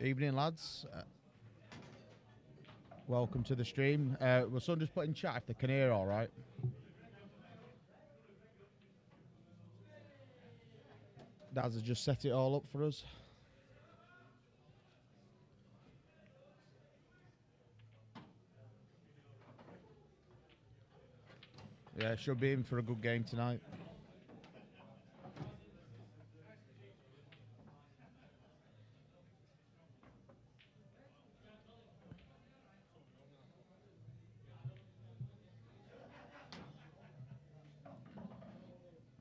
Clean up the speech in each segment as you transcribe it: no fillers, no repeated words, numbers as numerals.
Evening, lads. Welcome to the stream. Will someone just put in chat if they can hear all right? Daz has just set it all up for us. Yeah, should be in for a good game tonight.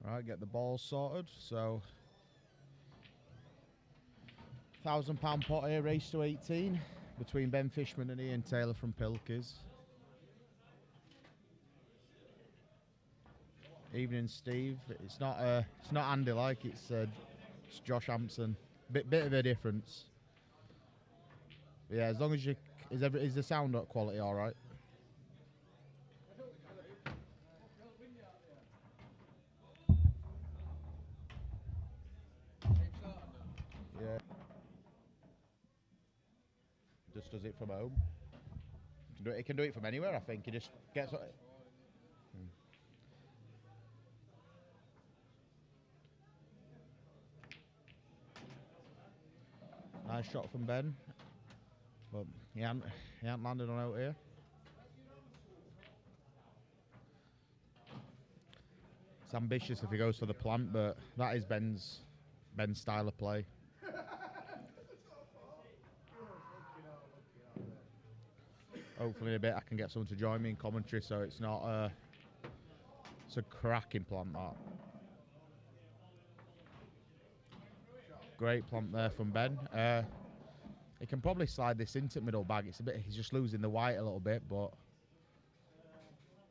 Right, get the balls sorted. So, £1,000 pot here, race to 18 between Ben Fishman and Ian Taylor from Pilkers. Evening, Steve. It's not Andy like it's Josh Hampson. Bit of a difference. But yeah, as long as is the sound quality all right? Yeah. Just does it from home. He can do it from anywhere. I think he just gets. Nice shot from Ben, but he hasn't landed on out here. It's ambitious if he goes for the plant, but that is Ben's style of play. Hopefully in a bit I can get someone to join me in commentary, so it's not it's a cracking plant that. Great plant there from Ben. He can probably slide this into middle bag. He's just losing the white a little bit, but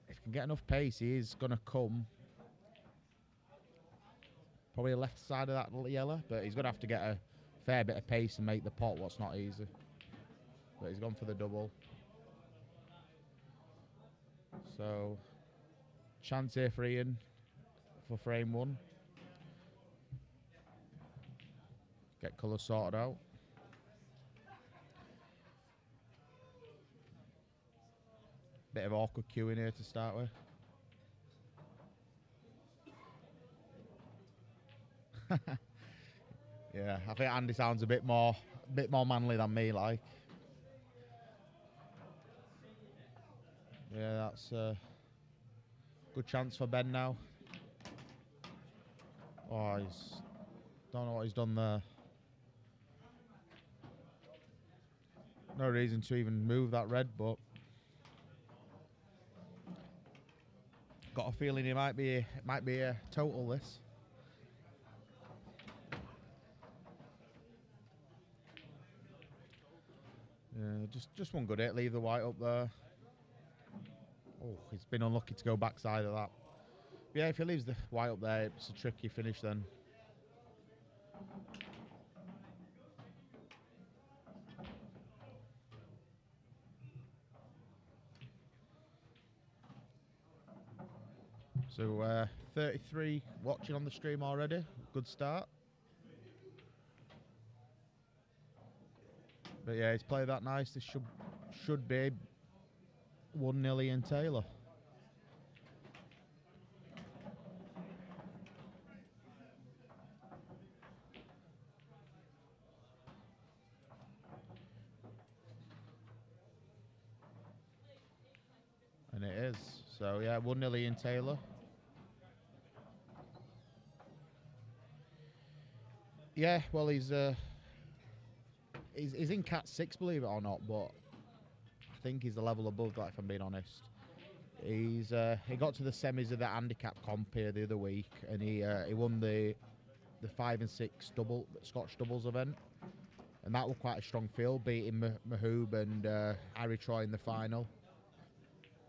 if he can get enough pace, he is gonna come. Probably the left side of that little yellow, but he's gonna have to get a fair bit of pace and make the pot what's not easy. But he's gone for the double. So, chance here for Ian for frame one. Get colour sorted out. Bit of awkward queuing here to start with. Yeah, I think Andy sounds a bit more manly than me, like. Yeah, that's a good chance for Ben now. Oh, don't know what he's done there. No reason to even move that red, but got a feeling it might be a total this. Yeah, just one good hit. Leave the white up there. Oh, he's been unlucky to go backside of that. But yeah, if he leaves the white up there, it's a tricky finish then. So 33 watching on the stream already. Good start. But yeah, he's played that nice. This should be 1-0 Ian Taylor. And it is. So yeah, 1-0 Ian Taylor. Yeah, well he's in Cat 6, believe it or not, but I think he's a level above that, if I'm being honest. He got to the semis of the handicap comp here the other week, and he won the 5 and 6 Scotch doubles event, and that was quite a strong field, beating Mahoob and Harry Troy in the final.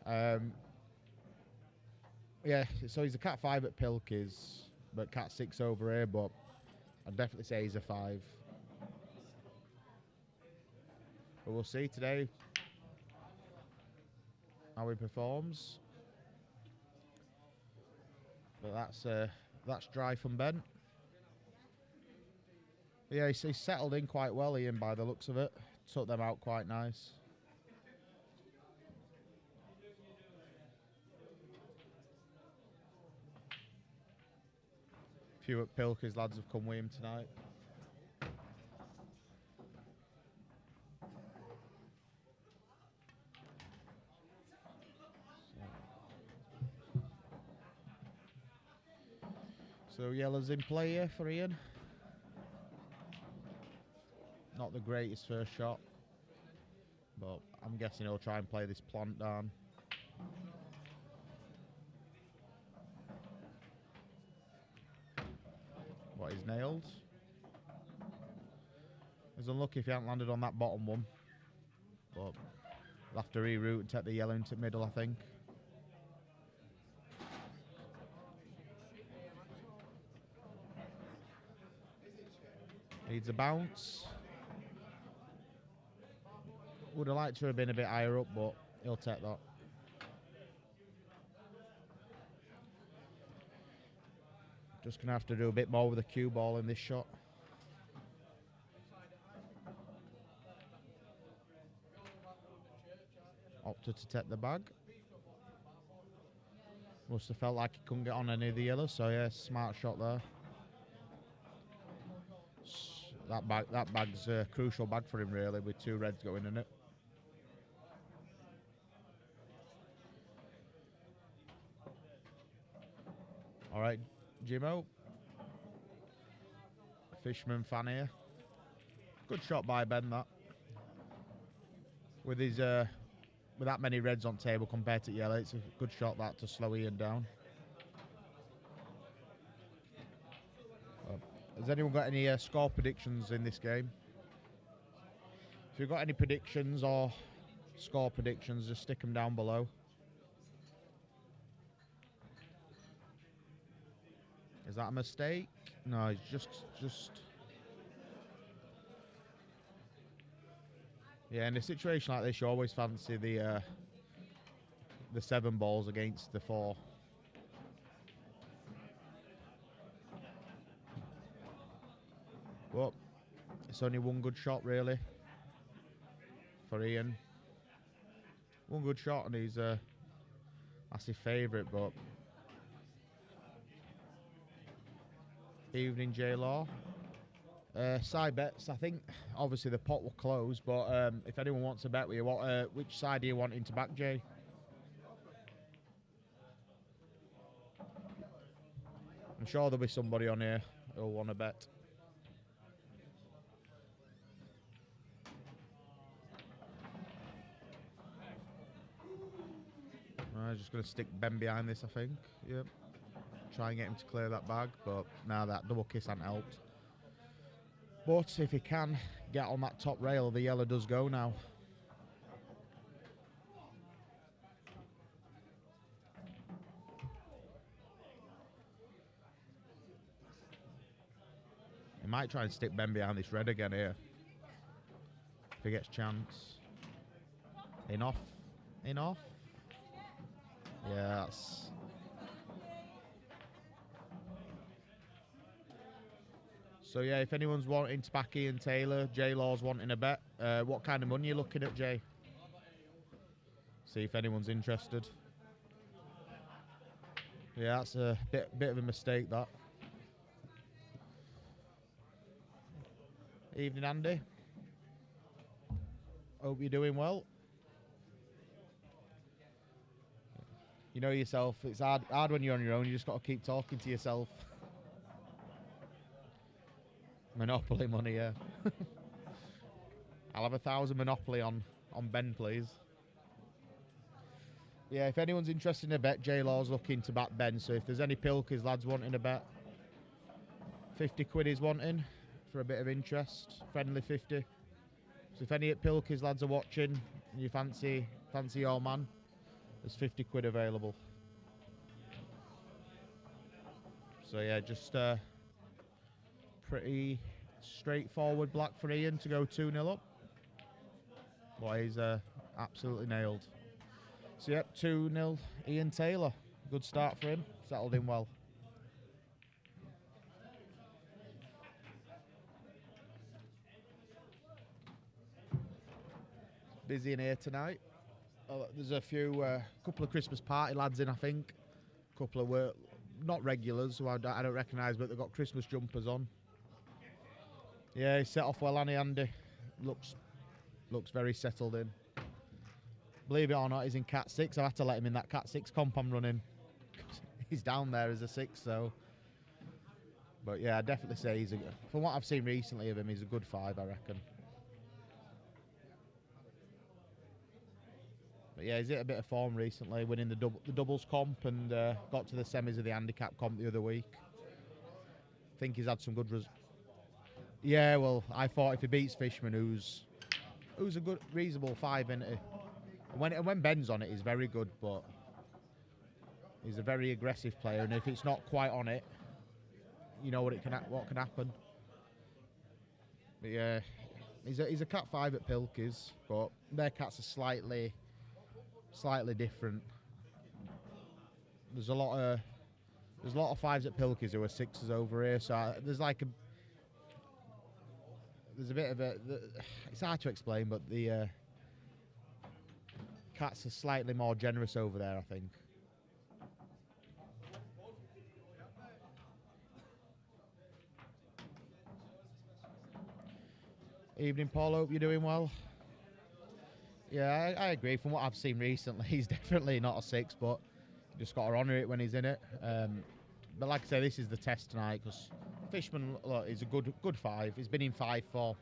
Yeah, so he's a Cat 5 at Pilkers, but Cat 6 over here, but I'd definitely say he's a 5. But we'll see today how he performs. But that's dry from Ben. Yeah, he's settled in quite well, Ian, by the looks of it. Took them out quite nice. A few at Pilkers lads have come with him tonight. So yellow's in play here for Ian. Not the greatest first shot, but I'm guessing he'll try and play this plant down. What, he's nailed? He's unlucky if he hasn't landed on that bottom one, but he'll have to reroute and take the yellow into middle, I think. Needs a bounce. Would have liked to have been a bit higher up, but he'll take that. Just going to have to do a bit more with the cue ball in this shot. Opted to take the bag. Must have felt like he couldn't get on any of the yellows, so yeah, smart shot there. That bag's a crucial bag for him, really, with two reds going in it. All right, Jimmo. Fishman fan here. Good shot by Ben, that. With his with that many reds on table compared to yellow, it's a good shot that to slow Ian down. Has anyone got any score predictions in this game? If you've got any predictions or score predictions, just stick them down below. Is that a mistake? No, it's just. Yeah, in a situation like this, you always fancy the 7 balls against the 4. Well, it's only one good shot, really, for Ian. One good shot, and he's that's his favourite, but evening J-Law. Side bets, I think. Obviously, the pot will close, but if anyone wants to bet with you, which side are you wanting to back, Jay? I'm sure there'll be somebody on here who'll want to bet. I'm just going to stick Ben behind this, I think. Yep. Try and get him to clear that bag, but now that double kiss hasn't helped. But if he can get on that top rail, the yellow does go now. He might try and stick Ben behind this red again here. If he gets chance. In off. In off. Yeah, that's... So yeah, if anyone's wanting to back Ian Taylor, J-Law's wanting a bet, what kind of money are you looking at, Jay? See if anyone's interested. Yeah, that's a bit of a mistake, that. Evening, Andy. Hope you're doing well. You know yourself, it's hard when you're on your own, you just got to keep talking to yourself. Monopoly money, yeah. I'll have 1,000 Monopoly on Ben, please. Yeah, if anyone's interested in a bet, J-Law's looking to back Ben, so if there's any Pilkers lads wanting a bet, 50 quid is wanting for a bit of interest, friendly 50. So if any at Pilkers lads are watching and you fancy your man, there's 50 quid available. So yeah, just pretty straightforward black for Ian to go 2-0 up. Boy, he's absolutely nailed. So yep, 2-0 Ian Taylor. Good start for him, settled in well. Busy in here tonight. There's a few, couple of Christmas party lads in, I think. Couple of work, not regulars, who I don't recognise, but they've got Christmas jumpers on. Yeah, he's set off well, Andy. Looks very settled in. Believe it or not, he's in Cat 6. I've had to let him in that Cat 6 comp I'm running. He's down there as a 6, so. But yeah, I definitely say from what I've seen recently of him, he's a good 5, I reckon. But yeah, he's hit a bit of form recently, winning the doubles comp and got to the semis of the handicap comp the other week. I think he's had some good results. Yeah, well, I thought if he beats Fishman, who's a good, reasonable 5, isn't he? When Ben's on it, he's very good, but he's a very aggressive player, and if it's not quite on it, you know what can happen. But yeah, he's a Cat 5 at Pilkey's, but their cats are slightly different. There's a lot of 5s at Pilkey's who are 6s over here, so there's a bit of it's hard to explain, but the cats are slightly more generous over there, I think. Evening, Paul. Hope you're doing well. Yeah, I agree. From what I've seen recently, he's definitely not a 6, but you just got to honour it when he's in it. But like I say, this is the test tonight because Fishman is a good 5. He's been in 5 for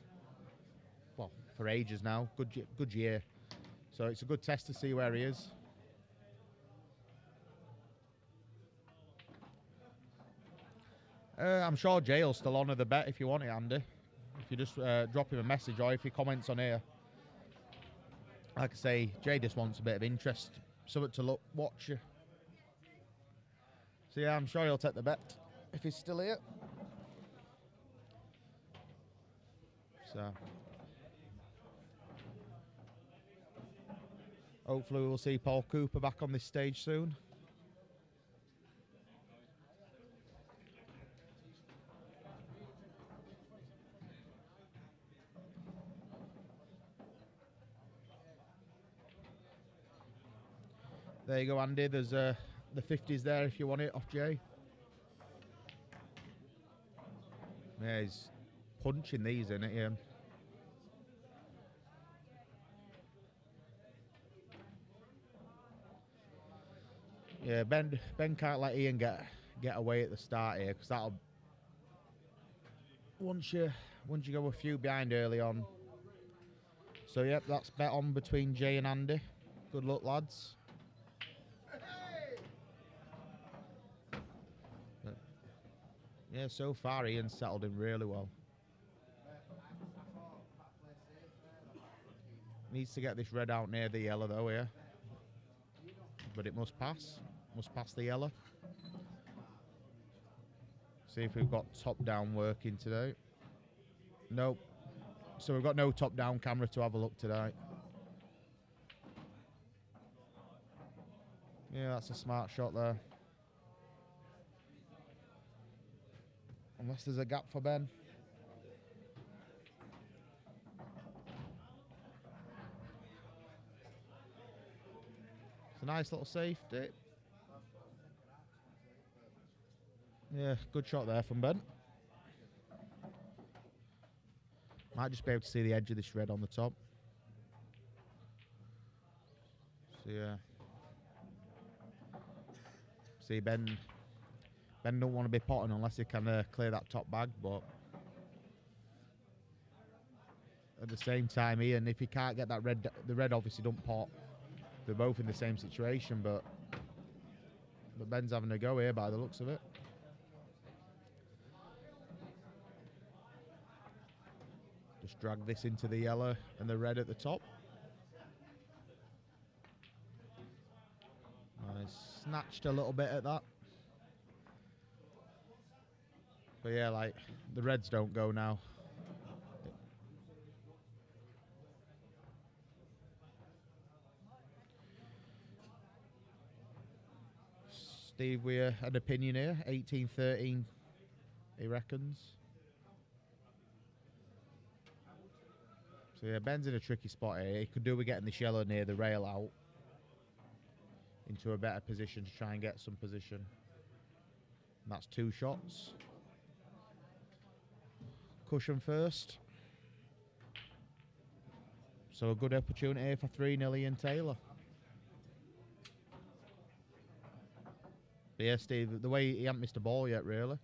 ages now. Good year. So it's a good test to see where he is. I'm sure Jay will still honour the bet if you want it, Andy. If you just drop him a message or if he comments on here. Like I say, Jay just wants a bit of interest, something to watch. So yeah, I'm sure he'll take the bet if he's still here. So hopefully we'll see Paul Cooper back on this stage soon. There you go, Andy. There's the 50s there if you want it off Jay. Yeah, he's punching these in it, yeah. Yeah, Ben can't let Ian get away at the start here because that'll once you go a few behind early on. So yep, that's bet on between Jay and Andy. Good luck, lads. But yeah, so far Ian's settled in really well. Needs to get this red out near the yellow though here. But it must pass. Must pass the yellow. See if we've got top-down working today. Nope. So we've got no top-down camera to have a look today. Yeah, that's a smart shot there. Unless there's a gap for Ben. It's a nice little safety. Yeah, good shot there from Ben. Might just be able to see the edge of this red on the top. So yeah. See, Ben don't want to be potting unless he can clear that top bag, but at the same time, Ian, if he can't get that red, the red obviously don't pot. They're both in the same situation, but Ben's having a go here by the looks of it. Just drag this into the yellow and the red at the top. Nice. Snatched a little bit at that. But yeah, like, the reds don't go now. Steve, we an opinion here. 18-13, he reckons. So yeah, Ben's in a tricky spot here. He could do with getting this yellow near the rail out into a better position to try and get some position. And that's 2 shots. Cushion first. So a good opportunity here for 3-0 Ian Taylor. But yeah, Steve, the way he hasn't missed a ball yet, really.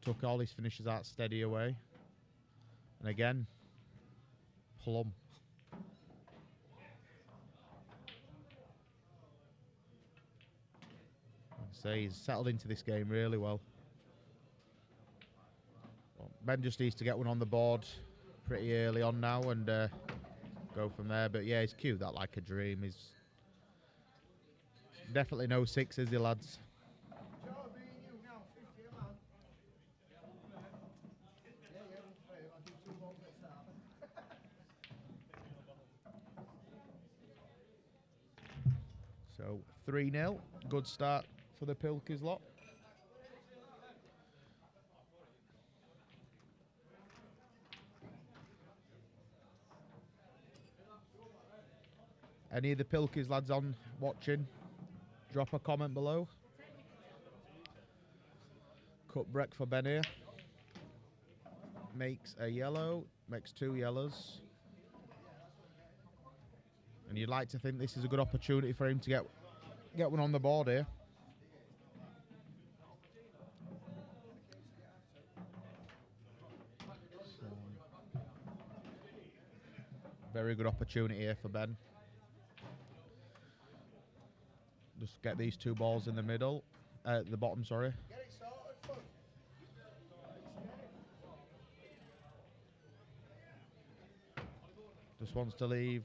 Took all his finishes out steady away. And again, plumb. So he's settled into this game really well. Ben just needs to get one on the board pretty early on now and go from there. But yeah, he's cued that like a dream. He's definitely no 6, is he, lads? So 3-0, good start for the Pilkers lot. Any of the Pilkers lads on watching, drop a comment below. Cut break for Ben here. Makes a yellow, makes 2 yellows. And you'd like to think this is a good opportunity for him to get one on the board here. So, very good opportunity here for Ben. Just get these 2 balls in the middle, the bottom, sorry. Just wants to leave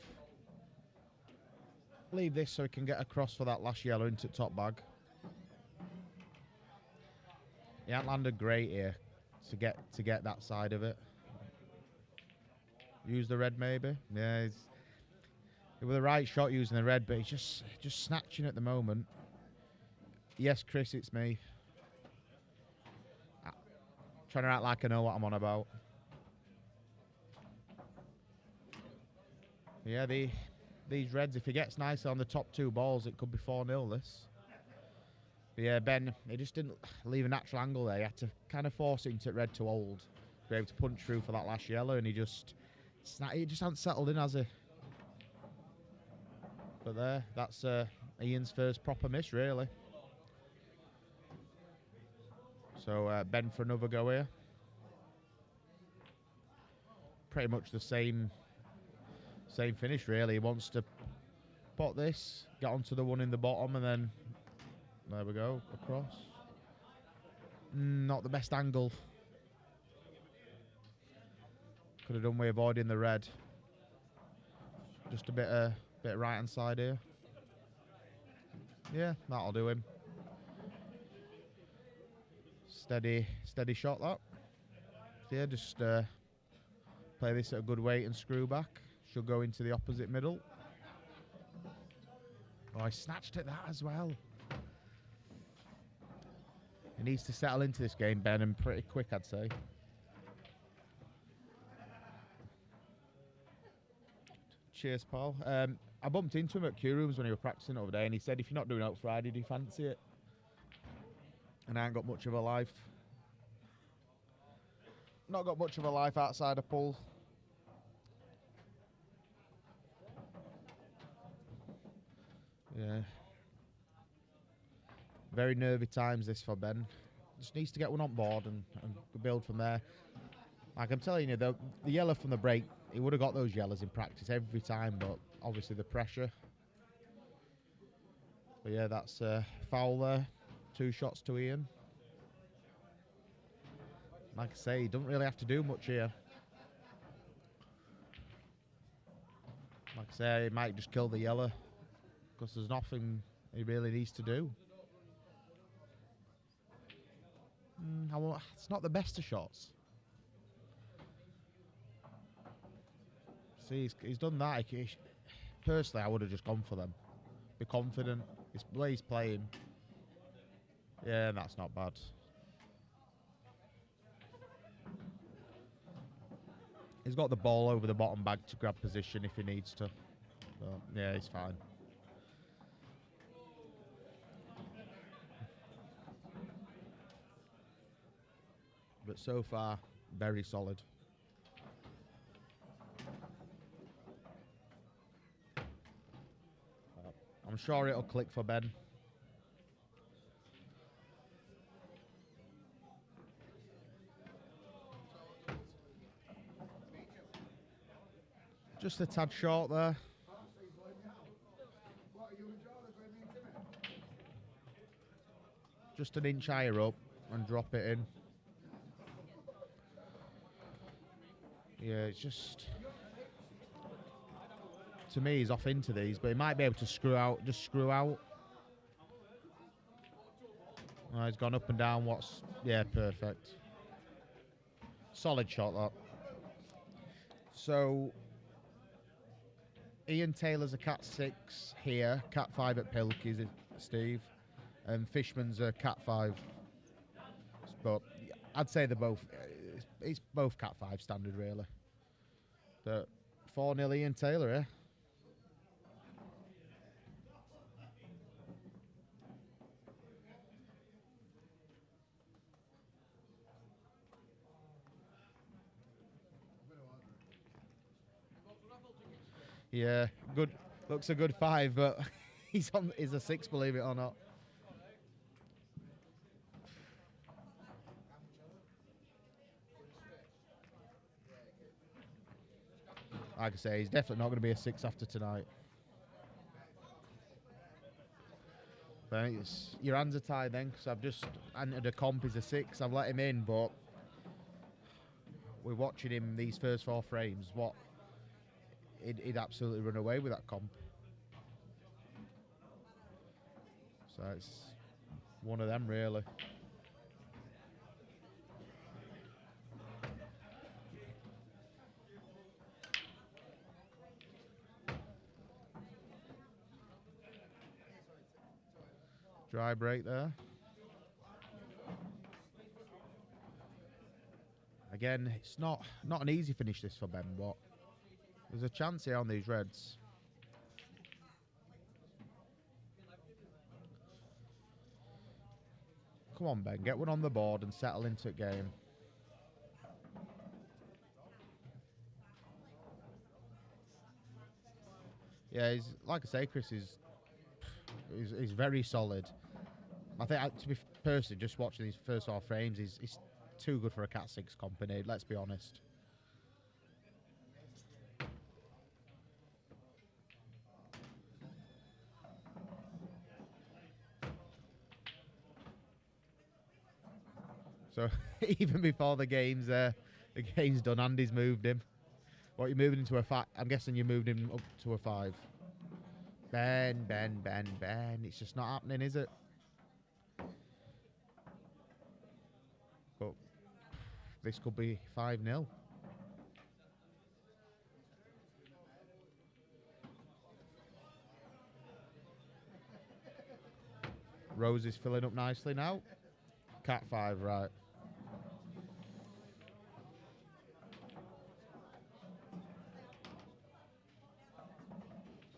this so he can get across for that last yellow into top bag. He hasn't landed great here to get that side of it. Use the red maybe. Yeah, he's with the right shot using the red, but he's just snatching at the moment. Yes, Chris, it's me. Trying to act like I know what I'm on about. Yeah, these reds, if he gets nicely on the top 2 balls, it could be 4-0 this. But yeah, Ben, he just didn't leave a natural angle there. He had to kind of force it into red to hold to be able to punch through for that last yellow, and he just hasn't settled in, has he? But there, that's Ian's first proper miss, really. So Ben for another go here. Pretty much the same finish, really. He wants to pot this, get onto the one in the bottom, and then there we go, across. Not the best angle. Could have done with avoiding the red. Just a bit right hand side here. Yeah, that'll do him. Steady shot that. So yeah, just play this at a good weight and screw back. Should go into the opposite middle. Oh, I snatched at that as well. He needs to settle into this game, Ben, and pretty quick, I'd say. Cheers, pal. I bumped into him at Q Rooms when he was practicing over there, and he said, if you're not doing it out Friday, do you fancy it? And I ain't got much of a life. Not got much of a life outside of pool. Yeah. Very nervy times this for Ben. Just needs to get one on board and build from there. Like I'm telling you, the yellow from the break, he would have got those yellows in practice every time, but obviously the pressure. But yeah, that's foul there. 2 shots to Ian. Like I say, he doesn't really have to do much here. Like I say, he might just kill the yellow because there's nothing he really needs to do. It's not the best of shots. See, he's done that. Personally, I would have just gone for them. Be confident. It's the way he's playing. Yeah, that's not bad. He's got the ball over the bottom bag to grab position if he needs to. So, yeah, he's fine. But so far, very solid. I'm sure it'll click for Ben. Just a tad short there. Just an inch higher up and drop it in. Yeah, it's just... To me, he's off into these, but he might be able to screw out, just screw out. Oh, he's gone up and down. Yeah, perfect. Solid shot, that. So, Ian Taylor's a cat 6 here, cat 5 at Pilkey's, Steve, and Fishman's a cat 5. But I'd say they're both, it's both cat 5 standard, really. But 4-0 Ian Taylor, eh? Yeah, good. Looks a good 5, but he's a 6, believe it or not. Like I say, he's definitely not going to be a 6 after tonight. But your hands are tied then, because I've just entered a comp as a 6. I've let him in, but we're watching him these first 4 frames. He'd absolutely run away with that comp. So it's one of them, really. Dry break there. Again, it's not an easy finish this for Ben, but there's a chance here on these reds. Come on, Ben, get one on the board and settle into a game. Yeah, he's, like I say, Chris, he's very solid. I think, to be personally, just watching these first 4 frames, he's too good for a cat 6 company, let's be honest. So even before the game's done, Andy's moved him. What, you moving into a 5? I'm guessing you moved him up to a 5. Ben. It's just not happening, is it? But this could be 5-0. Rose is filling up nicely now. Cat 5, right.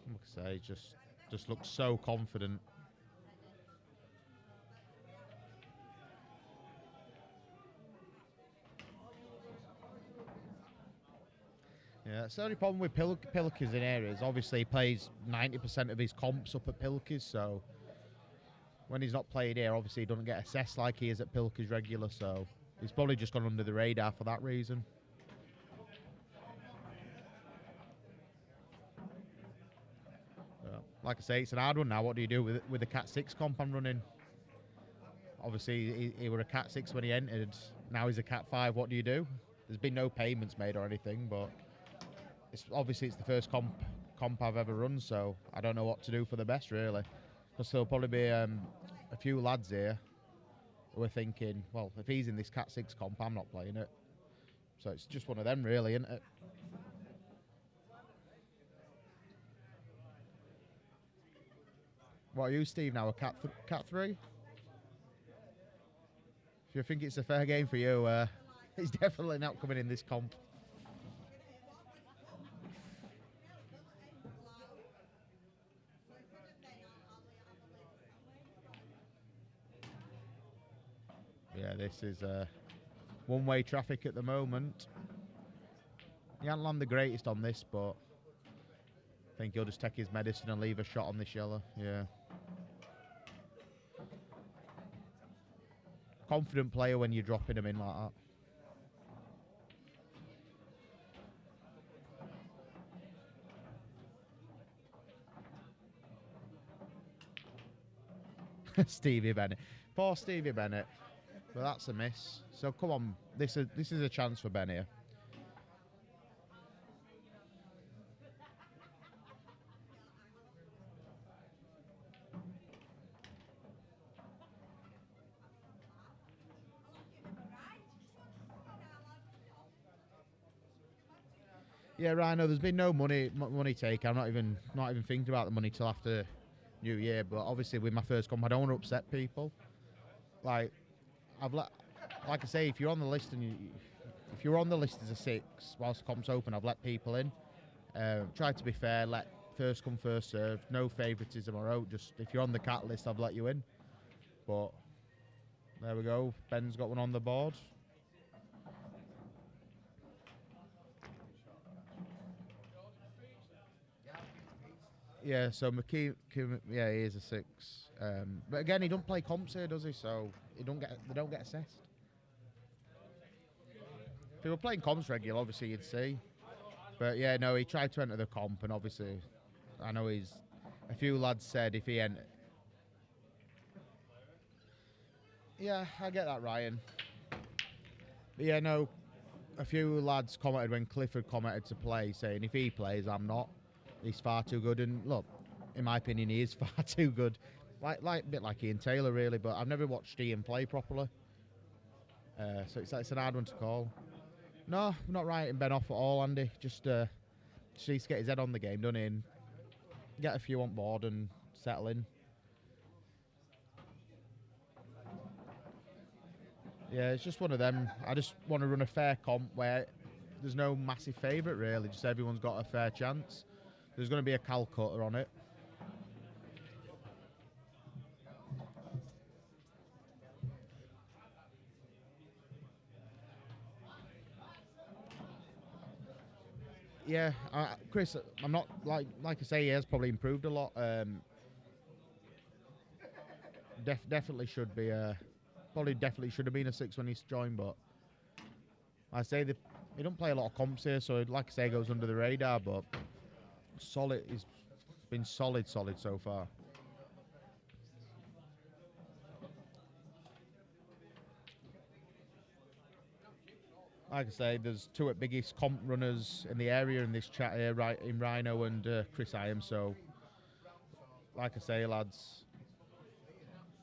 Like I say, just looks so confident. Yeah, that's the only problem with Pilkey's in areas. Obviously, he plays 90% of his comps up at Pilkey's, so when he's not playing here, obviously he doesn't get assessed like he is at Pilkey's regular, so he's probably just gone under the radar for that reason. Like I say, it's an hard one now. What do you do with the cat 6 comp I'm running? Obviously, he were a cat 6 when he entered. Now he's a cat 5. What do you do? There's been no payments made or anything, but obviously it's the first comp I've ever run, so I don't know what to do for the best, really. Because there'll probably be a few lads here who are thinking, well, if he's in this cat 6 comp, I'm not playing it. So it's just one of them, really, isn't it? What are you, Steve, now? A cat 3? If you think it's a fair game for you, he's definitely not coming in this comp. Yeah, this is one-way traffic at the moment. He hasn't landed the greatest on this, but I think he'll just take his medicine and leave a shot on this yellow. Yeah. Confident player when you're dropping him in like that. Stevie Bennett. Poor Stevie Bennett. But that's a miss. So come on, this is a chance for Ben here. Yeah, Rhino. There's been no money take. I'm not even thinking about the money till after New Year. But obviously, with my first comp, I don't want to upset people. Like I say, if you're on the list if you're on the list as a 6 whilst the comp's open, I've let people in. Tried to be fair. Let first come, first serve. No favouritism or out. Just if you're on the cat list, I've let you in. But there we go. Ben's got one on the board. Yeah, so McKee, yeah, he is a 6. But again, he don't play comps here, does he? So they don't get assessed. If he were playing comps regular, obviously you'd see. But yeah, no, he tried to enter the comp, and obviously, I know a few lads said if he entered. Yeah, I get that, Ryan. But yeah, no, a few lads commented when Clifford commented to play, saying if he plays, I'm not. He's far too good, and look, in my opinion, he is far too good. Like a bit like Ian Taylor, really. But I've never watched Ian play properly, so it's an hard one to call. No, I'm not writing Ben off at all, Andy. Just needs to get his head on the game, doesn't he? And get a few on board and settle in. Yeah, it's just one of them. I just want to run a fair comp where there's no massive favourite, really. Just everyone's got a fair chance. There's going to be a Calcutta on it. Yeah, Chris, I'm not like I say, he has probably improved a lot. Definitely should be definitely should have been a 6 when he's joined, but I say he don't play a lot of comps here, so like I say, goes under the radar. But solid, he's been solid so far. Like I say, there's 2 at biggest comp runners in the area in this chat here, right, in Rhino and Chris Iam. So, like I say, lads,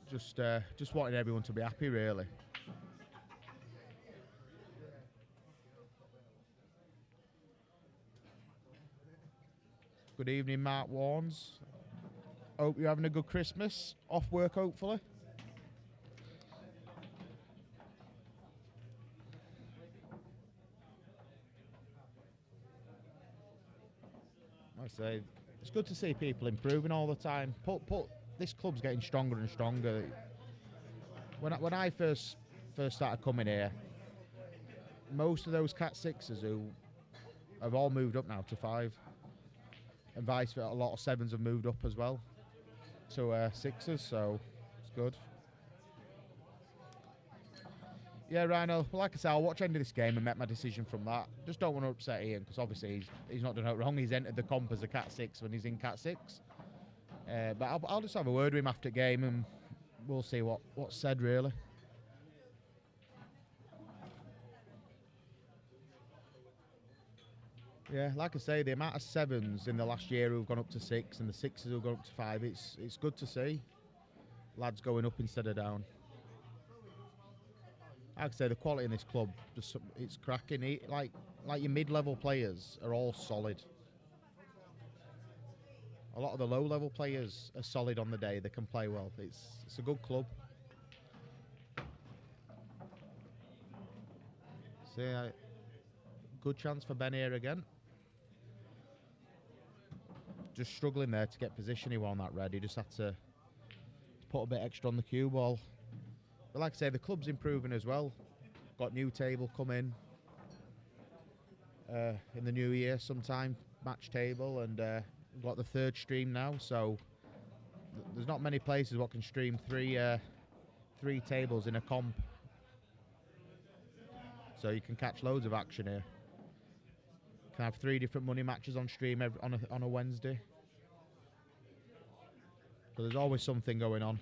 just wanting everyone to be happy, really. Good evening, Mark Warnes. Hope you're having a good Christmas. Off work, hopefully. Like I say, it's good to see people improving all the time. This club's getting stronger and stronger. When I first started coming here, most of those Cat 6s who have all moved up now to 5. And vice versa, a lot of 7s have moved up as well to 6s, so it's good. Yeah, Rhino, well, like I said, I'll watch end of this game and make my decision from that. Just don't want to upset Ian, because obviously he's not done it wrong. He's entered the comp as a Cat 6 when he's in Cat 6. But I'll just have a word with him after game, and we'll see what's said, really. Yeah, like I say, the amount of 7s in the last year who've gone up to 6 and the 6s who've gone up to 5, it's good to see. Lads going up instead of down. Like I say, the quality in this club, it's cracking. Like your mid-level players are all solid. A lot of the low-level players are solid on the day. They can play well. It's a good club. So yeah, good chance for Ben here again. Just struggling there to get position. He won that red. He just had to put a bit extra on the cue ball. But like I say, the club's improving as well. Got new table coming in the new year sometime, match table, and we've got the third stream now, so there's not many places what can stream three tables in a comp. So you can catch loads of action here. You can have 3 different money matches on stream on a Wednesday. So there's always something going on.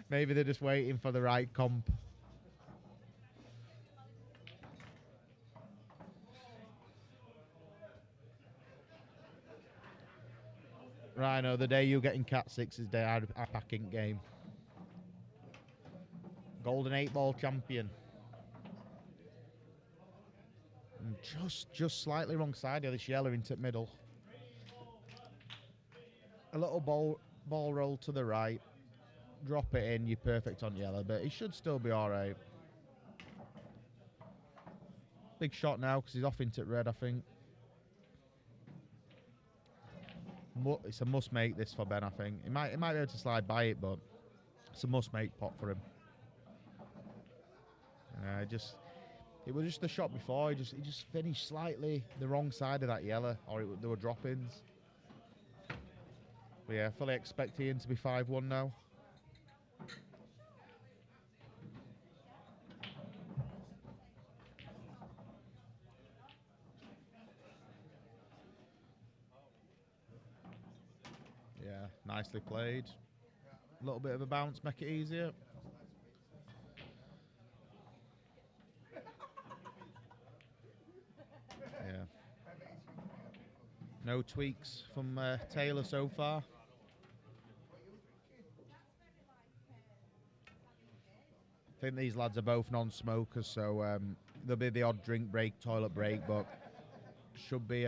Maybe they're just waiting for the right comp. Rhino, the day you getting cat 6 is the day I pack in game. Golden 8-ball champion. And just slightly wrong side of this yellow into middle. A little ball roll to the right. Drop it in, you're perfect on yellow, but he should still be alright. Big shot now because he's off into red, I think. It's a must-make this for Ben, I think. He might be able to slide by it, but it's a must-make pot for him. It was just the shot before. He just finished slightly the wrong side of that yellow, or there were drop-ins. But yeah, fully expect Ian to be 5-1 now. Yeah, nicely played. A little bit of a bounce, make it easier. Yeah. No tweaks from Taylor so far. I think these lads are both non-smokers, so there'll be the odd drink break, toilet break, but shouldn't be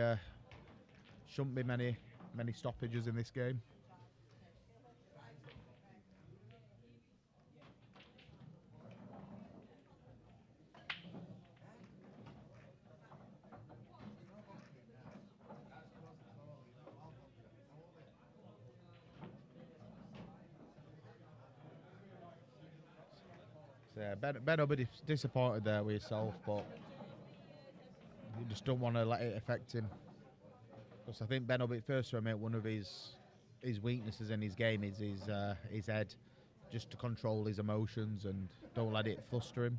many stoppages in this game. So yeah, Ben will be disappointed there with himself, but you just don't want to let it affect him. Because I think Ben will be first to admit one of his weaknesses in his game is his head, just to control his emotions and don't let it fluster him.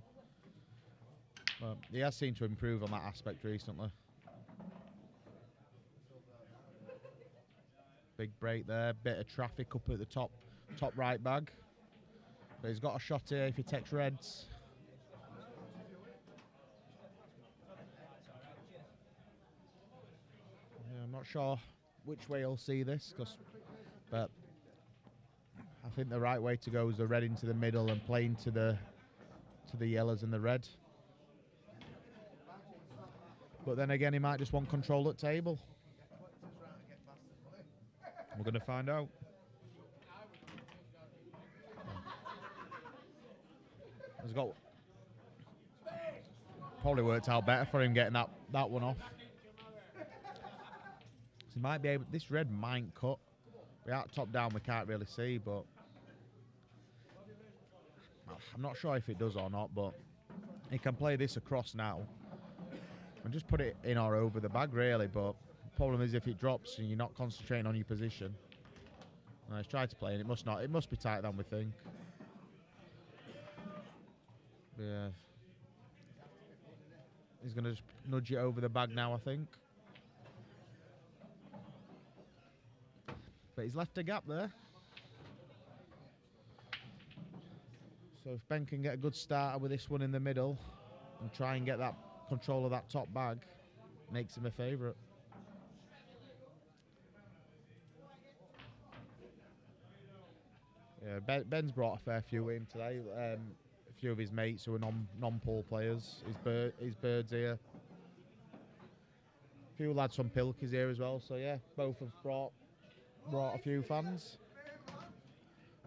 But he has seemed to improve on that aspect recently. Big break there, bit of traffic up at the top right bag. But he's got a shot here if he takes reds. Yeah, I'm not sure which way he'll see this, but I think the right way to go is the red into the middle and play into the yellows and the red. But then again, he might just want control at table. We're going to find out. He's got probably worked out better for him getting that one off. So he might be able. This red might cut. Without top down, we can't really see, but I'm not sure if it does or not. But he can play this across now and just put it in or over the bag, really. But the problem is if it drops and you're not concentrating on your position. And he's tried to play, and it must not. It must be tighter than we think. Yeah. He's going to just nudge it over the bag now, I think. But he's left a gap there. So if Ben can get a good starter with this one in the middle and try and get that control of that top bag, makes him a favourite. Yeah, Ben's brought a fair few with him today. A few of his mates who are non-pool players. His birds here. A few lads from Pilkey's here as well. So yeah, both have brought a few fans.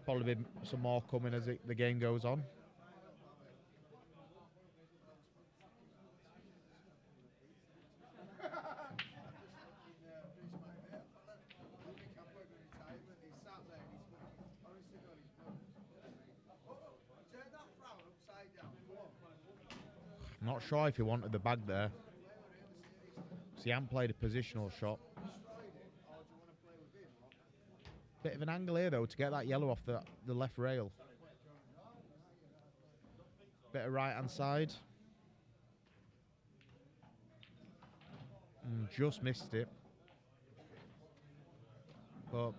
Probably be some more coming as the game goes on. Not sure if he wanted the bag there. So he hadn't played a positional shot. Bit of an angle here though to get that yellow off the left rail. Bit of right hand side. Just missed it. But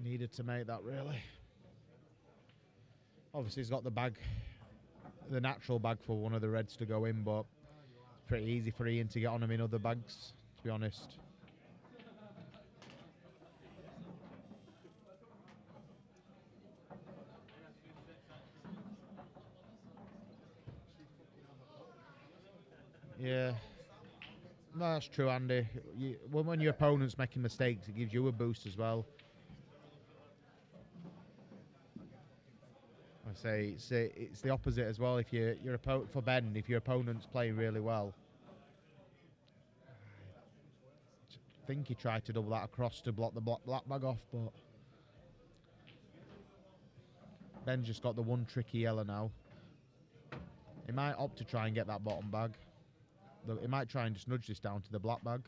needed to make that really. Obviously he's got the bag, the natural bag for one of the reds to go in, but it's pretty easy for Ian to get on him in other bags, to be honest. Yeah, no, that's true, Andy. When your opponent's making mistakes, it gives you a boost as well. I say it's the opposite as well. If your opponent, for Ben, if your opponent's playing really well, I think he tried to double that across to block the black bag off, but Ben's just got the one tricky yellow now. He might opt to try and get that bottom bag. He might try and just nudge this down to the black bag,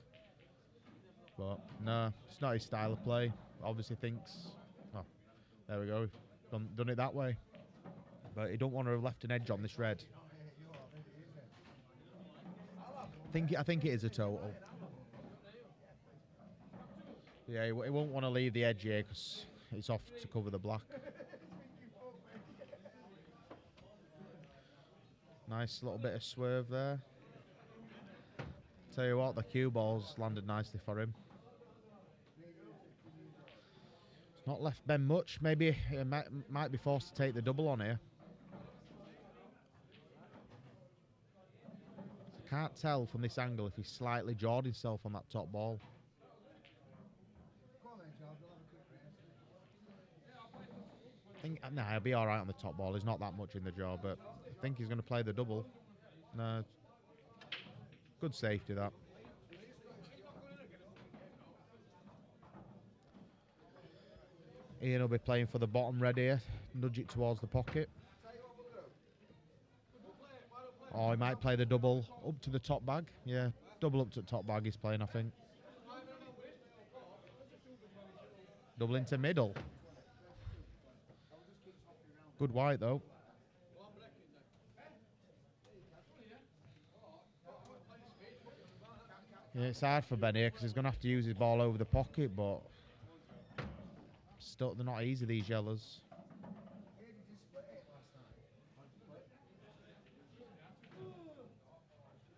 but no, it's not his style of play. Obviously thinks, oh, there we go, done it that way. But he don't want to have left an edge on this red. I think it is a total. Yeah, he won't want to leave the edge here because it's off to cover the black. Nice little bit of swerve there. Tell you what, the cue ball's landed nicely for him. It's not left Ben much. Maybe he might be forced to take the double on here. I can't tell from this angle if he's slightly jawed himself on that top ball. Nah, he'll be all right on the top ball. He's not that much in the jaw, but I think he's going to play the double. No, good safety that. Ian will be playing for the bottom red here. Nudge it towards the pocket. Oh, he might play the double up to the top bag. Yeah, double up to the top bag he's playing, I think. Double into middle. Good white, though. Yeah, it's hard for Ben here because he's going to have to use his ball over the pocket, but still, they're not easy, these yellows.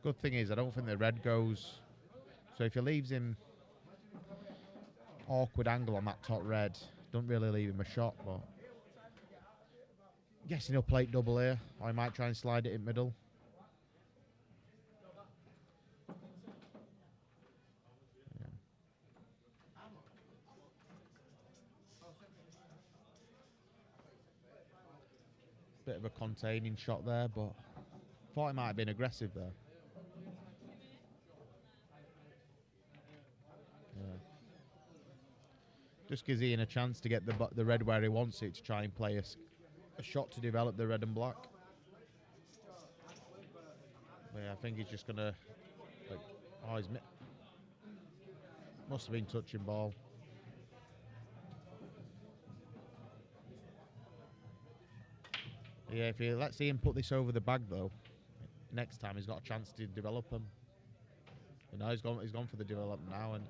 Good thing is, I don't think the red goes. So if he leaves him awkward angle on that top red, don't really leave him a shot, but guessing he'll play it double here, or he might try and slide it in middle. Yeah. Bit of a containing shot there, but thought he might have been aggressive there. Yeah. Just gives Ian a chance to get the red where he wants it, to try and play a shot to develop the red and black. But yeah, I think he's just gonna, like, oh, he's must have been touching ball. Yeah, if he lets Ian put this over the bag though, next time he's got a chance to develop them. You know, he's gone for the development now, and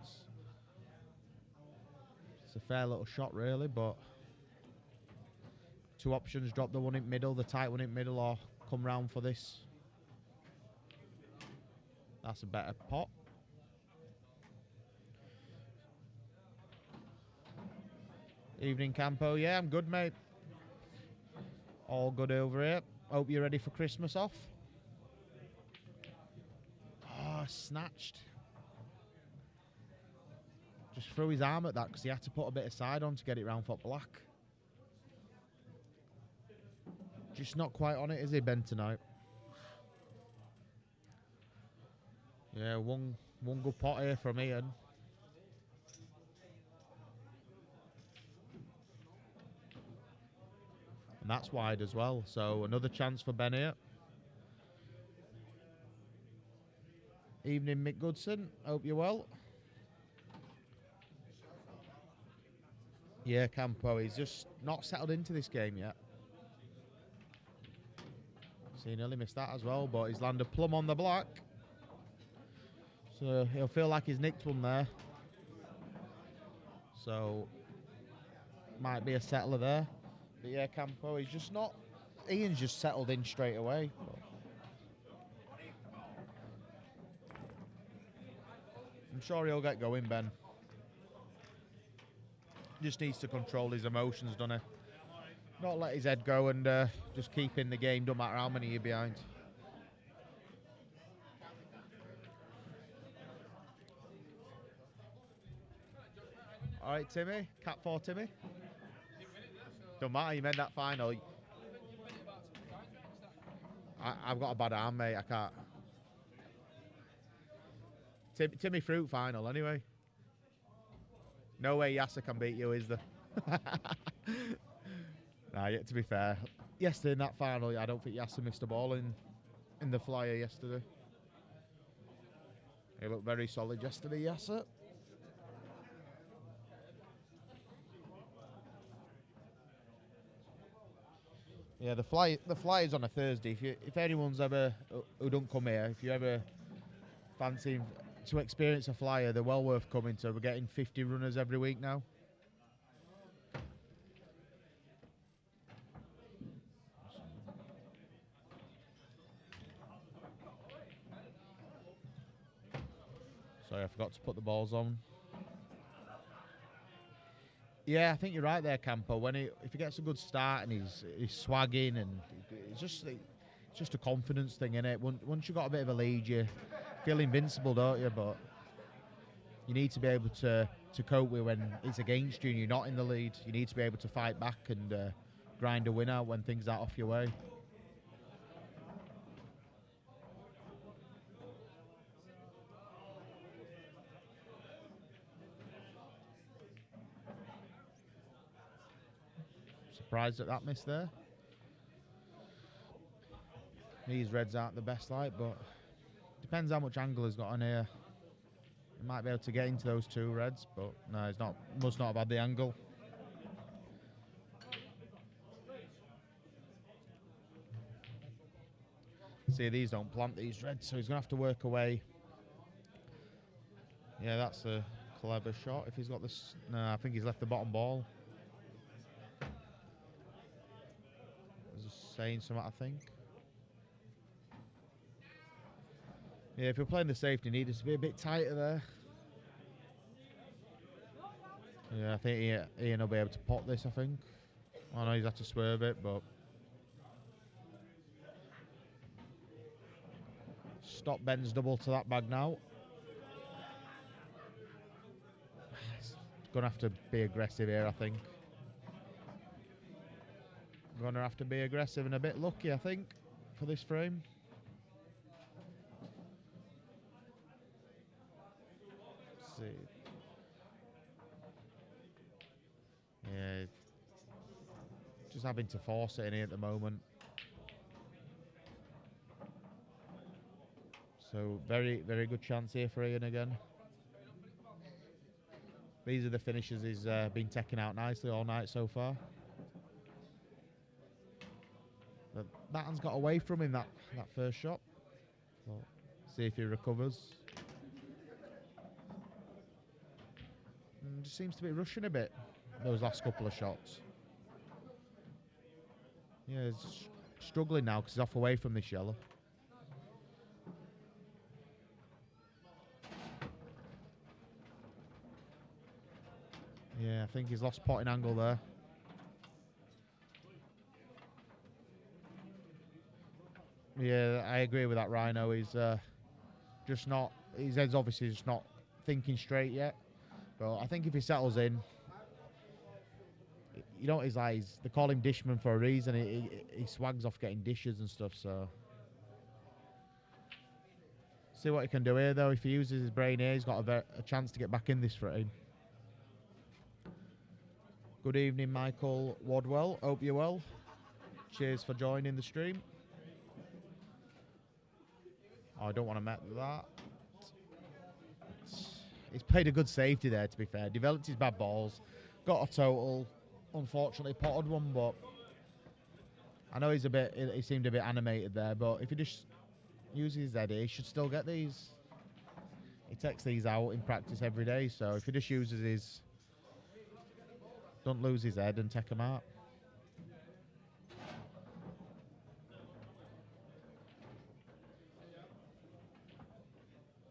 it's a fair little shot really, but two options: drop the one in middle, the tight one in middle, or come round for this. That's a better pot. Evening, Campo. Yeah, I'm good, mate. All good over here. Hope you're ready for Christmas off. Oh, snatched. Just threw his arm at that because he had to put a bit of side on to get it round for black. Just not quite on it, is he, Ben, tonight? Yeah, one good pot here from Ian. And that's wide as well. So another chance for Ben here. Evening, Mick Goodson. Hope you're well. Yeah, Campo. He's just not settled into this game yet. So he nearly missed that as well, but he's landed plumb on the black. So he'll feel like he's nicked one there. So might be a settler there. But yeah, Campo, he's just not... Ian's just settled in straight away. I'm sure he'll get going, Ben. Just needs to control his emotions, doesn't he? Not let his head go and just keep in the game, don't matter how many you're behind. All right, Timmy. Cat 4, Timmy. Don't matter, you made that final. I've got a bad arm, mate. I can't. Timmy Fruit final, anyway. No way Yasser can beat you, is there? Nah, yet to be fair. Yesterday in that final, I don't think Yasser missed a ball in the flyer yesterday. He looked very solid yesterday, Yasser. Yeah, the flyer's on a Thursday. If anyone's ever who don't come here, if you ever fancy to experience a flyer, they're well worth coming to. We're getting 50 runners every week now. Sorry, I forgot to put the balls on. Yeah, I think you're right there, Campo. If he gets a good start and he's swagging, and it's just a confidence thing, innit? Once you've got a bit of a lead, you feel invincible, don't you? But you need to be able to cope with when it's against you and you're not in the lead. You need to be able to fight back and grind a win out when things are off your way. Surprised at that miss there. These reds aren't the best light, but depends how much angle he's got on here. He might be able to get into those two reds, but no, he's not. Must not have had the angle. See, these don't plant these reds, so he's gonna have to work away. Yeah, that's a clever shot. If he's got this, no, I think he's left the bottom ball. Saying something, I think. Yeah, if you're playing the safety, need us to be a bit tighter there. Yeah, I think Ian will be able to pot this, I think. I know he's had to swerve it, but... Stop Ben's double to that bag now. He's going to have to be aggressive here, I think. Going to have to be aggressive and a bit lucky, I think, for this frame. Let's see. Yeah. Just having to force it in here at the moment. So, very, very good chance here for Ian again. These are the finishes he's been taking out nicely all night so far. That one's got away from him, that first shot. So, see if he recovers. Just seems to be rushing a bit, those last couple of shots. Yeah, he's struggling now because he's off away from this yellow. Yeah, I think he's lost potting angle there. Yeah, I agree with that, Rhino. He's just not... His head's obviously just not thinking straight yet. But I think if he settles in... You know what he's like? They call him Dishman for a reason. He swags off getting dishes and stuff, so... See what he can do here, though. If he uses his brain here, he's got a chance to get back in this frame. Good evening, Michael Wadwell. Hope you're well. cheers for joining the stream. Oh, I don't want to met that. He's played a good safety there, to be fair. Developed his bad balls. Got a total. Unfortunately, potted one, but I know he seemed a bit animated there, but if he just uses his head, he should still get these. He takes these out in practice every day, so if he just uses his... Don't lose his head and take them out.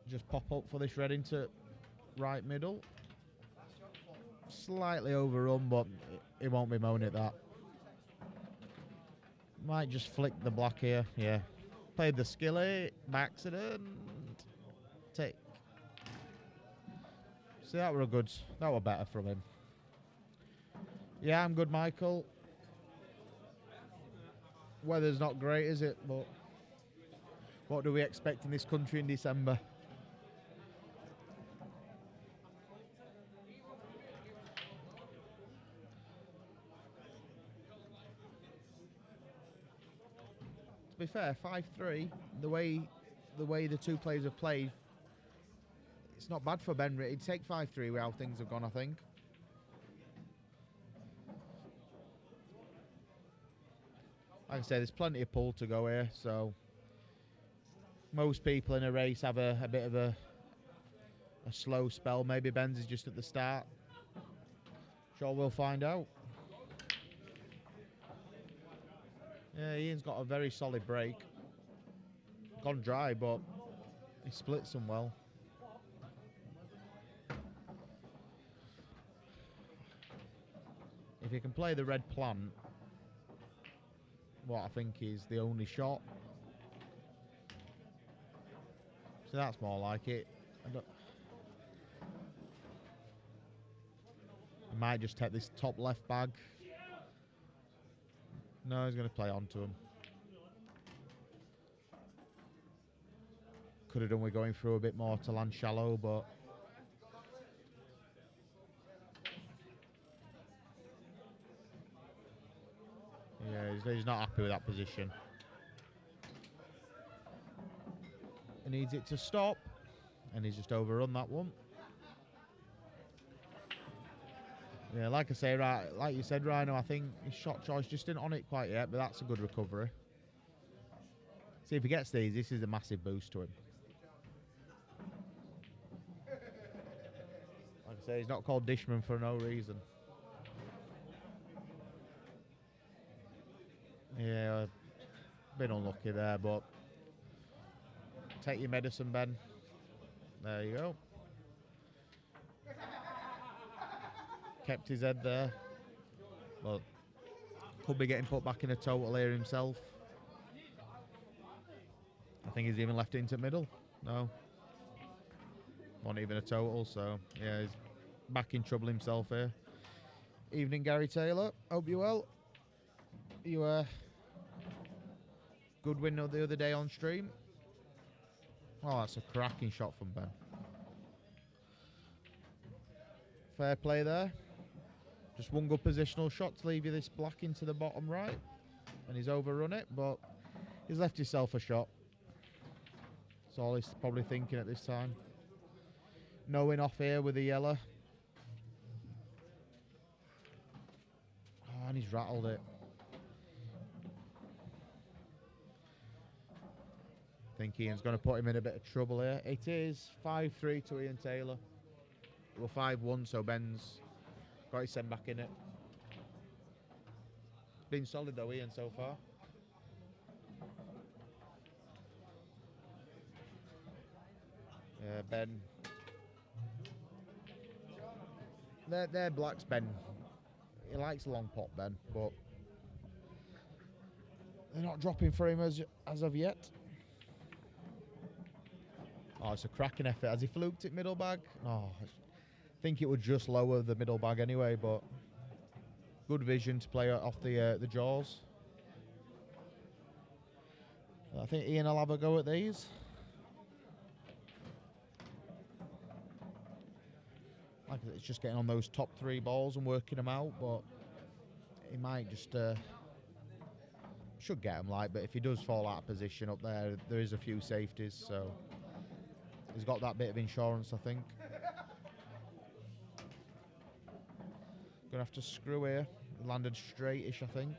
Just pop up for this red into right middle. Slightly overrun, but he won't be moaning at that. Might just flick the block here. Yeah. Played the skillet by accident. Take. See, that were better from him. Yeah, I'm good, Michael. Weather's not great, is it? But what do we expect in this country in December? To be fair, 5-3, the way the two players have played, it's not bad for Ben. He'd take 5-3 with how things have gone, I think. Like I say, there's plenty of pull to go here, so most people in a race have a bit of a slow spell. Maybe Ben's is just at the start. Sure, we'll find out. Yeah, Ian's got a very solid break. Gone dry, but he splits them well. If he can play the red plant, what I think is the only shot. So that's more like it. I might just take this top left bag. No, he's going to play onto him. Could have done with going through a bit more to land shallow, but yeah, he's not happy with that position. He needs it to stop, and he's just overrun that one. Yeah, like I say, right, like you said, Rhino, I think his shot choice just isn't on it quite yet, but that's a good recovery. See, if he gets these, this is a massive boost to him. Like I say, he's not called Dishman for no reason. Yeah, been unlucky there, but take your medicine, Ben. There you go. Kept his head there, but could be getting put back in a total here himself. I think he's even left into middle. No, not even a total. So yeah, he's back in trouble himself here. Evening, Gary Taylor. Hope you're well. You good win the other day on stream. Oh, that's a cracking shot from Ben. Fair play there. Just one good positional shot to leave you this black into the bottom right. And he's overrun it, but he's left himself a shot. That's all he's probably thinking at this time. No win off here with the yellow. Oh, and he's rattled it. I think Ian's going to put him in a bit of trouble here. It is 5-3 to Ian Taylor. Well, 5-1, so Ben's got his send back in it. Been solid though, Ian, so far. Yeah, Ben. They're blacks, Ben. He likes a long pot, Ben, but they're not dropping for him as of yet. Oh, it's a cracking effort. Has he fluked it middle bag? Oh, I think it would just lower the middle bag anyway, but good vision to play off the jaws. I think Ian will have a go at these. Like it's just getting on those top three balls and working them out, but he might just should get him, like, but if he does fall out of position up there, there is a few safeties, so he's got that bit of insurance, I think. Gonna have to screw here. Landed straightish, I think.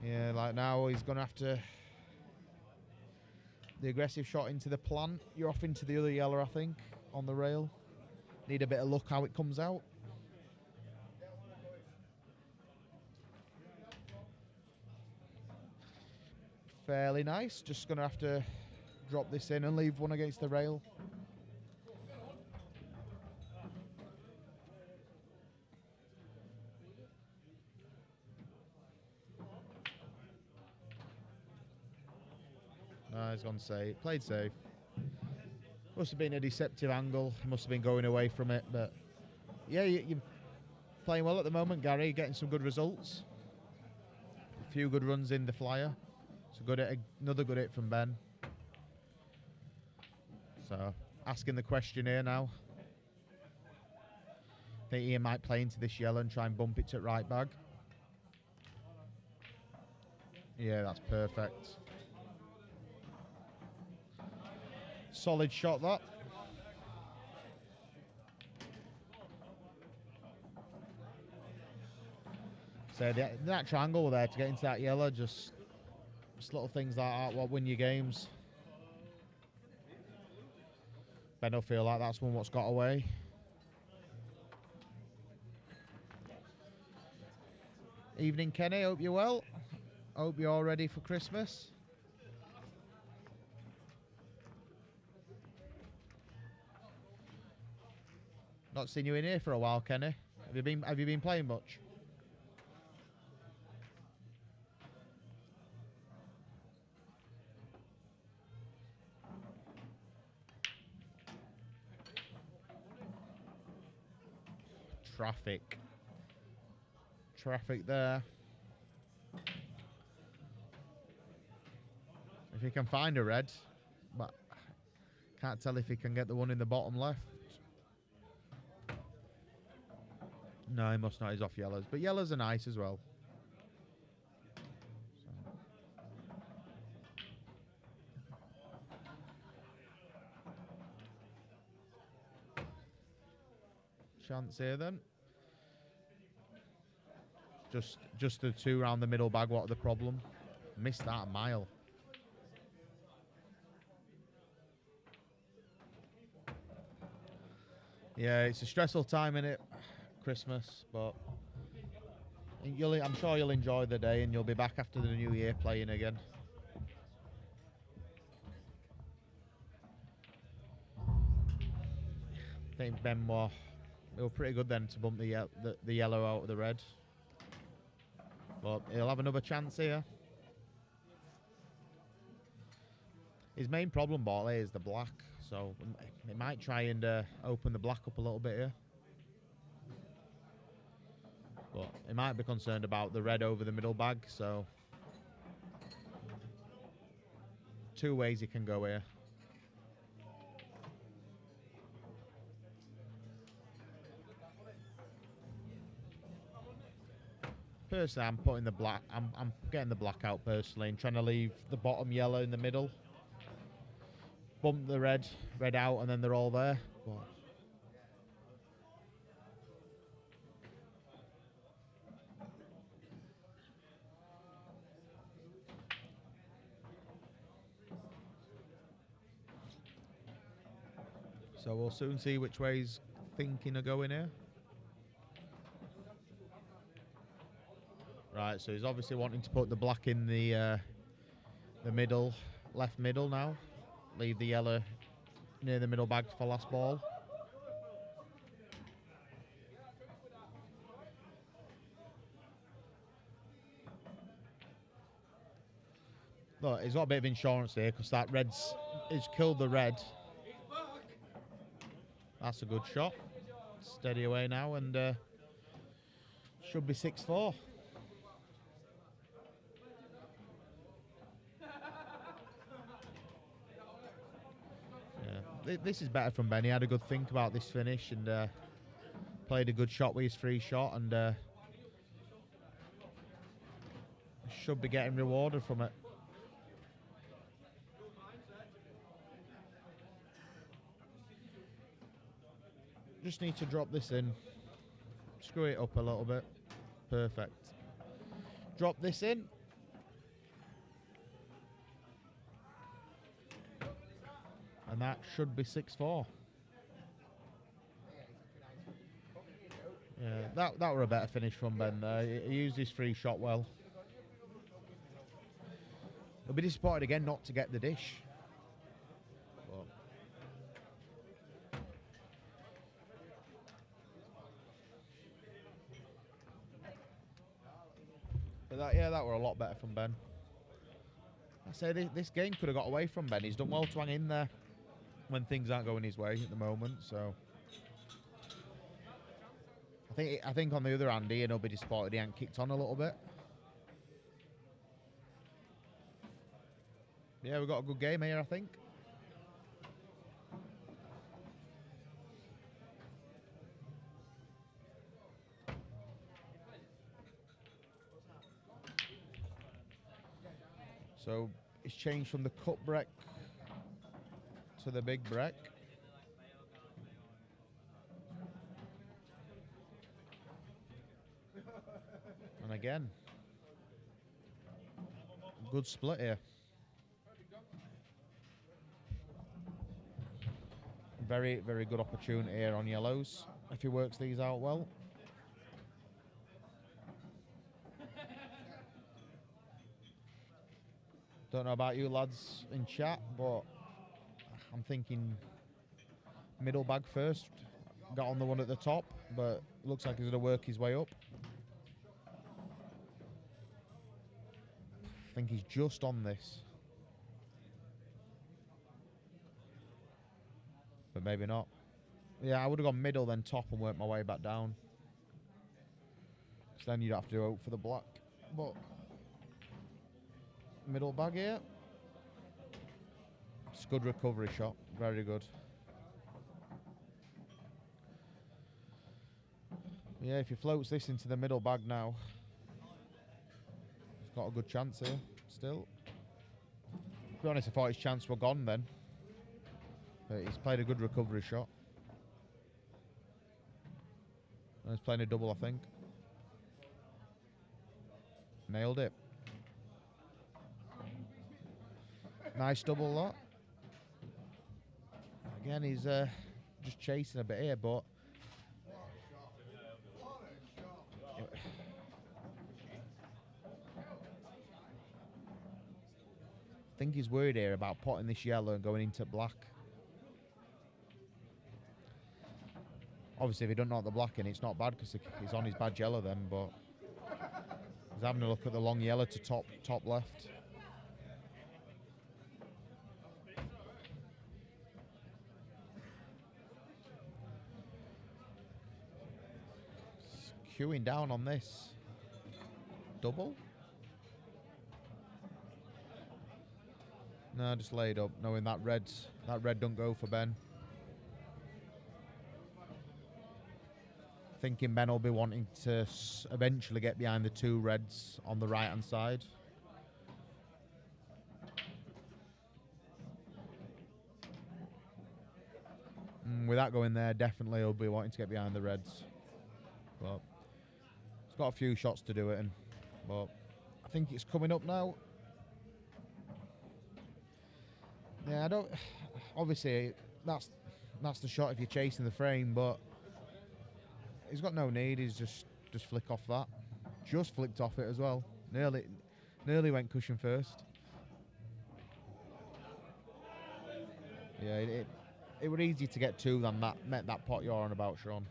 Yeah, like now he's gonna have to. The aggressive shot into the plant. You're off into the other yellow, I think, on the rail. Need a bit of luck how it comes out. Fairly nice. Just going to have to drop this in and leave one against the rail. No, he's gone safe. Played safe. Must have been a deceptive angle. Must have been going away from it. But yeah, you're playing well at the moment, Gary. Getting some good results. A few good runs in the flyer. So good hit, another good hit from Ben. So asking the question here now. I think Ian might play into this yellow and try and bump it to right bag. Yeah, that's perfect. Solid shot, that. So that triangle there to get into that yellow, just little things like that what win your games. Ben will feel like that's one what's got away. Evening, Kenny. Hope you're well. Hope you're all ready for Christmas. Not seen you in here for a while, Kenny. Have you been playing much? Traffic there. If he can find a red, but can't tell if he can get the one in the bottom left. No, he must not. He's off yellows. But yellows are nice as well. Chance here then. Just the two round the middle bag. What the problem? Missed that a mile. Yeah, it's a stressful time, innit? Christmas, but I'm sure you'll enjoy the day and you'll be back after the new year playing again. I think Ben they were pretty good then to bump the yellow out of the red. But he'll have another chance here. His main problem ball here is the black, so he might try and open the black up a little bit here. But he might be concerned about the red over the middle bag, so two ways he can go here. Personally, I'm putting the black. I'm getting the black out personally and trying to leave the bottom yellow in the middle. Bump the red out, and then they're all there. But so we'll soon see which way he's thinking of going here. Right, so he's obviously wanting to put the black in the middle, left middle now. Leave the yellow near the middle bag for last ball. Look, he's got a bit of insurance here because that he's killed the red. That's a good shot. Steady away now and should be 6-4. Yeah, This is better from Ben. He had a good think about this finish and played a good shot with his free shot and should be getting rewarded from it. Just need to drop this in. Screw it up a little bit. Perfect. Drop this in. And that should be 6-4. Yeah, that were a better finish from Ben there. He used his free shot well. He'll be disappointed again not to get the dish. But that were a lot better from Ben. I say this game could have got away from Ben. He's done well to hang in there when things aren't going his way at the moment. So I think on the other hand, Ian will be disappointed he hadn't kicked on a little bit. Yeah, we've got a good game here, I think. So it's changed from the cut break to the big break. And again, good split here. Very, very good opportunity here on yellows if he works these out well. Don't know about you lads in chat, but I'm thinking middle bag first. Got on the one at the top, but looks like he's going to work his way up. I think he's just on this. But maybe not. Yeah, I would have gone middle, then top, and worked my way back down. So then you'd have to go for the black. But middle bag here. It's a good recovery shot. Very good. Yeah, if he floats this into the middle bag now, he's got a good chance here still. To be honest, I thought his chance were gone then. But he's played a good recovery shot. And he's playing a double, I think. Nailed it. Nice double lot. Again, he's just chasing a bit here, but I think he's worried here about potting this yellow and going into black. Obviously, if he don't knock the black in, it's not bad because he's on his bad yellow then, but he's having a look at the long yellow to top left. Queuing down on this. Double? No, just laid up, knowing that red don't go for Ben. Thinking Ben will be wanting to eventually get behind the two reds on the right-hand side. With that going there, definitely he'll be wanting to get behind the reds. But he's got a few shots to do it in. But I think it's coming up now. Yeah, I don't. Obviously, that's the shot if you're chasing the frame, but he's got no need. He's just flick off that. Just flicked off it as well. Nearly went cushion first. Yeah, it were easy to get two than that. Met that pot you're on about, Sean.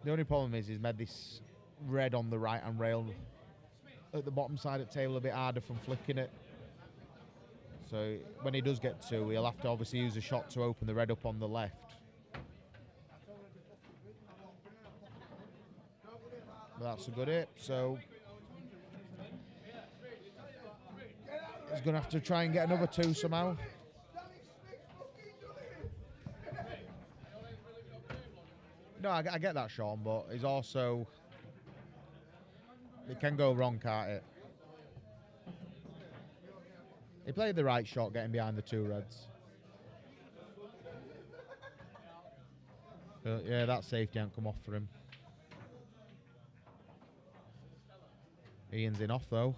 The only problem is he's made this red on the right-hand rail at the bottom side of the table a bit harder from flicking it. So when he does get two, he'll have to obviously use a shot to open the red up on the left. But that's a good hit. So He's going to have to try and get another 2 somehow. No, I get that, Sean, but he's also... It can go wrong, can't it? He played the right shot, getting behind the 2 reds. But yeah, that safety hasn't come off for him. Ian's in off, though.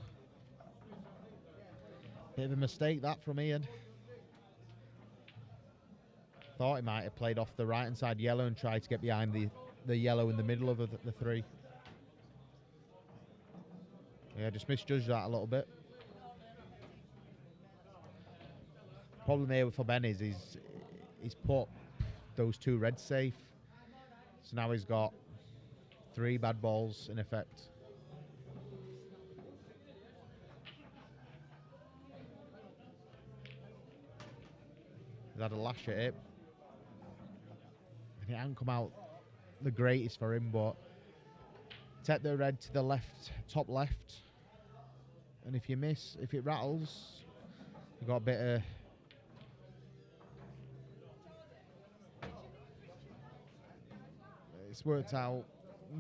Bit of a mistake, that, from Ian. Thought he might have played off the right-hand side yellow and tried to get behind the yellow in the middle of the 3. Yeah, just misjudged that a little bit. Problem here for Ben is he's put those 2 reds safe. So now he's got 3 bad balls in effect. He's had a lash at it. And it hasn't come out the greatest for him, but take the red to the left, top left. And if you miss, if it rattles, you've got a bit of... It's worked out,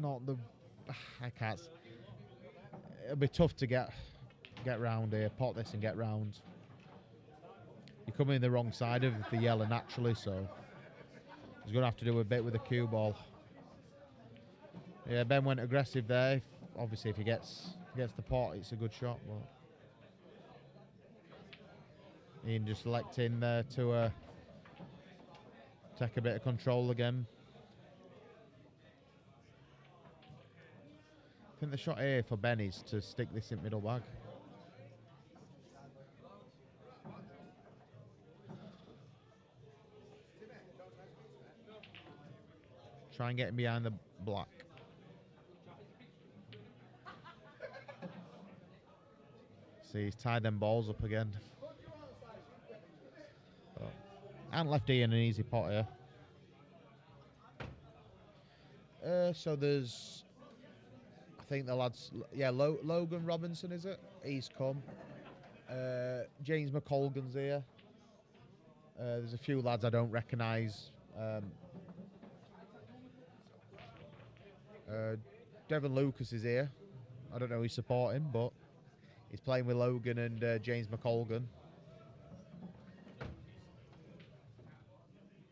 not the... I can't... It'll be tough to get round here, pot this and get round. You're coming in the wrong side of the yellow naturally, so he's going to have to do a bit with the cue ball. Yeah, Ben went aggressive there. Obviously, if he gets the pot, it's a good shot. But Ian just electing there to take a bit of control again. I think the shot here for Ben is to stick this in middle bag. Try and get him behind the black. See, he's tied them balls up again. Oh. And left Ian an easy pot here. So there's, I think the lads, yeah, Logan Robinson, is it? He's come. James McColgan's here. There's a few lads I don't recognise. Devon Lucas is here. I don't know who's supporting, but he's playing with Logan and James McColgan.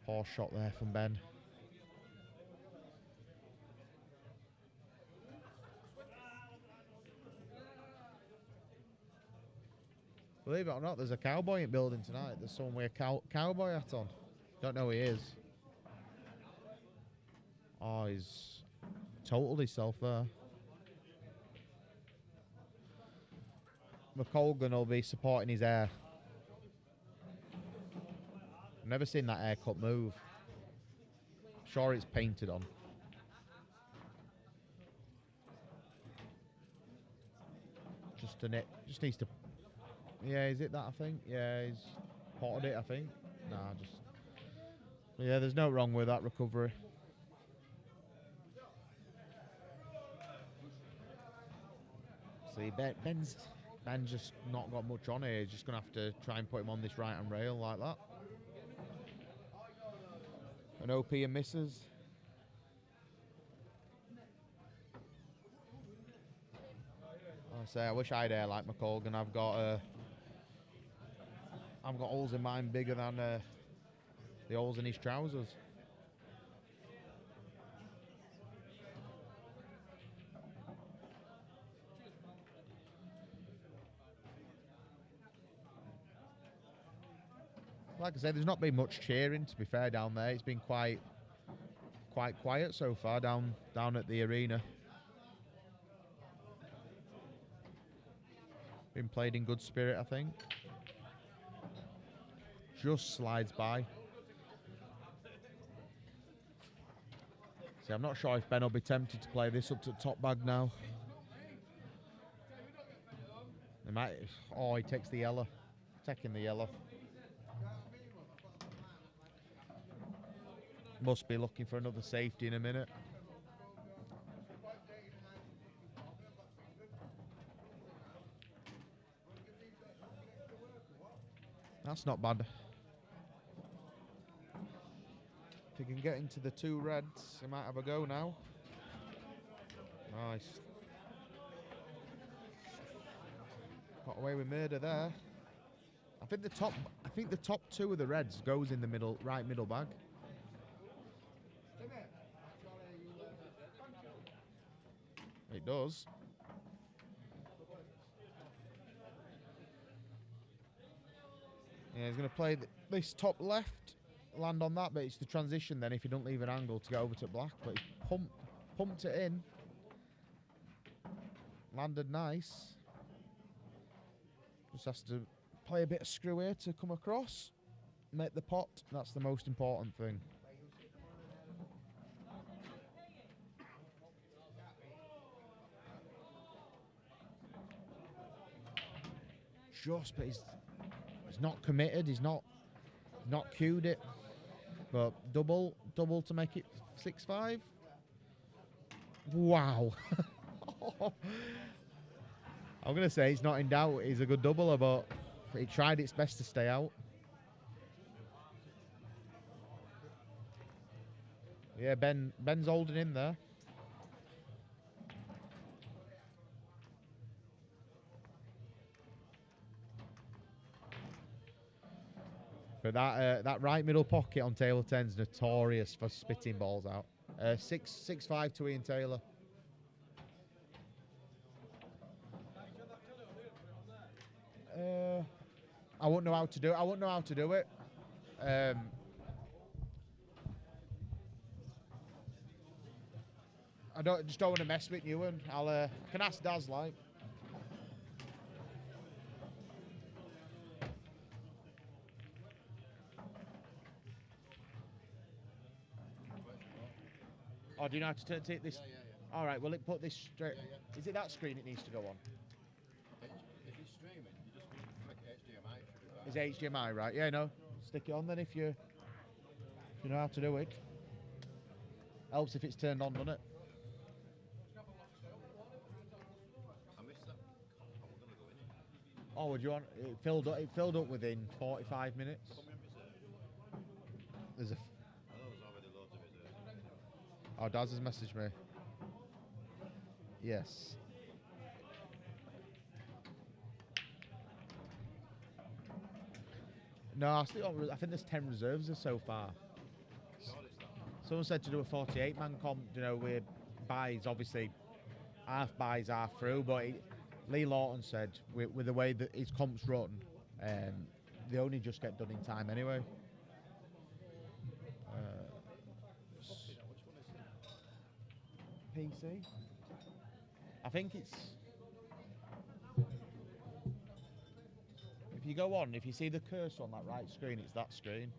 Poor shot there from Ben. Believe it or not, there's a cowboy in building tonight. There's someone with a cowboy hat on. Don't know who he is. Oh, he's totaled himself there. McColgan will be supporting his hair. I've never seen that haircut move. I'm sure it's painted on. Just needs to... Yeah, is it that, I think? Yeah, he's potted it, I think. Nah, just... Yeah, there's no wrong with that recovery. See, Ben's just not got much on here. He's just going to have to try and put him on this right-hand rail like that. An OP and misses. I say, I wish I had hair like McColgan. I've got holes in mine bigger than the holes in his trousers. Like I said, there's not been much cheering, to be fair, down there. It's been quite quiet so far down at the arena. Been played in good spirit, I think. Just slides by. See, I'm not sure if Ben will be tempted to play this up to the top bag now. He might. Oh, he takes the yellow. Taking the yellow. Must be looking for another safety in a minute. That's not bad. If he can get into the 2 reds, he might have a go now. Nice. Got away with murder there. I think the top 2 of the reds goes in the middle, right middle bag. It does. Yeah, he's going to play this top left, land on that, but it's the transition then if you don't leave an angle to get over to black. But he pumped it in. Landed nice. Just has to play a bit of screw here to come across. Make the pot. That's the most important thing. Just, but he's not committed. He's not cued it. But double to make it 6-5. Wow. I'm going to say he's not in doubt. He's a good doubler, but he tried its best to stay out. Yeah, Ben's holding in there. But that right middle pocket on table 10 is notorious for spitting balls out. 6-5 to Ian Taylor. I wouldn't know how to do it. I wouldn't know how to do it. I just don't want to mess with you, and I can ask Daz like. Oh, do you know how to take this? Yeah. All right, well, put this straight. Yeah. Is it that screen it needs to go on? If it's streaming, you just flick HDMI. Is HDMI right? Yeah, no. Stick it on then if you know how to do it. Helps if it's turned on, doesn't it? I missed that. I was going to go in it. Oh, would you want? It filled up within 45 minutes. There's a. Oh, Daz has messaged me. Yes. No, I think there's 10 reserves so far. Someone said to do a 48-man comp, you know, with buys, obviously, half buys, half through, but Lee Lawton said, with the way that his comps run, they only just get done in time anyway. PC. I think it's. If you go on, if you see the cursor on that right screen, it's that screen.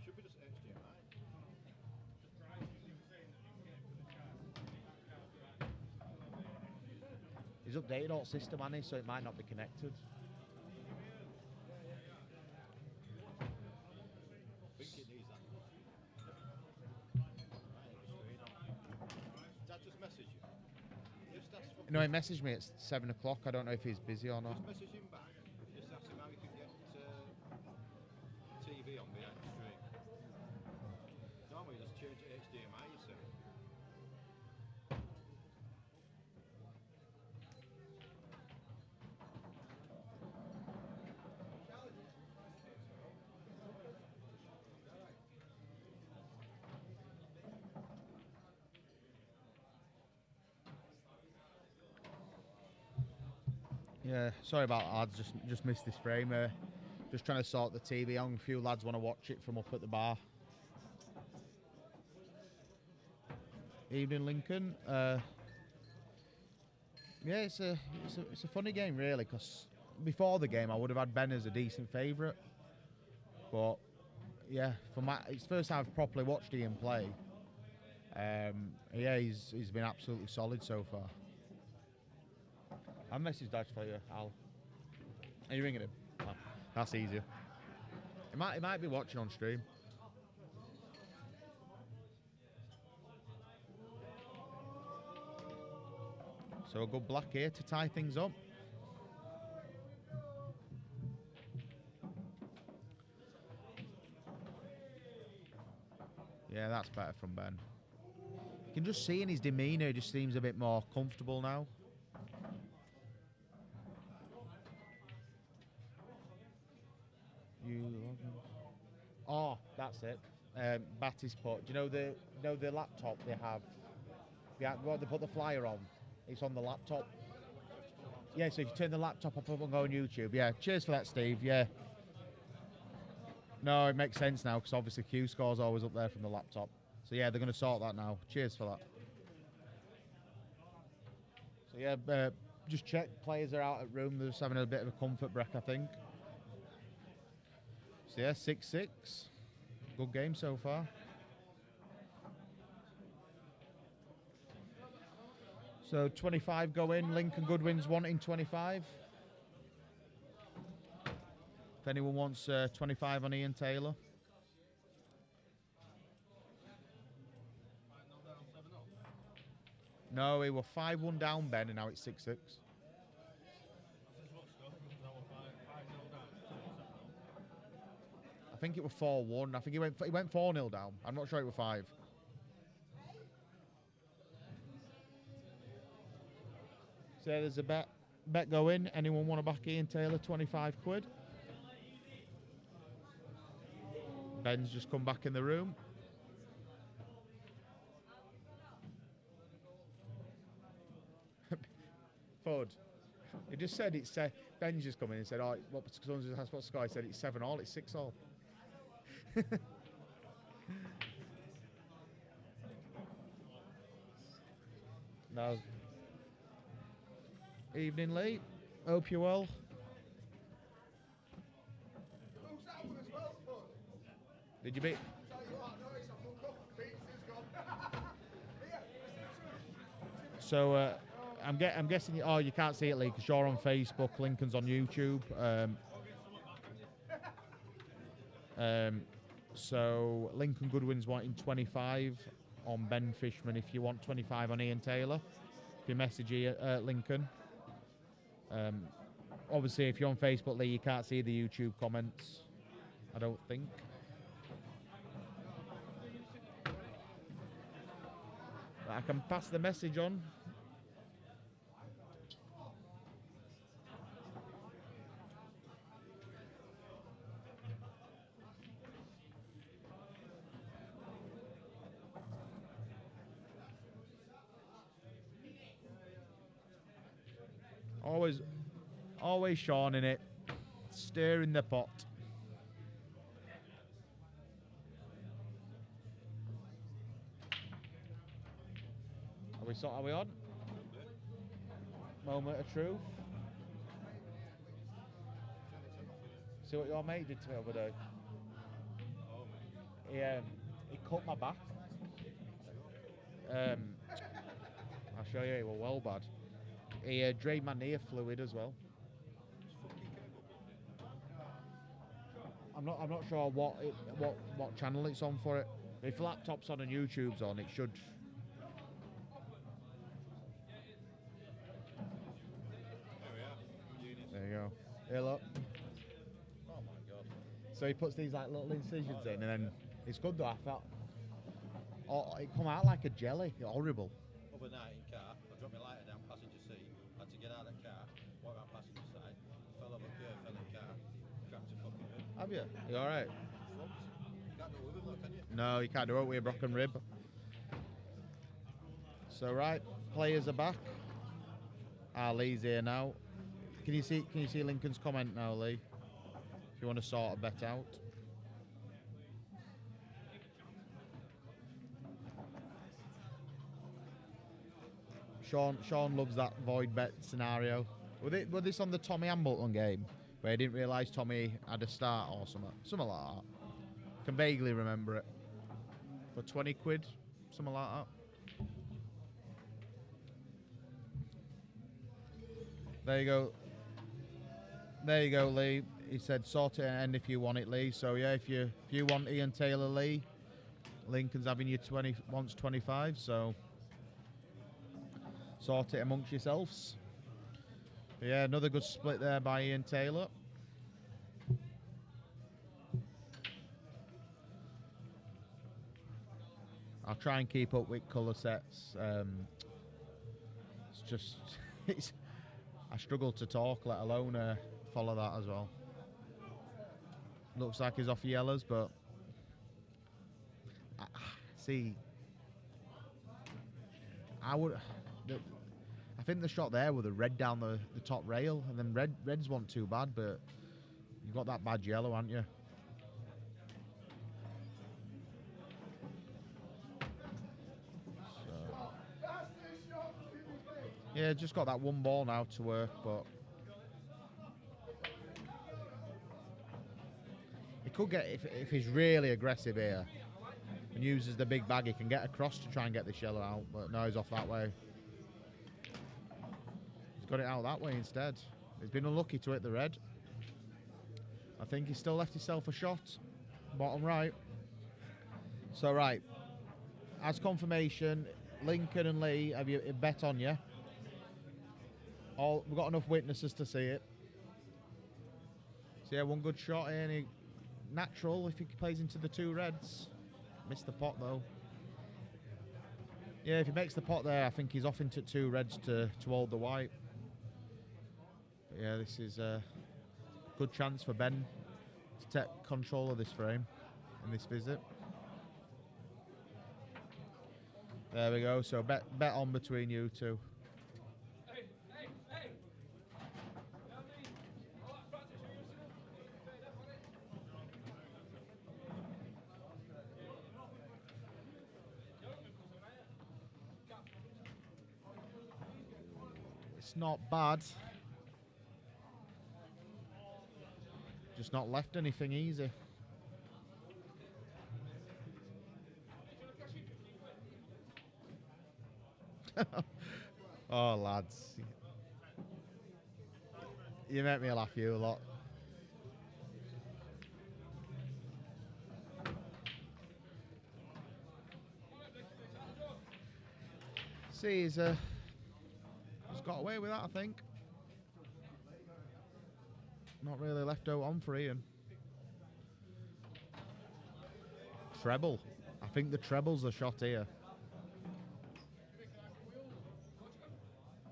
Should be just HDMI. He's updated all system, hasn't he? So it might not be connected. No, he messaged me at 7 o'clock. I don't know if he's busy or not. Just message him back. Just ask him how you can get TV on behind the screen. Normally you just change it to HDMI, you see. Yeah, sorry about that, lads. Just missed this frame. Just trying to sort the TV on. A few lads want to watch it from up at the bar. Evening, Lincoln. Yeah, it's a funny game really, because before the game I would have had Ben as a decent favourite, but yeah, it's the first time I've properly watched Ian play. Yeah, he's been absolutely solid so far. I'll message Dad for you, Al. Are you ringing him? Oh, that's easier. He might be watching on stream. So a good black here to tie things up. Yeah, that's better from Ben. You can just see in his demeanour, he just seems a bit more comfortable now. Oh, that's it. Batty's put. Do you know the laptop they have? Yeah, what they put the flyer on. It's on the laptop. Yeah, so if you turn the laptop up and go on YouTube. Yeah, cheers for that, Steve. Yeah. No, it makes sense now because obviously Q score's always up there from the laptop. So yeah, they're going to sort that now. Cheers for that. So yeah, just check. Players are out at room. They're just having a bit of a comfort break, I think. So yeah, 6-6. Good game so far. So 25 go in. Lincoln Goodwin's wanting 25. If anyone wants 25 on Ian Taylor. No, we were 5-1 down, Ben, and now it's 6-6. I think it was 4-1. I think he went 4-0 down. I'm not sure it was 5. So there's a bet going. Anyone want to back Ian Taylor? 25 quid. Ben's just come back in the room. Fud. He just said it's Ben's just come in and said, "Oh, what's the score?" He said it's 7-all. It's 6-all. No. Evening, Lee. Hope you're well. Did you beat? So I'm guessing. Oh, you can't see it, Lee, because you're on Facebook. Lincoln's on YouTube. So Lincoln Goodwin's wanting 25 on Ben Fishman. If you want 25 on Ian Taylor, if you message Lincoln. Obviously, if you're on Facebook, Lee, you can't see the YouTube comments. I don't think. I can pass the message on. Always Sean in it, stirring the pot. Are we on? Moment of truth. See what your mate did to me over there? He cut my back. I'll show you. He was well bad. He drained my ear fluid as well. I'm not sure what channel it's on for it. If laptop's on and YouTube's on, it should. There you go. Here, look. Oh my god. So he puts these like little incisions in, and then it's good though. I felt. Oh, it come out like a jelly. Horrible. Overnight in car, I dropped my lighter down passenger seat. Had to get out of the car, walk around passenger side, fell over a curve, fell in car, cracked a fucking rib. Have you? You all right? Slumped. You can't do it with it, though, can you? No, you can't do it with a broken rib. So right, players are back. Lee's here now. Can you see Lincoln's comment now, Lee? If you want to sort a bet out. Sean loves that void bet scenario. Was this on the Tommy Hambleton game where he didn't realise Tommy had a start or something like that? Can vaguely remember it. For 20 quid, something like that. There you go. There you go, Lee. He said sort it and end if you want it, Lee. So yeah, if you want Ian Taylor, Lee, Lincoln's having you wants 25. So sort it amongst yourselves. But yeah, another good split there by Ian Taylor. I'll try and keep up with colour sets. It's just, I struggle to talk, let alone follow that as well. Looks like he's off yellows, but see, I think the shot there with the red down the top rail, and then reds weren't too bad, but you've got that bad yellow, haven't you? So, yeah, just got that one ball now to work, but he could get, if he's really aggressive here and uses the big bag, he can get across to try and get this yellow out, but no, he's off that way. He's got it out that way instead. He's been unlucky to hit the red. I think he's still left himself a shot, bottom right. So right, as confirmation, Lincoln and Lee, have you bet on you? We've got enough witnesses to see it. So yeah, one good shot here, and he, natural if he plays into the two reds. Missed the pot though. Yeah, if he makes the pot there, I think he's off into two reds to hold the white. But yeah, this is a good chance for Ben to take control of this frame in this visit. There we go. So bet on between you two. It's not bad. Just not left anything easy. Oh, lads. You make me laugh, you a lot. See, he's got away with that, I think. Not really left out on for Ian. Treble. I think the treble's the shot here.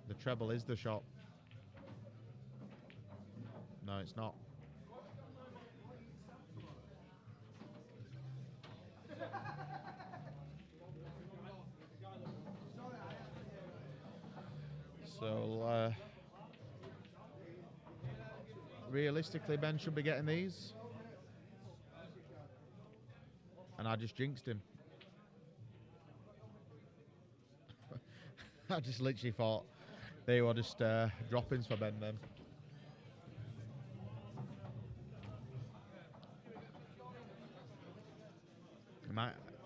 The treble is the shot. No, it's not. So, realistically, Ben should be getting these. And I just jinxed him. I just literally thought they were just drop-ins for Ben then.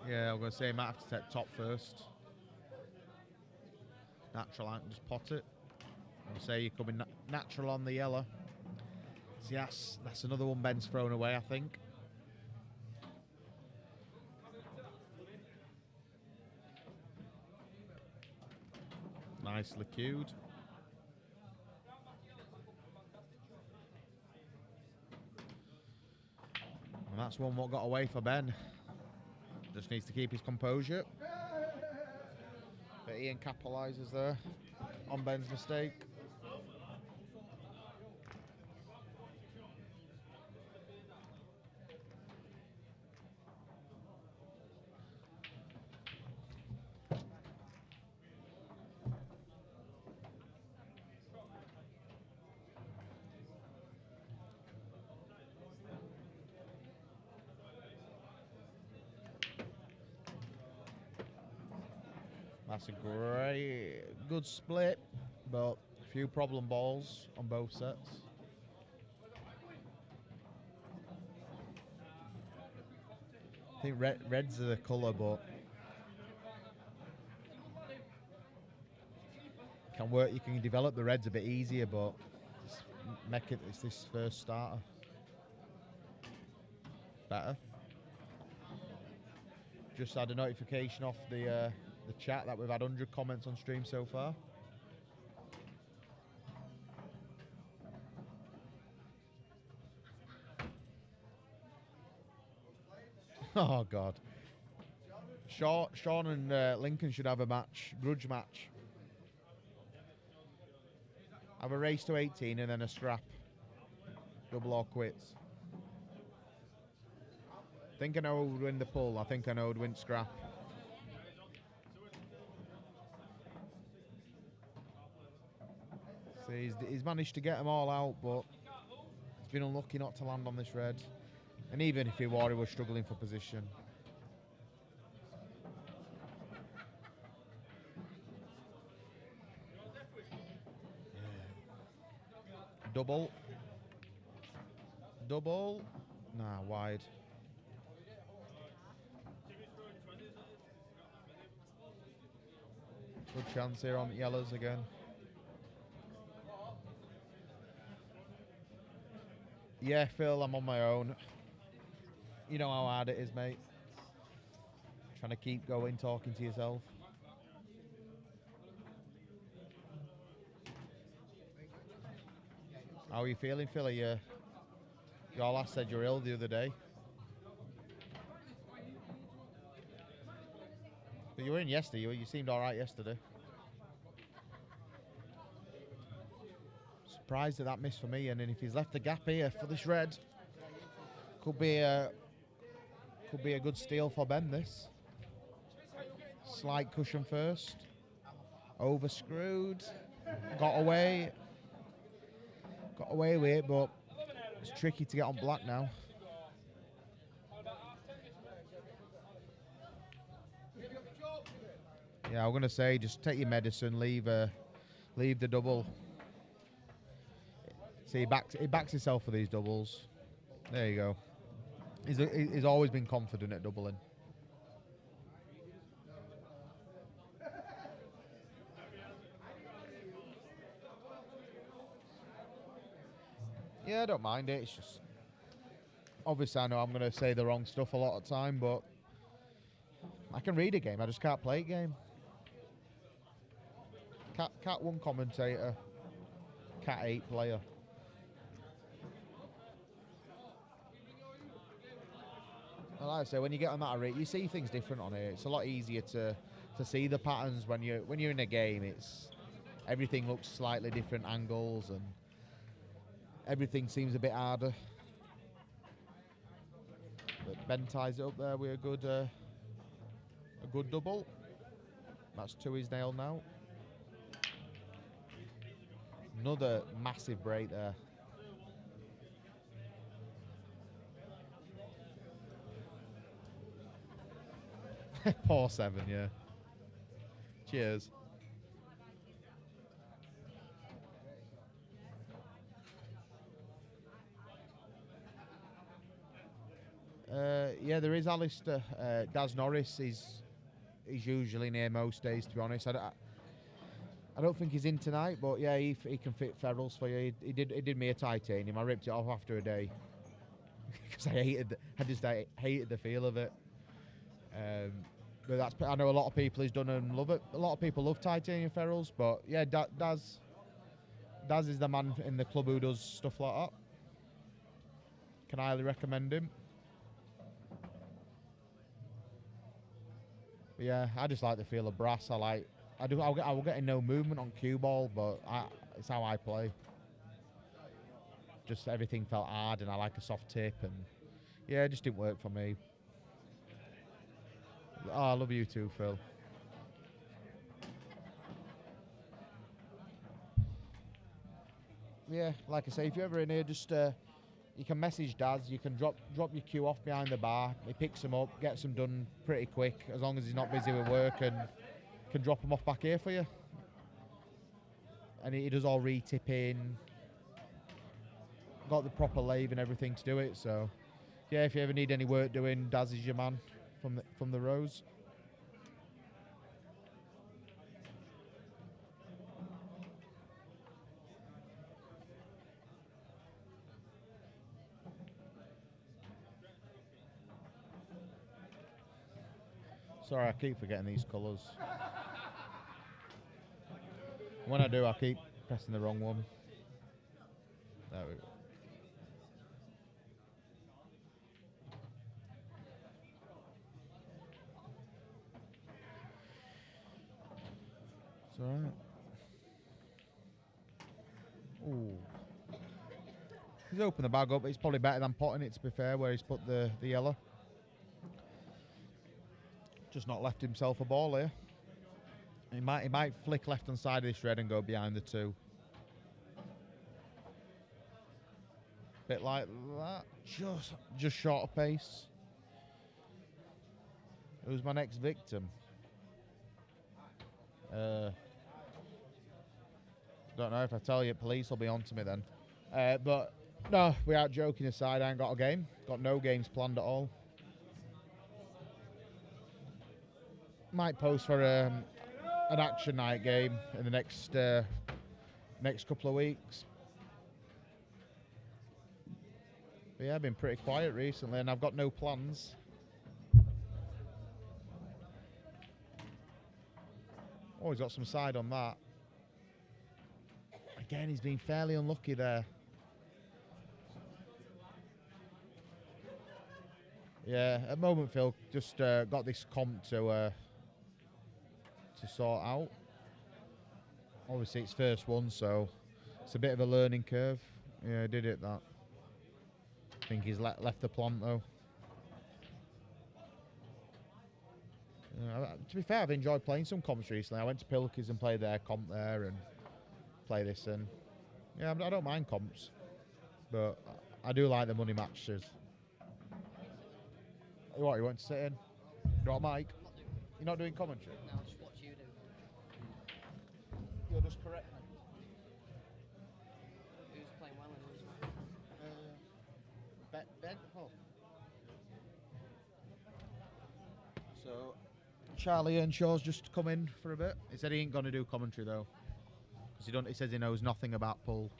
Yeah, I'm going to say he might have to take top first. Natural, I can just pot it. I'll say you're coming natural on the yellow. So yes, that's another one Ben's thrown away, I think. Nicely cued. And that's one what got away for Ben. Just needs to keep his composure. But Ian capitalises there on Ben's mistake. That's a good split, but a few problem balls on both sets. I think red's are the colour, but can work. You can develop the reds a bit easier, but it's this first starter. Better. Just had a notification off the chat that we've had 100 comments on stream so far. Oh God. Sean and Lincoln should have a match, grudge match. Have a race to 18 and then a scrap. Double or quits. I think I know who would win the pull. I think I know who would win scrap. So he's managed to get them all out, but he's been unlucky not to land on this red. And even if he were, he was struggling for position. Double. Double. Nah, wide. Good chance here on yellows again. Yeah, Phil, I'm on my own. You know how hard it is, mate. Trying to keep going, talking to yourself. How are you feeling, Phil? Your last said you're ill the other day. But you were in yesterday. You seemed all right yesterday. Surprised at that miss for me. And then if he's left the gap here for this red, could be a good steal for Ben. This slight cushion first. Over screwed. Got away with it, but it's tricky to get on black now. Yeah, I'm gonna say just take your medicine, leave the double. See, he backs himself for these doubles. There you go. He's always been confident at doubling. Yeah, I don't mind it. It's just obviously I know I'm going to say the wrong stuff a lot of time, but I can read a game. I just can't play a game. Cat 1 commentator, Cat 8 player. And like I say, when you get on that rate, you see things different on it. It's a lot easier to see the patterns when you're in a game. It's everything looks slightly different angles and everything seems a bit harder. But Ben ties it up there with a good double. That's 2 he's nailed now. Another massive break there. Poor 7, yeah. Cheers. Yeah, there is Alistair. Daz Norris is usually near most days, to be honest. I don't think he's in tonight, but yeah, he can fit ferals for you. He did me a titanium. I ripped it off after a day because I hated the feel of it. But I know a lot of people he's done and love it. A lot of people love titanium ferals, but yeah, Daz is the man in the club who does stuff like that. Can highly recommend him. But yeah, I just like the feel of brass. I'll get no movement on cue ball, but it's how I play. Just everything felt hard, and I like a soft tip, and yeah, it just didn't work for me. Oh, I love you too, Phil. Yeah, like I say, if you're ever in here, just you can message Daz. You can drop your cue off behind the bar. He picks them up, gets them done pretty quick, as long as he's not busy with work, and can drop them off back here for you. And he does all re-tipping. Got the proper lathe and everything to do it. So yeah, if you ever need any work doing, Daz is your man from the rows. Sorry, I keep forgetting these colours. When I do, I keep pressing the wrong one. There we go. It's alright. Ooh. He's opened the bag up. It's probably better than potting it, to be fair, where he's put the yellow. Just not left himself a ball here. He might flick left hand side of this red and go behind the 2. Bit like that. Just short of pace. Who's my next victim? Don't know. If I tell you, police will be on to me then. But no, without joking aside, I ain't got a game. Got no games planned at all. Might post for an action night game in the next couple of weeks. But yeah, I've been pretty quiet recently, and I've got no plans. Oh, he's got some side on that. Again, he's been fairly unlucky there. Yeah, at the moment, Phil just got this comp to sort out. Obviously, it's first one, so it's a bit of a learning curve. Yeah, did it that. I think he's left the plant though. To be fair, I've enjoyed playing some comps recently. I went to Pilkers and played their comp there and play this, and yeah, I don't mind comps, but I do like the money matches. What, you want to sit in? You want a mic? You're not doing commentary? No, I'll just watch you do. You'll just correct me. Who's playing well and who's not? Ben? Oh. So, Charlie Earnshaw's just come in for a bit. He said he ain't going to do commentary though, because he says he knows nothing about pool.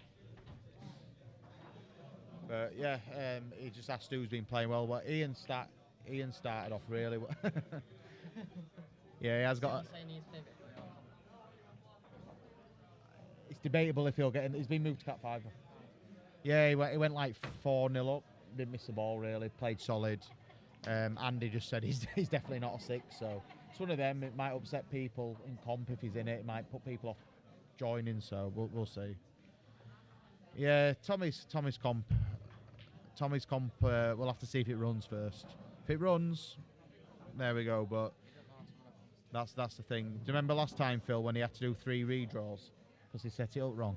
But yeah, he just asked who's been playing well. Well, Ian started off really well. Yeah, he has got. It's debatable if he'll get in. He's been moved to Cat 5. Yeah, he went like 4-0 up. Didn't miss the ball really. Played solid. Andy just said he's definitely not a 6. So it's one of them. It might upset people in comp if he's in it. It might put people off joining. So we'll see. Yeah, Tommy's comp. We'll have to see if it runs first. If it runs, there we go. But that's the thing. Do you remember last time, Phil, when he had to do 3 redraws because he set it up wrong,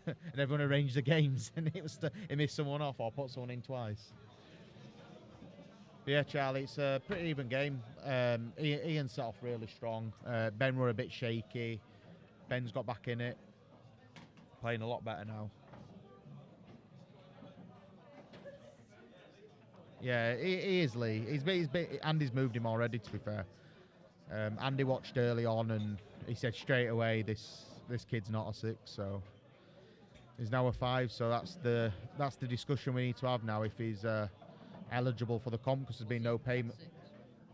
and everyone arranged the games, and he missed someone off or put someone in twice. But yeah, Charlie, it's a pretty even game. Ian set off really strong. Ben were a bit shaky. Ben's got back in it, playing a lot better now. Yeah, he is Lee. Andy's moved him already, to be fair. Andy watched early on and he said straight away, this kid's not a 6, so he's now a 5. So that's the discussion we need to have now if he's eligible for the comp, because there's been no payment.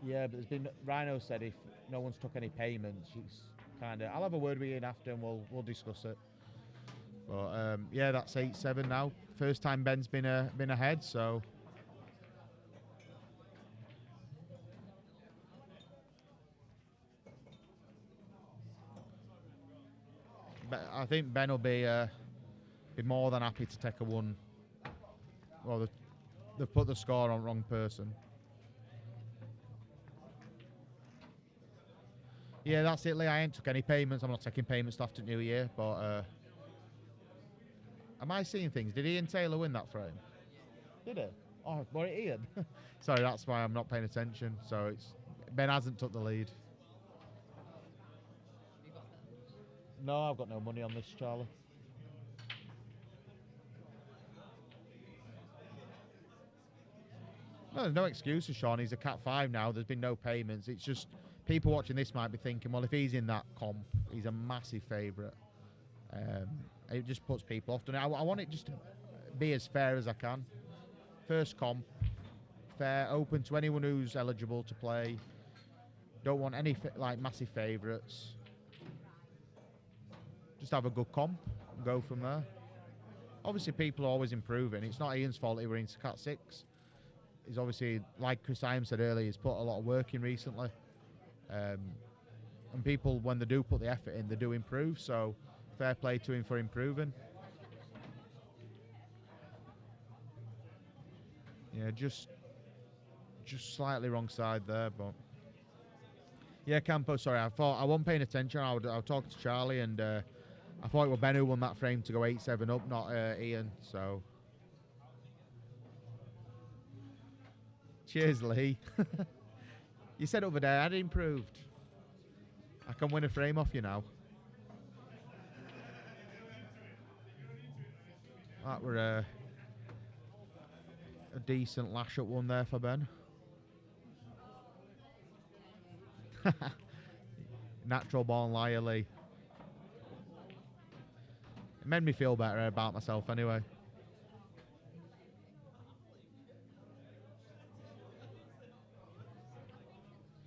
Yeah, but Rhino said if no one's took any payments, it's kind of. I'll have a word with Ian after and we'll discuss it. But yeah, that's 8-7 now. First time Ben's been ahead, so. I think Ben will be more than happy to take a 1. Well, they've put the score on wrong person. Yeah, that's it, Lee. I ain't took any payments. I'm not taking payments after New Year, but am I seeing things? Did Ian Taylor win that frame? Did he? Oh, was it Ian? Sorry, that's why I'm not paying attention. So Ben hasn't took the lead. No, I've got no money on this, Charlie. No, there's no excuses, Sean. He's a Cat 5 now. There's been no payments. It's just people watching this might be thinking, well, if he's in that comp, he's a massive favourite. It just puts people off. I want it just to be as fair as I can. First comp, fair, open to anyone who's eligible to play. Don't want any massive favourites. Just have a good comp and go from there. Obviously, people are always improving. It's not Ian's fault he were into Cat 6. He's obviously, like Chris Iam said earlier, he's put a lot of work in recently. And and people, when they do put the effort in, they do improve. So fair play to him for improving. Yeah, just slightly wrong side there, but yeah, Campo. Sorry, I thought I wasn't paying attention. I was talking to Charlie, and I thought it was Ben who won that frame to go 8-7 up, not Ian. So cheers, Lee. You said over there I'd improved. I can win a frame off you now. That were a decent lash up one there for Ben. Natural born liar, Lee. It made me feel better about myself anyway.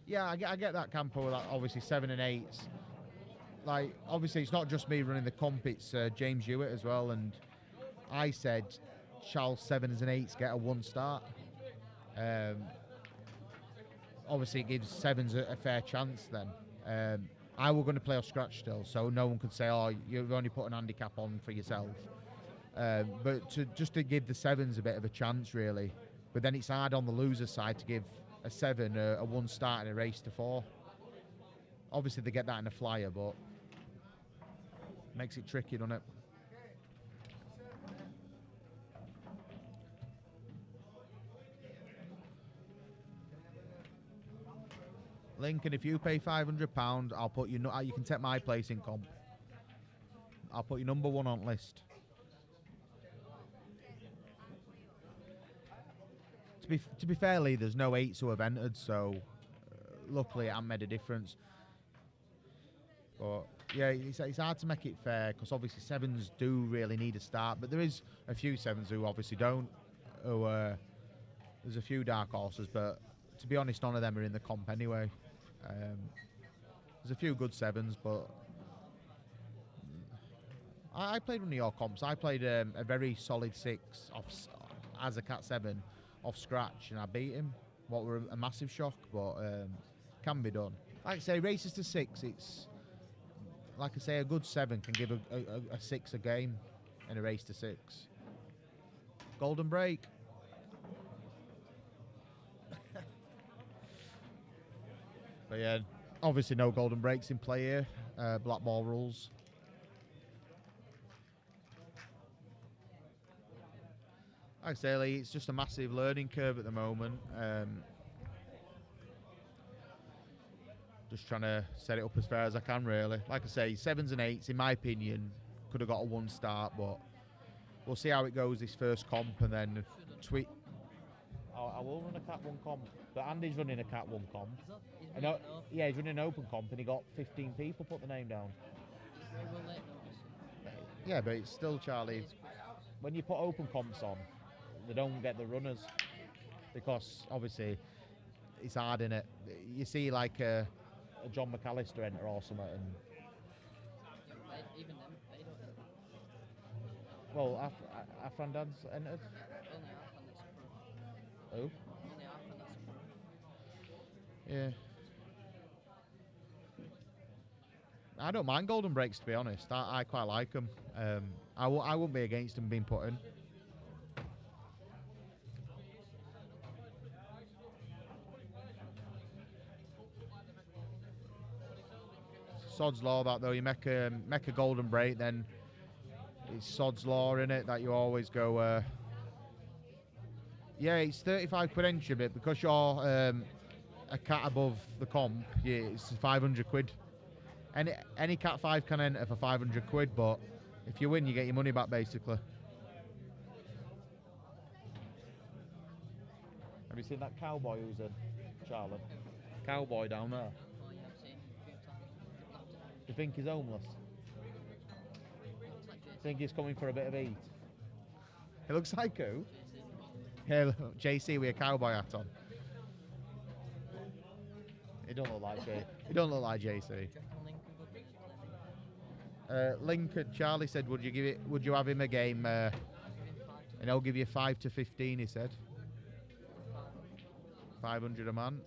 Yeah, I get that, Campo. That obviously 7 and 8s. Like, obviously, it's not just me running the comp. It's James Hewitt as well. And I said, shall 7s and 8s get a 1 start? Obviously, it gives 7s a fair chance then. I was going to play off scratch still, so no one could say, oh, you've only put an handicap on for yourself. But just to give the 7s a bit of a chance, really. But then it's hard on the loser's side to give a 7 a 1 start in a race to 4. Obviously, they get that in a flyer, but makes it tricky, doesn't it? Lincoln, if you pay £500, I'll put you. You can take my place in comp. I'll put you number 1 on list. To be fair, Lee, there's no 8s who have entered, so luckily it hasn't made a difference. But yeah, it's hard to make it fair because obviously 7s do really need a start, but there is a few 7s who obviously don't. There's a few dark horses, but to be honest, none of them are in the comp anyway. There's a few good 7s, but I played one of your comps. I played a very solid 6 as a cat 7 off scratch, and I beat him. What were a massive shock, but can be done. Like I say, races to 6, it's like I say, a good 7 can give a 6 a game in a race to 6. Golden break. But yeah, obviously no golden breaks in play here. Blackball rules. Like I say, Lee, it's just a massive learning curve at the moment. Just trying to set it up as fair as I can, really. Like I say, 7s and 8s, in my opinion, could have got a 1 start, but we'll see how it goes this first comp, and then tweet. I will run a Cat 1 comp, but Andy's running a Cat 1 comp. Yeah, he's running an open comp, and he got 15 people put the name down. Yeah, but it's still, Charlie, when you put open comps on, they don't get the runners, because obviously it's hard, innit? You see like a John McAllister enter or something, and Even them, they don't. well, Afrandan's entered. Only half and it's a pro. Who? Only half and that's a pro. Yeah. I don't mind golden breaks, to be honest. I quite like them. I wouldn't be against them being put in. Sod's law that though, you make a golden break, then it's sod's law in it that you always go. Yeah, it's 35 quid entry, but because you're a cat above the comp, yeah, it's 500 quid. Any cat 5 can enter for 500 quid, but if you win, you get your money back basically. Have you seen that cowboy who's in Charlie? Cowboy down there. Oh, yeah, I've seen him a few times. Do you think he's homeless? Looks like Jason. Think he's coming for a bit of eat? He looks like who? Yeah, look, JC with a cowboy hat on. He don't look like JC. He don't look like JC. Do you reckon Lincoln would be Lincoln, Charlie said, would you have him a game? And he'll give you 5 to 15. He said. 500 a man.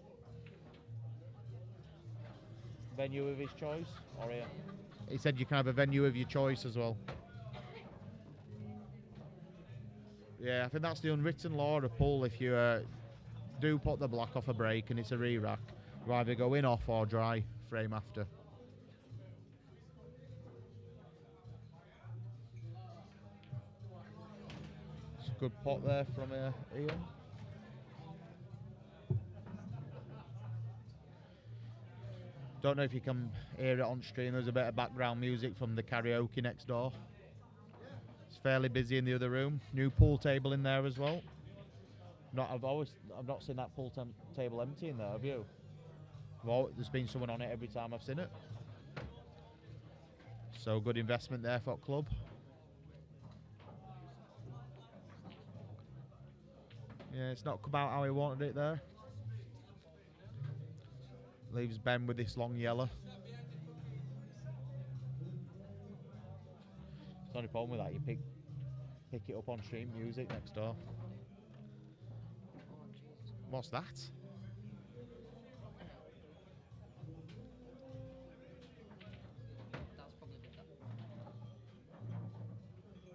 venue of his choice, or here? He said you can have a venue of your choice as well. Yeah, I think that's the unwritten law of pool. If you do put the black off a break and it's a re-rack, you either go in, off, or dry frame after. It's a good pot there from Ian. Don't know if you can hear it on stream. There's a bit of background music from the karaoke next door. It's fairly busy in the other room. New pool table in there as well. I've not seen that pool table empty in there. Have you? Well, there's been someone on it every time I've seen it. So good investment there for club. Yeah, it's not come out how he wanted it there. Leaves Ben with this long yellow. The only problem with that, you pick it up on stream music next door. What's that? That's probably been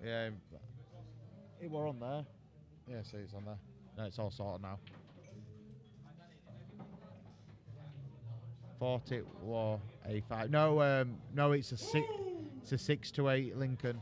that. Yeah, it were on there. Yeah, see, it's on there. No, it's all sorted now. 40 or A5. No, no, it's a 6. It's a 6 to 8 Lincoln.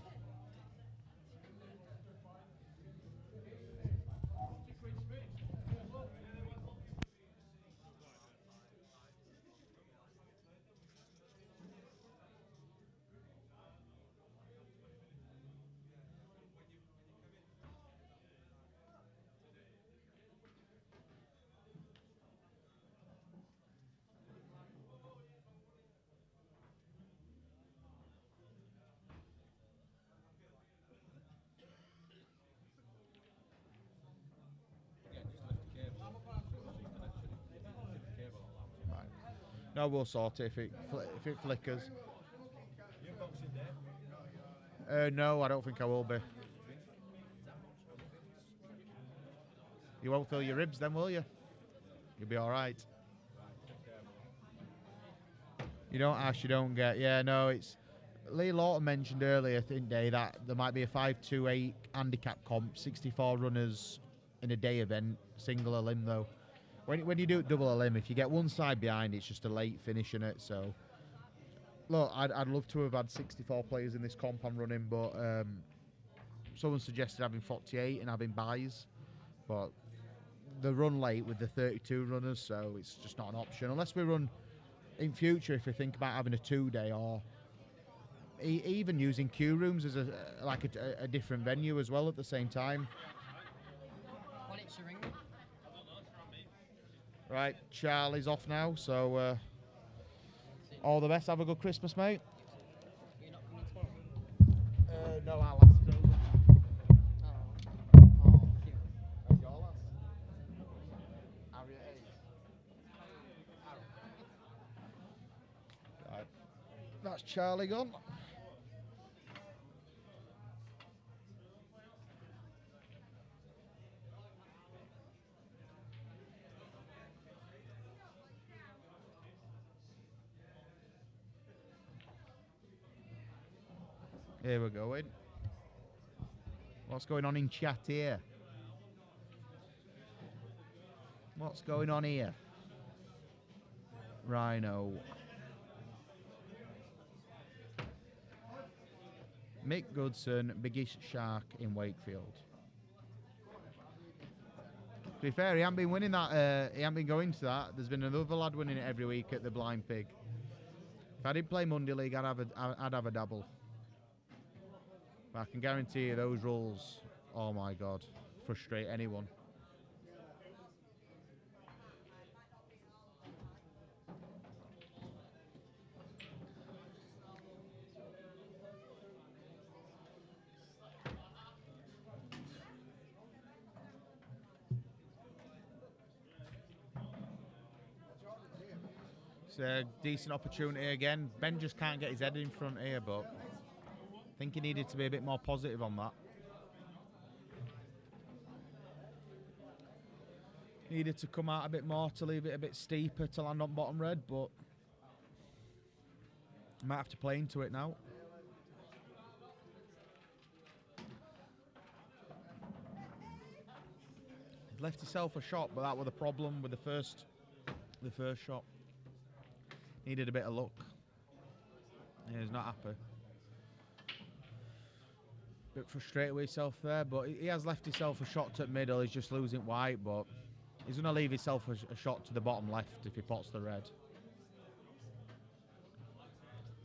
Right. No, we'll sort it if it flickers. No, I don't think I will be. You won't feel your ribs then, will you? You'll be all right. You don't ask, you don't get. Yeah, no, it's... Lee Lawton mentioned earlier, didn't they, that there might be a 5-2-8 handicap comp, 64 runners in a day event, single a limb though. When you do it double a limb, if you get one side behind, it's just a late finish in it. So, look, I'd love to have had 64 players in this comp I'm running, but someone suggested having 48 and having buys, but they run late with the 32 runners, so it's just not an option. Unless we run in future, if we think about having a 2-day or even using queue rooms as a different venue as well at the same time. Well, it's a ring. Right, Charlie's off now, so all the best. Have a good Christmas, mate. You're not coming tomorrow? No, our last is over. Oh, cute. Where's your last? Harriet Hayes. Right. That's Charlie gone. Here we're going. What's going on in chat here? What's going on here? Rhino. Mick Goodson, biggest shark in Wakefield. To be fair, he hasn't been winning that. He hasn't been going to that. There's been another lad winning it every week at the Blind Pig. If I did play Monday League, I'd have a double. But I can guarantee you those rules, oh my God, frustrate anyone. It's a decent opportunity again. Ben just can't get his head in front here, but I think he needed to be a bit more positive on that. Needed to come out a bit more to leave it a bit steeper to land on bottom red, but Might have to play into it now. He's left himself a shot, but that was the problem with the first shot. Needed a bit of luck. Yeah, he's not happy. Bit frustrated with himself there, but he has left himself a shot to middle. He's just losing white, but he's going to leave himself a shot to the bottom left if he pots the red.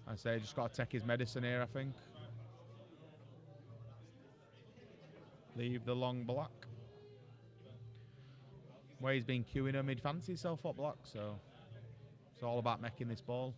I say, just got to take his medicine here, I think. Leave the long black. Where he's been queuing him, he'd fancy himself up black, so it's all about making this ball.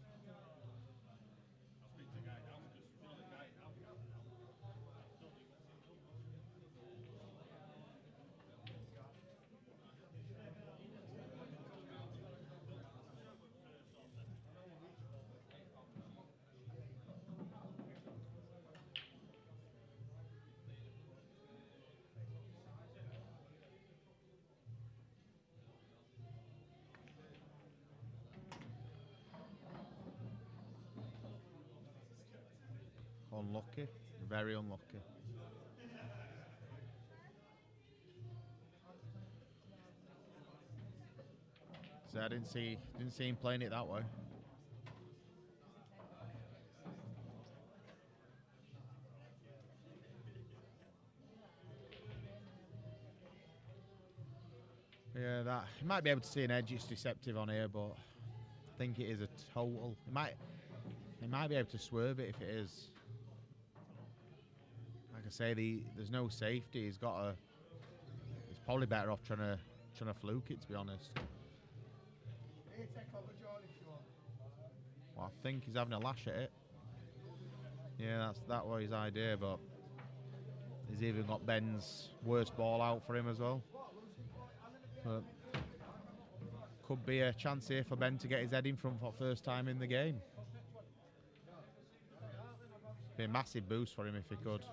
Unlucky, very unlucky. So I didn't see him playing it that way. Yeah, that he might be able to see an edge. It's deceptive on here, but I think it is a total. He might be able to swerve it if it is. Like I say, there's no safety. He's probably better off trying to fluke it, to be honest. Well, I think he's having a lash at it. Yeah, that was his idea, but he's even got Ben's worst ball out for him as well. But could be a chance here for Ben to get his head in front for the first time in the game. Be a massive boost for him if he could.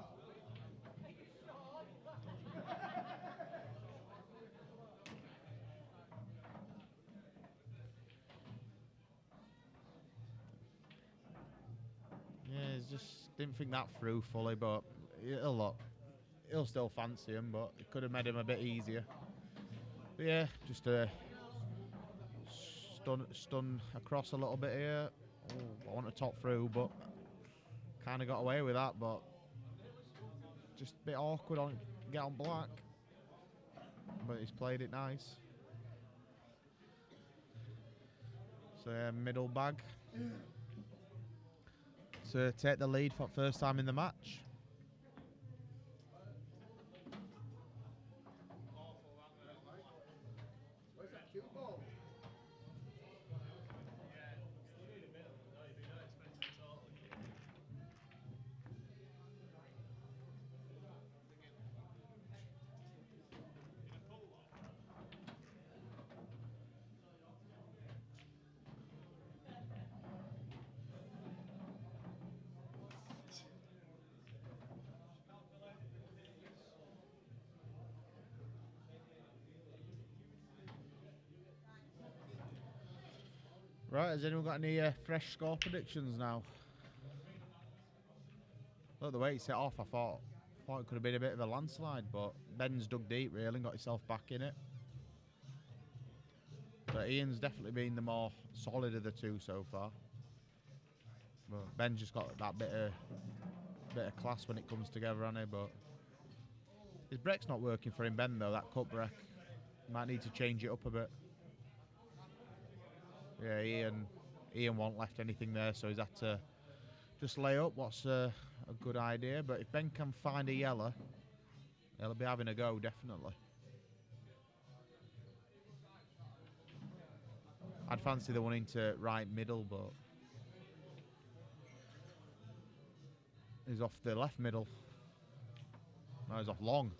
Yeah, he just didn't think that through fully, but he'll still fancy him, but it could have made him a bit easier. But yeah, just stun across a little bit here. Oh, I want to top through, but kind of got away with that, but just a bit awkward on get on black. But he's played it nice. So yeah, middle bag to take the lead for the first time in the match. Right, has anyone got any fresh score predictions now? Look, the way it set off, I thought it could have been a bit of a landslide, but Ben's dug deep really and got himself back in it. But Ian's definitely been the more solid of the two so far. But Ben's just got that bit of class when it comes together, hasn't he? But his break's not working for him, Ben, though, that cut break. Might need to change it up a bit. Yeah, Ian won't left anything there, so he's had to just lay up. What's a good idea, but if Ben can find a yellow, he'll be having a go, definitely. I'd fancy the one into right middle, but he's off the left middle. No, he's off long.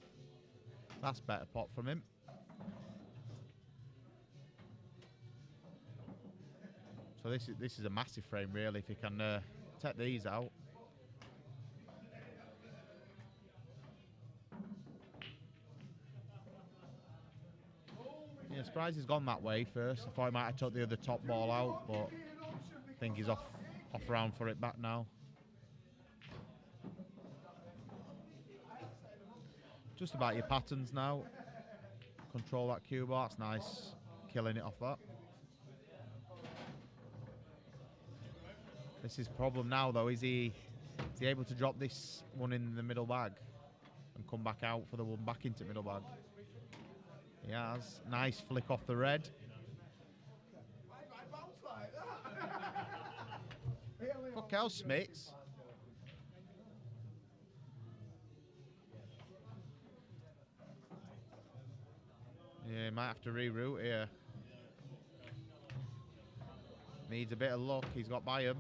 That's better pot from him. So this is a massive frame, really, if you can take these out. Yeah, surprised he's gone that way first. I thought he might have took the other top ball out, but I think he's off Off round for it back now. Just about your patterns now. Control that cue ball, that's nice. Killing it off that. This is the problem now though, is he able to drop this one in the middle bag and come back out for the one back into middle bag? He has. Nice flick off the red. Fuck hell, Smits. Yeah, he might have to reroute here. Needs a bit of luck. He's got by him.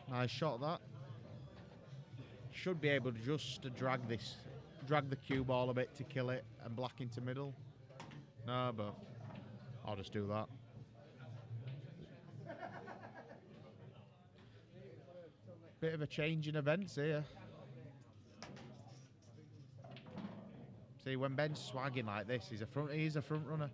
Nice shot that. Should be able to just to drag the cue ball a bit to kill it and black into middle. No, but I'll just do that. Bit of a change in events here. See, when Ben's swagging like this, he's a front runner.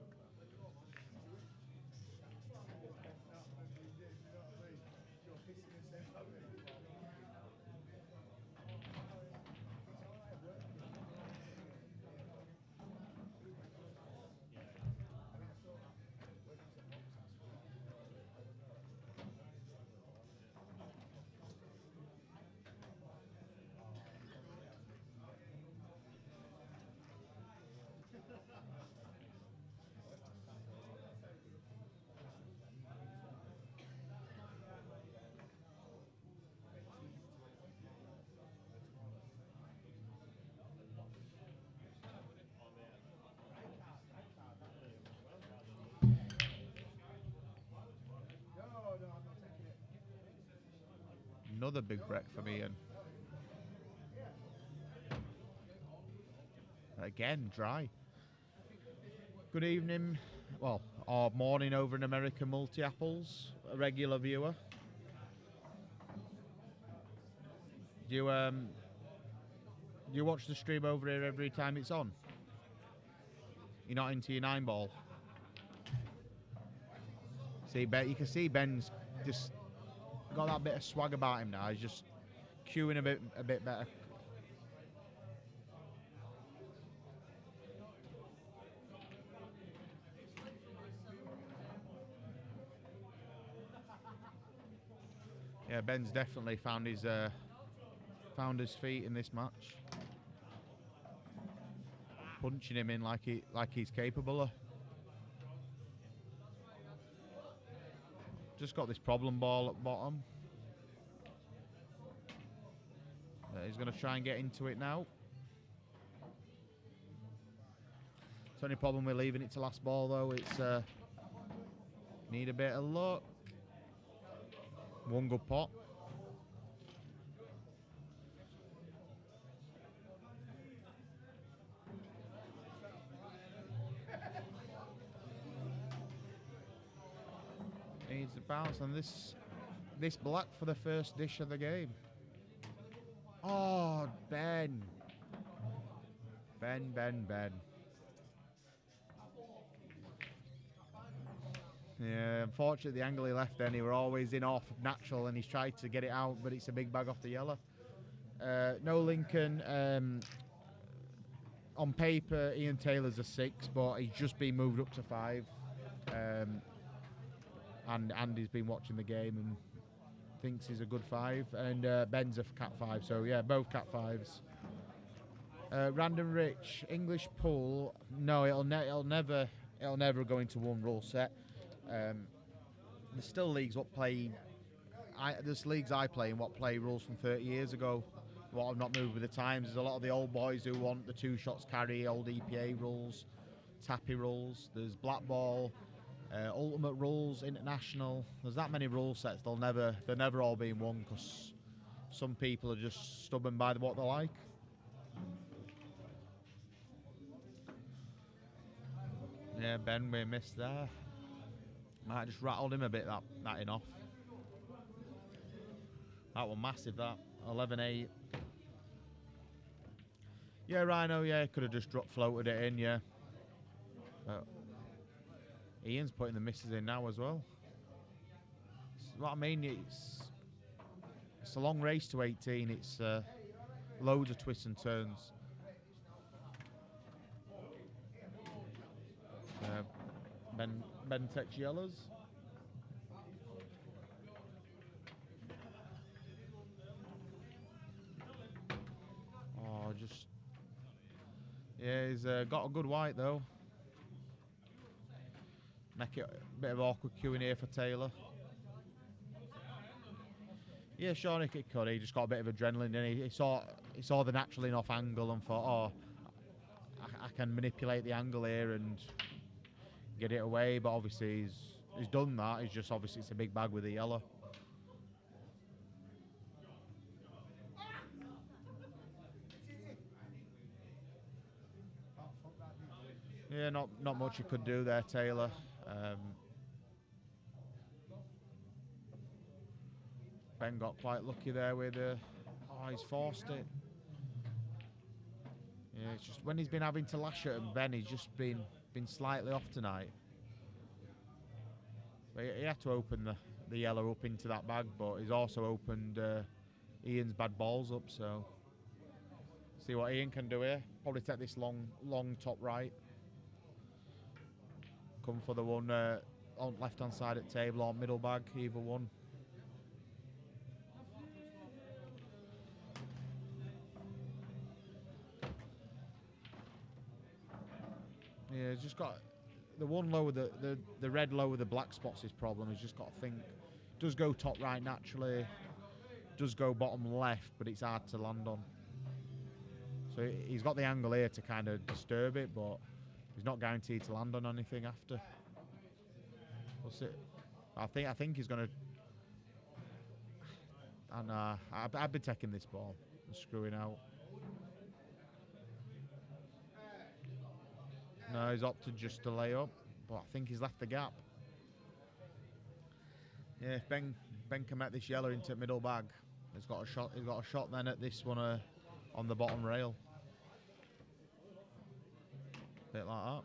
Another big break for me, and again dry. Good evening, well, or morning over in America, Multi Apples, a regular viewer. Do you watch the stream over here every time it's on? You're not into your 9-ball. See, Ben, you can see Ben's just got that bit of swag about him now. He's just cueing a bit better. Yeah, Ben's definitely found his feet in this match. Punching him in like he's capable of. Just got this problem ball at bottom. He's going to try and get into it now. It's only problem with leaving it to last ball though. It's need a bit of luck. One good pot. Needs to bounce, and this black for the first dish of the game. Oh, Ben. Ben. Yeah, unfortunately the angle he left then, he were always in off natural, and he's tried to get it out, but it's a big bag off the yellow. No Lincoln. On paper, Ian Taylor's a 6, but he's just been moved up to 5. And Andy's been watching the game and thinks he's a good 5, and Ben's a cat 5, so yeah, both cat 5s. Random Rich, English pool. No, it'll never go into one rule set. There's still leagues what play. There's leagues I play in what play rules from 30 years ago. What have not moved with the times. There's a lot of the old boys who want the 2 shots carry, old EPA rules, tappy rules. There's Blackball. Ultimate rules, international. There's that many rule sets. They'll never all be in one, because some people are just stubborn by what they like. Yeah, Ben, we missed there. Might have just rattled him a bit, that in off. That one massive, that 11-8. Yeah, Rhino. Yeah, could have just floated it in. Yeah. Ian's putting the misses in now as well. What I mean, it's a long race to 18. It's loads of twists and turns. Ben takes yellows. Oh, just yeah, he's got a good white though. Make it a bit of awkward queuing here for Taylor. Yeah, sure, he could. He just got a bit of adrenaline, and he saw the natural enough angle and thought, oh, I can manipulate the angle here and get it away. But obviously he's done that. He's just obviously it's a big bag with the yellow. Yeah, not much he could do there, Taylor. Ben got quite lucky there with he's forced it. Yeah, it's just when he's been having to lash at him, Ben, he's just been slightly off tonight. But he had to open the yellow up into that bag, but he's also opened Ian's bad balls up, so see what Ian can do here. Probably take this long top right. Come for the one on left-hand side at table or middle bag, either one. Yeah, he's just got the one low with the red low with the black spots. His problem. He's just got to think. Does go top right naturally. Does go bottom left, but it's hard to land on. So he's got the angle here to kind of disturb it, but he's not guaranteed to land on anything after. We'll see. I think he's going to. And I'd be taking this ball and screwing out. No, he's opted just to lay up, but I think he's left the gap. Yeah, if Ben can make this yellow into middle bag, he's got a shot. He's got a shot then at this one on the bottom rail. Bit like that.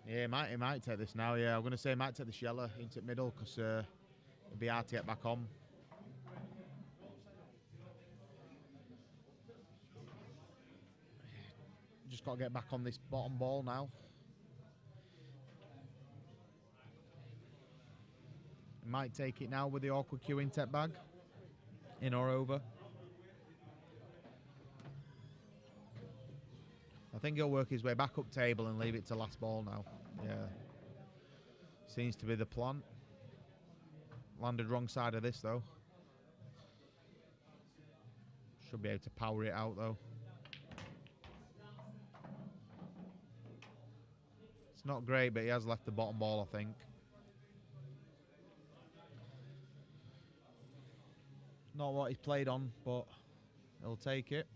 Yeah, he might take this now. Yeah, I'm going to say he might take this yellow into middle because it'd be hard to get back on. Just got to get back on this bottom ball now. He might take it now with the awkward cue in-tech bag. In or over. I think he'll work his way back up table and leave it to last ball now. Yeah. Seems to be the plan. Landed wrong side of this though. Should be able to power it out though. It's not great, but he has left the bottom ball, I think. Not what he's played on, but he'll take it.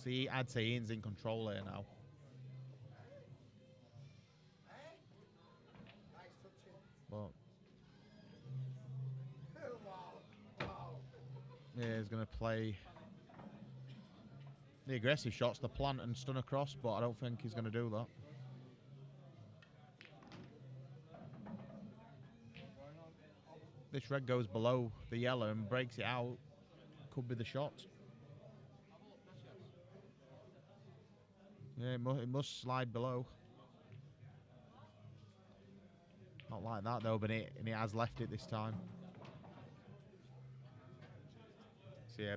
See, I'd say Ian's in control here now. But yeah, he's going to play the aggressive shots, the plant and stun across, but I don't think he's going to do that. This red goes below the yellow and breaks it out. Could be the shot. Yeah, it must slide below. Not like that though, but it has left it this time. So yeah,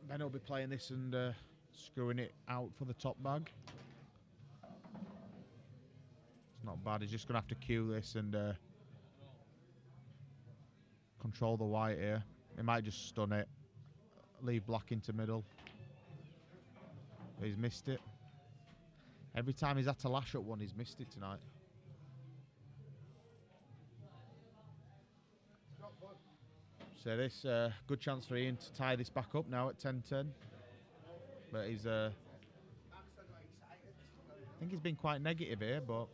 Ben will be playing this and screwing it out for the top bag. It's not bad. He's just going to have to cue this and control the white here. He might just stun it, leave black into middle. But he's missed it. Every time he's had to lash at one, he's missed it tonight. So this good chance for Ian to tie this back up now at 10-10. But he's I think he's been quite negative here, but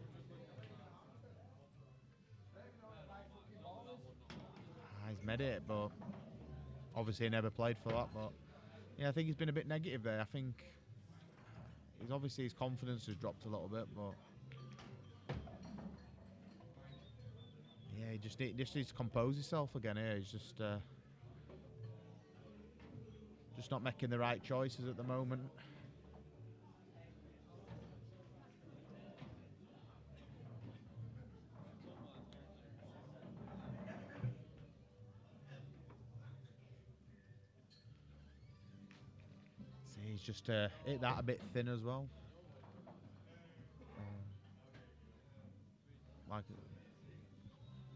made it, but obviously he never played for that. But yeah, I think he's been a bit negative there. I think he's obviously his confidence has dropped a little bit, but yeah, he just needs to compose himself again here. He's just not making the right choices at the moment. See, he's just hit that a bit thin as well. Like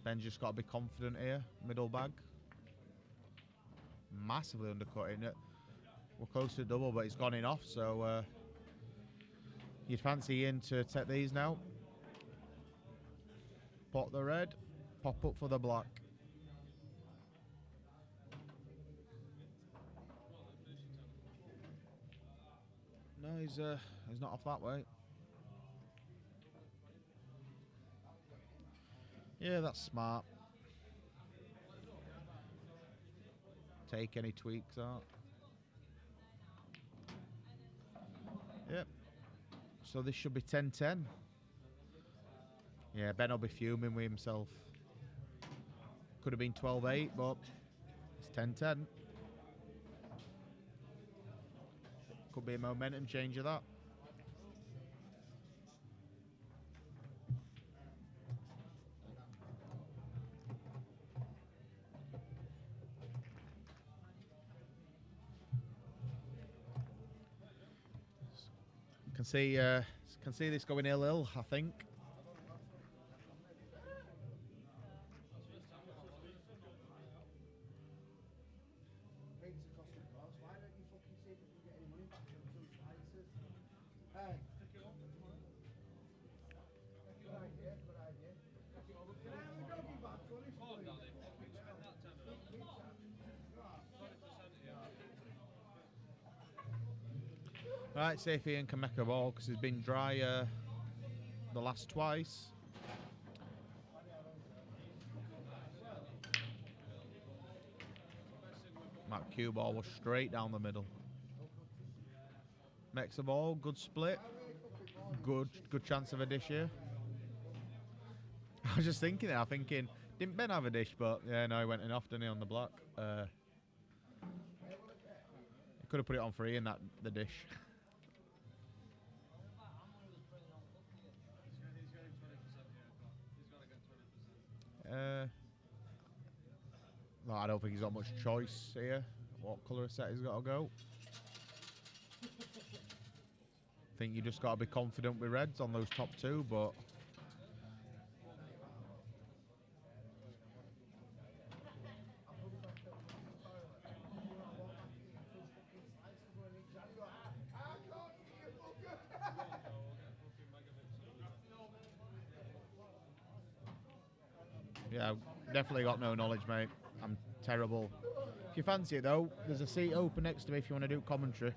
Ben's just got to be confident here. Middle bag. Massively undercutting it. We're close to double, but he's gone in off, so you'd fancy Ian to take these now. Pot the red, pop up for the black. No, he's not off that way. Yeah, that's smart. Take any tweaks out. Yep. So this should be 10-10. Yeah, Ben will be fuming with himself. Could have been 12-8, but it's 10-10. Could be a momentum change of that. Can see this going ill, I think. Right, see if Ian can make a ball because he's been dry the last twice. That cue ball was straight down the middle. Makes a ball, good split. Good chance of a dish here. I was just thinking there, didn't Ben have a dish? But yeah, no, he went in off, didn't he, on the block. He could have put it on for Ian, the dish. No, I don't think he's got much choice here. What colour set he's got to go? I think you just got to be confident with reds on those top two, but yeah, definitely got no knowledge, mate. I'm terrible. If you fancy it though, there's a seat open next to me if you want to do commentary.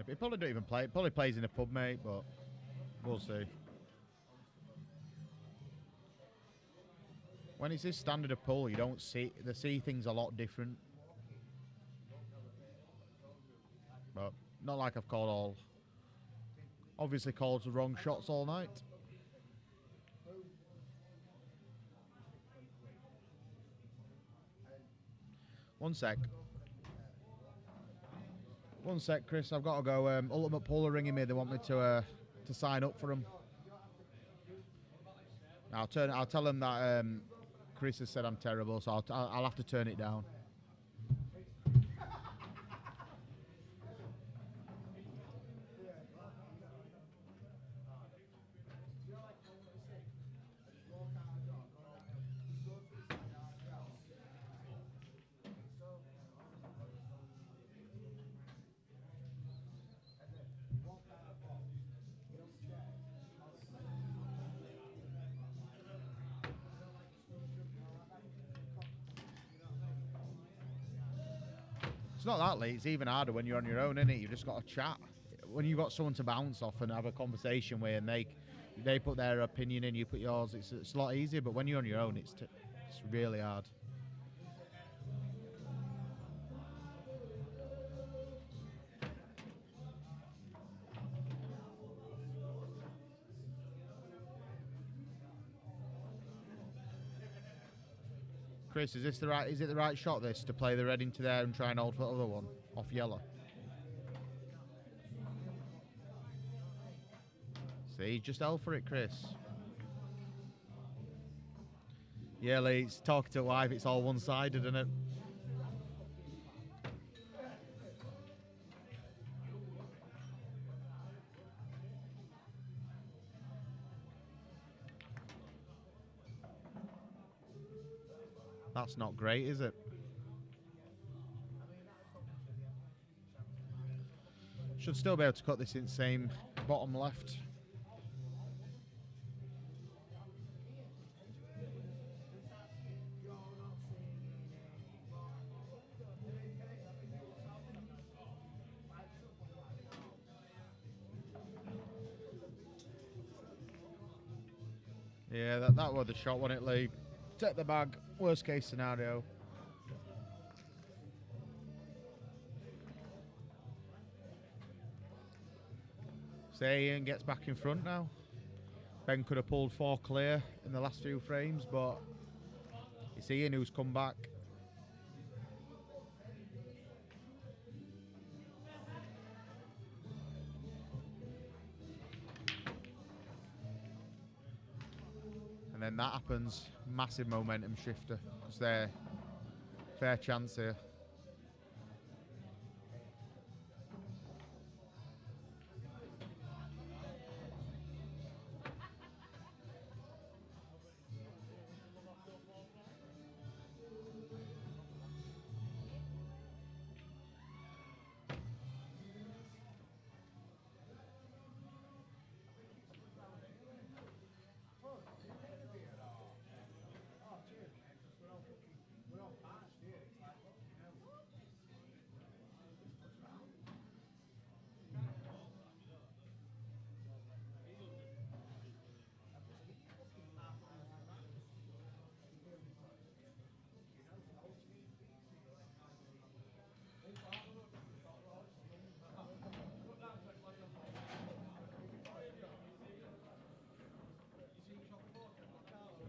He probably don't even play. He probably plays in a pub, mate, but we'll see. When it's this standard of pull, you don't see things a lot different. But not like I've called obviously called the wrong shots all night. One sec, Chris. I've got to go. Ultimate Pool are ringing me. They want me to sign up for them. I'll tell them that Chris has said I'm terrible, so I'll have to turn it down. not that late. It's even harder when you're on your own, isn't it? You've just got to chat. When you've got someone to bounce off and have a conversation with, and they put their opinion in, you put yours. It's a lot easier. But when you're on your own, it's really hard. Chris, is it the right shot this to play the red into there and try and hold for the other one off yellow? See, just held for it, Chris. Yeah, Lee, it's talking to wife, it's all one-sided, isn't it? That's not great, is it? Should still be able to cut this in same bottom left. Yeah, that was the shot, wasn't it, Lee? Take the bag, worst case scenario. So Ian gets back in front now. Ben could have pulled 4 clear in the last few frames, but it's Ian who's come back. And then that happens, massive momentum shifter, because they're fair chance here.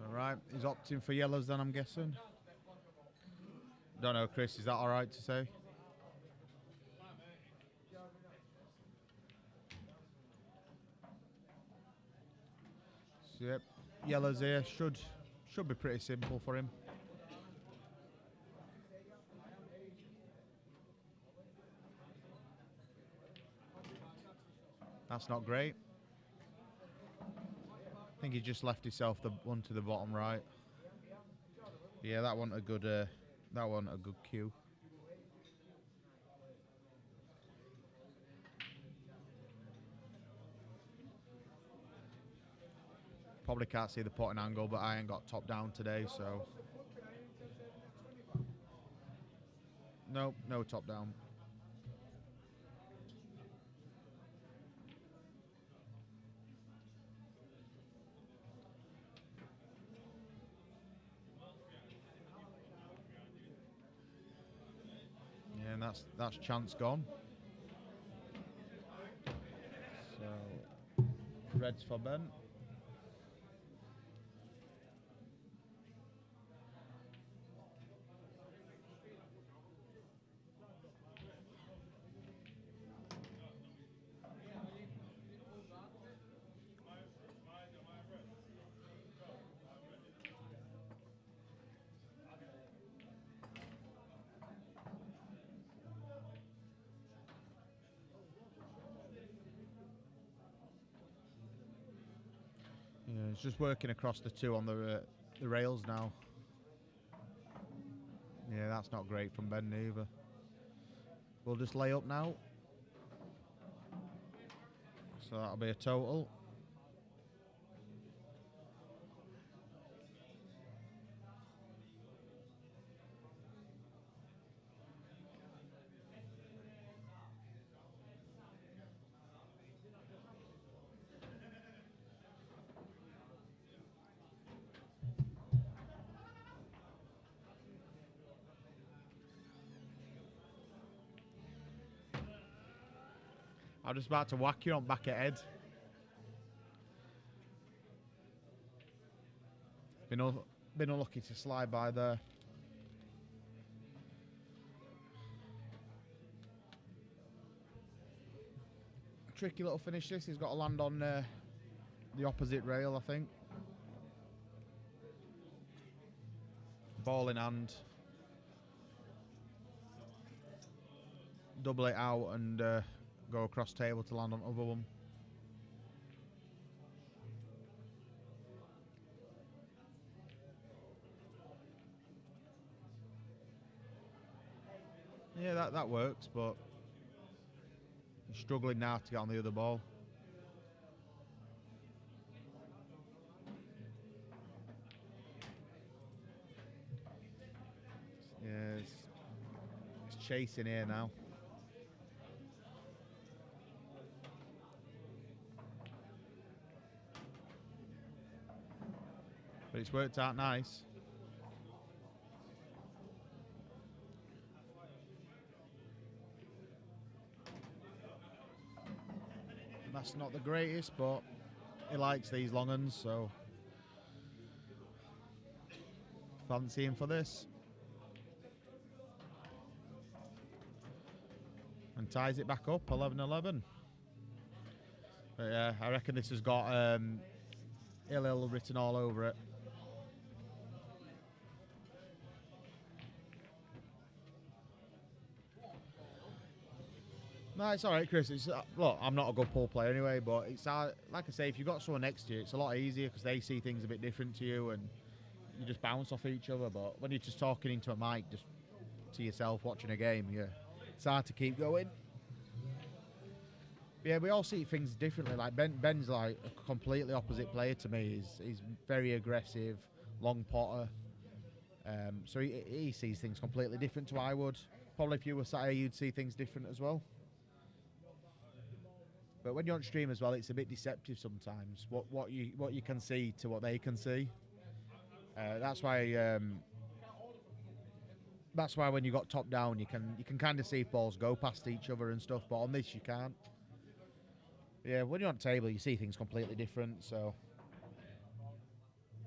Right, he's opting for yellows then, I'm guessing. Don't know, Chris, is that all right to say? So, yep, yellows here should be pretty simple for him. That's not great. I think he just left himself the one to the bottom right. Yeah, that wasn't a good cue. Probably can't see the potting angle, but I ain't got top down today, so no top down. Yeah, and that's chance gone. So reds for Ben. Yeah, it's just working across the 2 on the rails now. Yeah, that's not great from Ben either. We'll just lay up now. So that'll be a total. I'm just about to whack you on back at head. Been unlucky to slide by there. Tricky little finish this. He's got to land on the opposite rail, I think. Ball in hand. Double it out and go across table to land on the other one. Yeah, that works, but I'm struggling now to get on the other ball. Yeah, it's chasing here now. But it's worked out nice. That's not the greatest, but he likes these long uns, so fancy him for this. And ties it back up, 11-11. But yeah, I reckon this has got ill written all over it. No, it's all right, Chris. It's, look, I'm not a good pool player anyway, but it's like I say, if you've got someone next to you, it's a lot easier because they see things a bit different to you and you just bounce off each other. But when you're just talking into a mic, just to yourself, watching a game, yeah, it's hard to keep going. Yeah, we all see things differently. Like Ben's like a completely opposite player to me. He's very aggressive, long potter. So he sees things completely different to I would. Probably if you were sat here, you'd see things different as well. But when you're on stream as well, it's a bit deceptive sometimes. What you can see to what they can see. That's why when you got top down, you can kind of see if balls go past each other and stuff. But on this, you can't. Yeah, when you're on table, you see things completely different. So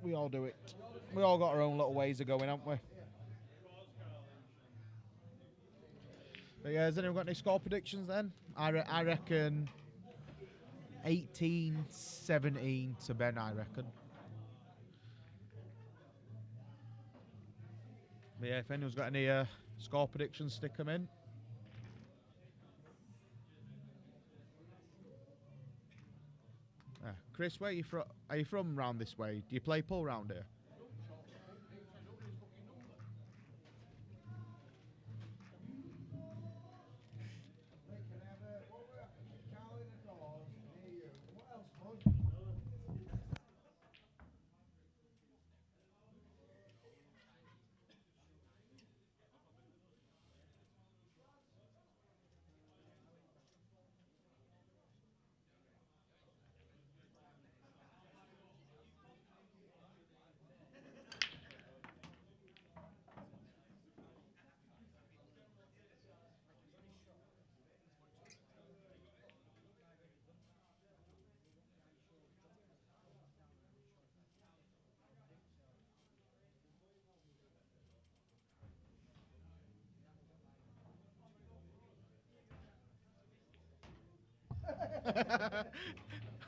we all do it. We all got our own little ways of going, haven't we? But yeah, has anyone got any score predictions then? I reckon 18-17 to Ben, I reckon. But yeah, if anyone's got any score predictions, stick them in. Chris, where are you from? Are you from round this way? Do you play pool round here?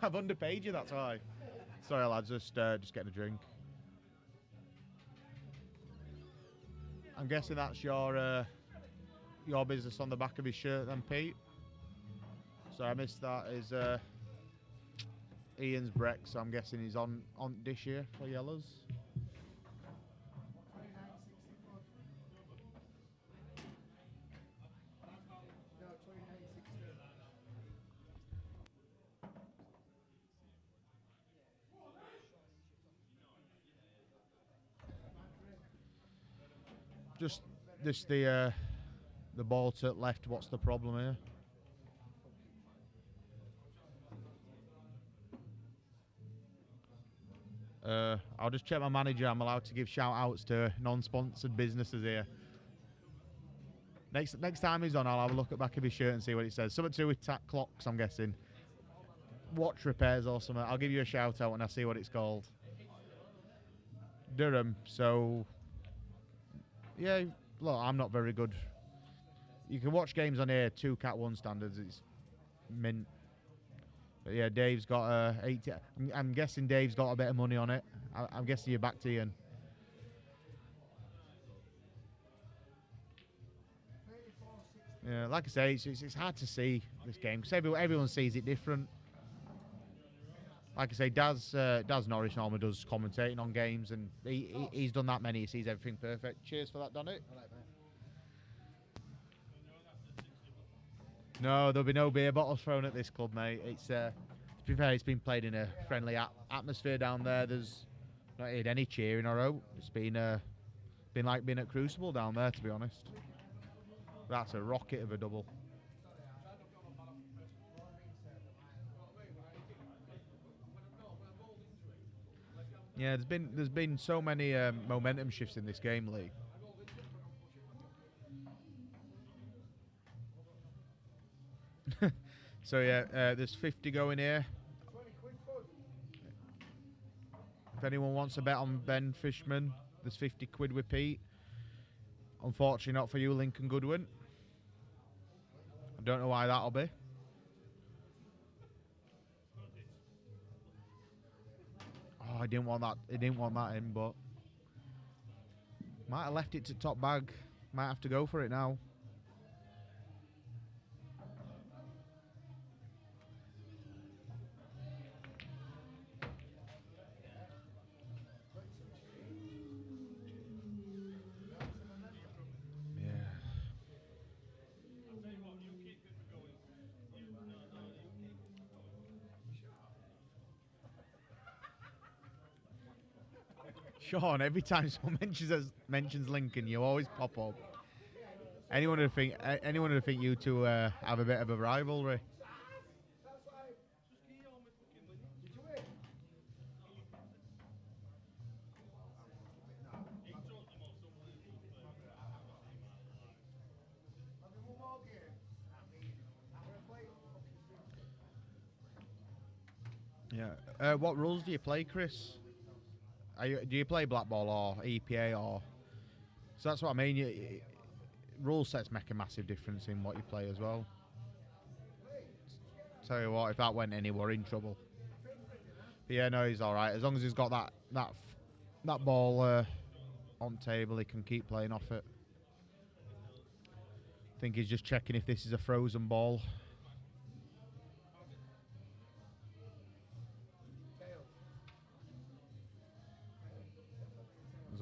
I've underpaid you, that's why. Sorry lads, just getting a drink. I'm guessing that's your business on the back of his shirt then, Pete. So I missed that. Is Ian's Breck, so I'm guessing he's on this year for Yellows. Just the ball to left. What's the problem here? I'll just check my manager. I'm allowed to give shout outs to non-sponsored businesses here. Next time he's on, I'll have a look at the back of his shirt and see what it says. Something to do with clocks, I'm guessing. Watch repairs or something. I'll give you a shout out when I see what it's called. Durham. So, yeah, look, I'm not very good. You can watch games on here, 2 Cat 1 standards. It's mint. But yeah, Dave's got 80. I'm guessing Dave's got a bit of money on it. I'm guessing you're back to Ian. Yeah, like I say, it's hard to see this game because everyone sees it different. Like I say, Daz Norris normally does commentating on games, and he's done that many. He sees everything perfect. Cheers for that, Donny. No, there'll be no beer bottles thrown at this club, mate. It's to be fair, it's been played in a friendly atmosphere down there. There's not had any cheering or out. It's been like being at Crucible down there, to be honest. That's a rocket of a double. Yeah, there's been so many momentum shifts in this game, Lee. So yeah, there's 50 going here. If anyone wants to bet on Ben Fishman, there's 50 quid with Pete. Unfortunately not for you, Lincoln Goodwin. I don't know why that'll be. Oh, I didn't want that. He didn't want that in, but might have left it to top bag. Might have to go for it now. Sean, every time someone mentions Lincoln, you always pop up. Anyone would think you two have a bit of a rivalry. Yeah. What rules do you play, Chris? Do you play Blackball or EPA or? So that's what I mean. Rule sets make a massive difference in what you play as well. Tell you what, if that went any, we're in trouble. But yeah, no, he's all right as long as he's got that ball on table. He can keep playing off it. I think he's just checking if this is a frozen ball.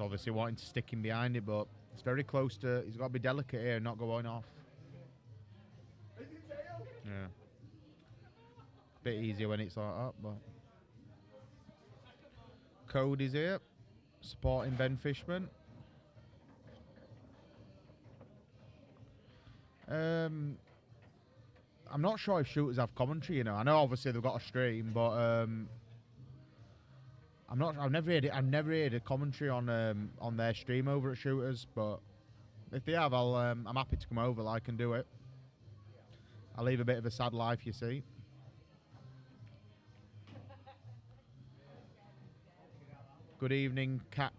Obviously wanting to stick him behind it, but it's very close to. He's got to be delicate here and not going off. Yeah, bit easier when it's like that, but Cody's here supporting Ben Fishman. I'm not sure if shooters have commentary. You know, I know obviously they've got a stream, but I've never heard a commentary on their stream over at Shooters, but if they have, I'm happy to come over. I can do it. I leave a bit of a sad life, you see. Good evening, Cat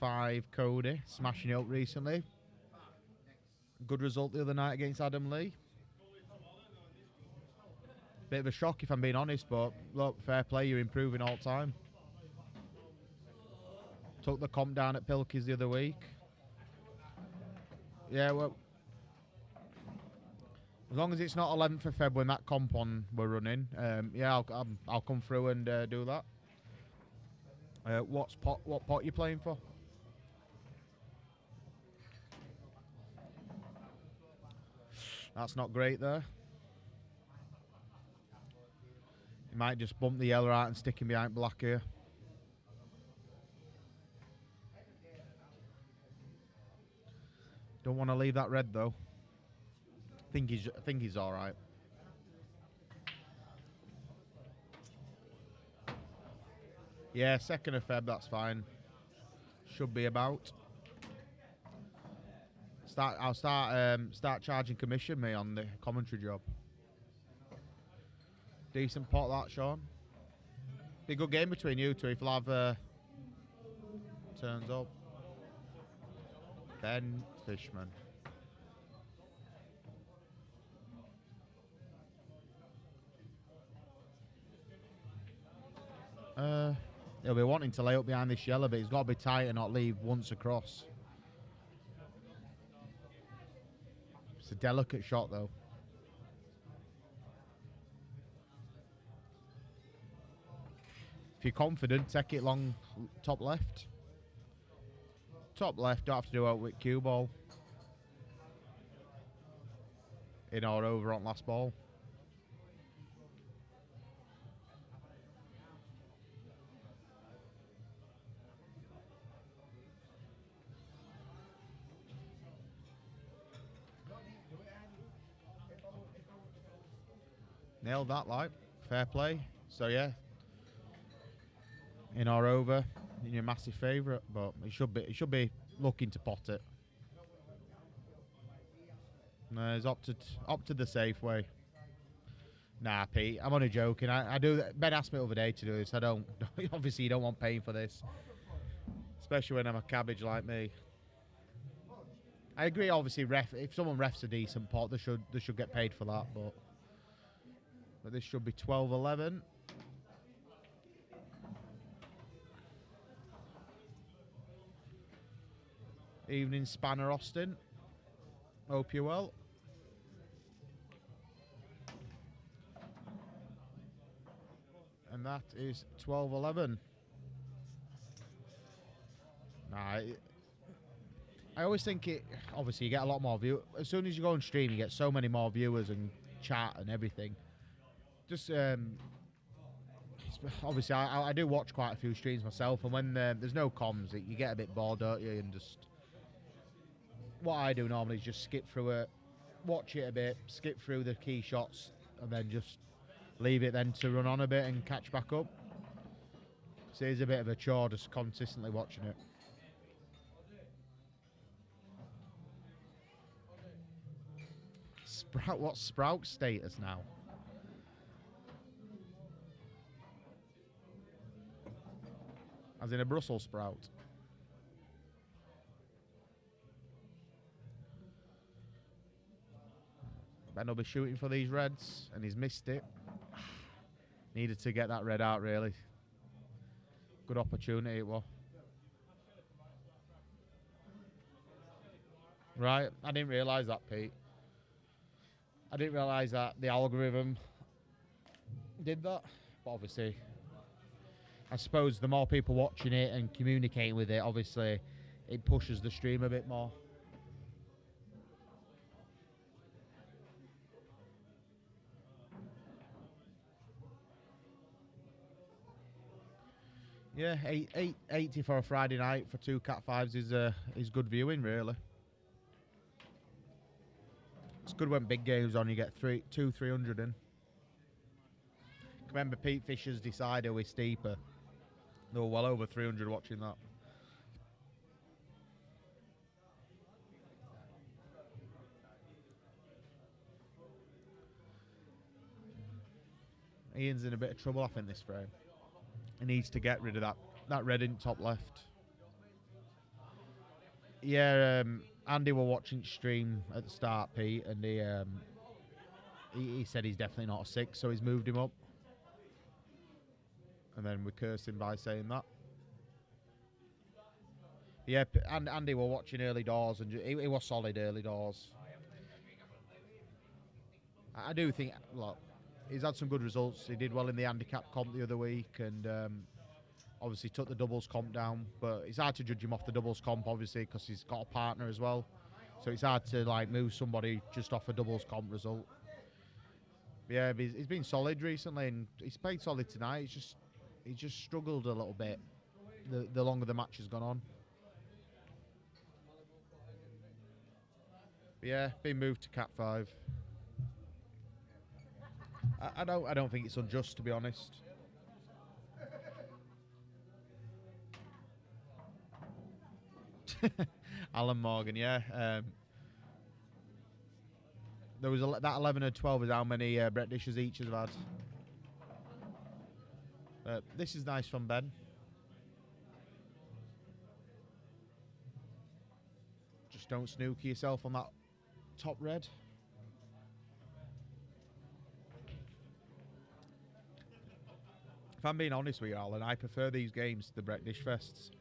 5 Cody, smashing it up recently. Good result the other night against Adam Lee. Bit of a shock if I'm being honest, but look, fair play, you're improving all the time. Took the comp down at Pilkey's the other week. Yeah, well, as long as it's not 11th of Feb when that comp on we're running, yeah, I'll come through and do that. What pot you playing for? That's not great there. You might just bump the yellow out and stick him behind black here. Don't want to leave that red though. I think he's all right. Yeah, 2nd of Feb, that's fine. Should be about. I'll start charging commission me on the commentary job. Decent pot that, Sean. Be a good game between you two if you'll have turns up. Ben Fishman. He'll be wanting to lay up behind this yellow, but he's got to be tight and not leave once across. It's a delicate shot, though. If you're confident, take it long, top left. Top left, don't have to do out with cue ball. In or over on last ball. Nailed that, like. Fair play. So, yeah. In or over. In your massive favourite, but it should be looking to pot it. No, he's opted the safe way. Nah, Pete, I'm only joking. I do. Ben asked me the other day to do this. I don't. Obviously, you don't want paying for this, especially when I'm a cabbage like me. I agree. Obviously, if someone refs a decent pot, they should get paid for that. But this should be 12-11. Evening Spanner Austin. Hope you're well. And that is 12-11. Nah, I always think obviously you get a lot more view. As soon as you go on stream, you get so many more viewers and chat and everything. Just obviously I do watch quite a few streams myself, and when there's no comms, you get a bit bored, don't you? And just what I do normally is just skip through it, watch it a bit, skip through the key shots, and then just leave it then to run on a bit and catch back up. So it's a bit of a chore just consistently watching it. What's Sprout's status now? As in a Brussels sprout. Ben will be shooting for these reds, and he's missed it. Needed to get that red out, really. Good opportunity it was. Right, I didn't realise that, Pete. I didn't realise that the algorithm did that. But obviously, I suppose the more people watching it and communicating with it, obviously, it pushes the stream a bit more. Yeah, 880 for a Friday night for 2 Cat 5s is good viewing, really. It's good when big games on, you get 300 in. Remember Pete Fisher's decider with Steeper? There were well over 300 watching that. Ian's in a bit of trouble, I think, this frame. He needs to get rid of that red in top left. Yeah, Andy were watching stream at the start, Pete, and he said he's definitely not a 6, so he's moved him up. And then we cursed him by saying that. Yeah, and Andy were watching early doors, and he was solid early doors. I do think, look, he's had some good results. He did well in the handicap comp the other week, and obviously took the doubles comp down. But it's hard to judge him off the doubles comp, obviously, because he's got a partner as well. So it's hard to like move somebody just off a doubles comp result. But yeah, he's been solid recently, and he's played solid tonight. He's just struggled a little bit the longer the match has gone on. But yeah, been moved to Cat 5. I don't think it's unjust, to be honest. Alan Morgan, yeah. There was that 11 and 12 is how many Brett dishes each have had. This is nice from Ben. Just don't snooker yourself on that top red. If I'm being honest with you, Alan, I prefer these games to the Brett Dish Fests.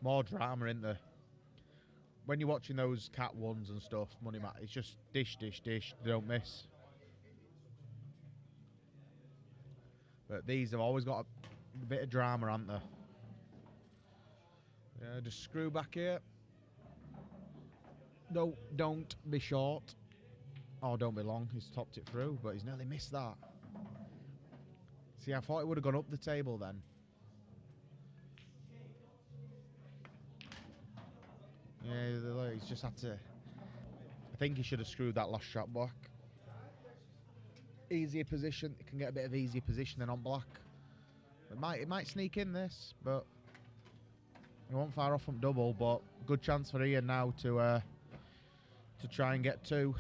More drama, isn't there? When you're watching those cat ones and stuff, money mat, it's just dish, dish, dish, they don't miss. But these have always got a bit of drama, haven't they? Yeah, just screw back here. No, don't be short. Oh, don't be long. He's topped it through, but he's nearly missed that. See, I thought it would have gone up the table then. Yeah, he's just had to... I think he should have screwed that last shot back. Easier position. It can get a bit of easier position than on black. It might sneak in this, but... He won't far off from double, but good chance for Ian now to try and get two.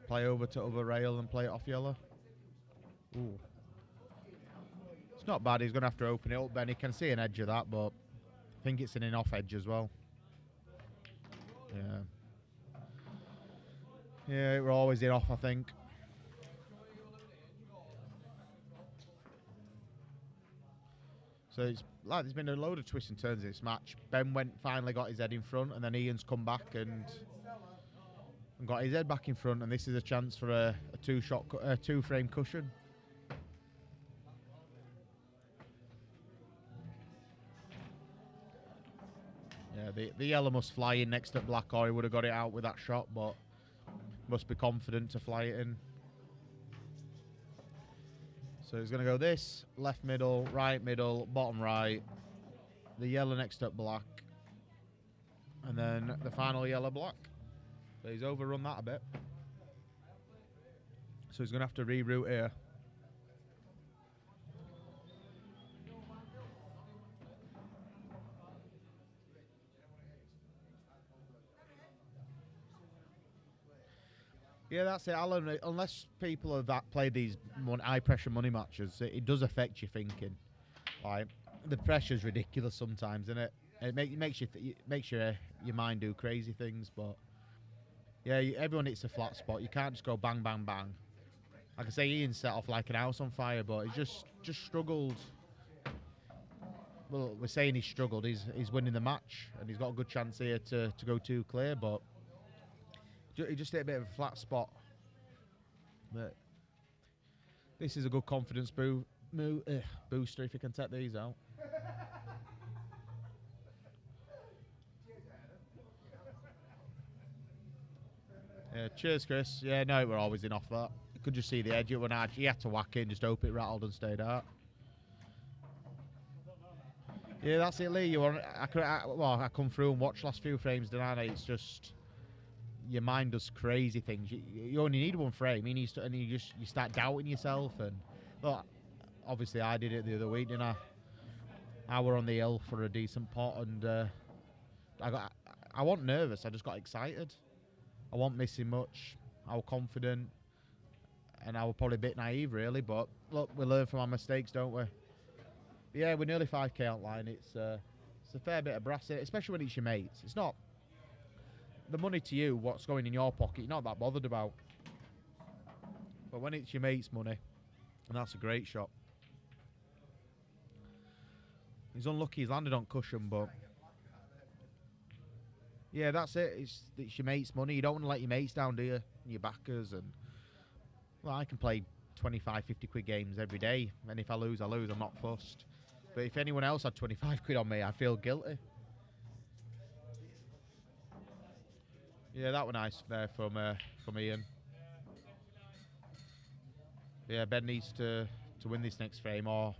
Play over to other rail and play it off yellow. Ooh. It's not bad. He's going to have to open it up, Ben. He can see an edge of that, but I think it's an in-off edge as well. Yeah. Yeah, we're always in off, I think. So it's like there's been a load of twists and turns in this match. Ben finally got his head in front, and then Ian's come back and got his head back in front, and this is a chance for a two-frame cushion. Yeah, the yellow must fly in next to black, or he would have got it out with that shot, but must be confident to fly it in. So he's going to go this, left middle, right middle, bottom right, the yellow next to black, and then the final yellow black. So he's overrun that a bit. So he's going to have to reroute here. Yeah, that's it, Alan. Unless people have played these high-pressure money matches, it does affect your thinking. Like, the pressure's ridiculous sometimes, isn't it? It makes your mind do crazy things, but yeah, everyone hits a flat spot. You can't just go bang, bang, bang. Like I say, Ian set off like an house on fire, but he just struggled. Well, we're saying he struggled. He's winning the match, and he's got a good chance here to go too clear, but he just hit a bit of a flat spot. But this is a good confidence booster if you can take these out. Yeah, cheers, Chris. Yeah, no, we're always in off that. You could just see the edge. He had to whack it and just hope it rattled and stayed out. Yeah, that's it, Lee. I come through and watch last few frames, didn't I? It's just your mind does crazy things. You only need one frame, and you start doubting yourself. And well, obviously, I did it the other week, didn't I? I were on the hill for a decent pot, and I wasn't nervous. I just got excited. I wasn't missing much. I was confident, and I was probably a bit naive, really. But look, we learn from our mistakes, don't we? But yeah, we're nearly 5k outline. It's a fair bit of brass in it, especially when it's your mates. It's not the money to you, what's going in your pocket, you're not that bothered about. But when it's your mate's money, and that's a great shot. He's unlucky, he's landed on cushion, but yeah, that's it. It's your mate's money. You don't want to let your mates down, do you? Your backers. And well, I can play 25, 50 quid games every day, and if I lose, I lose. I'm not fussed. But if anyone else had 25 quid on me, I feel guilty. Yeah, that was nice there from Ian. Yeah, Ben needs to win this next frame, or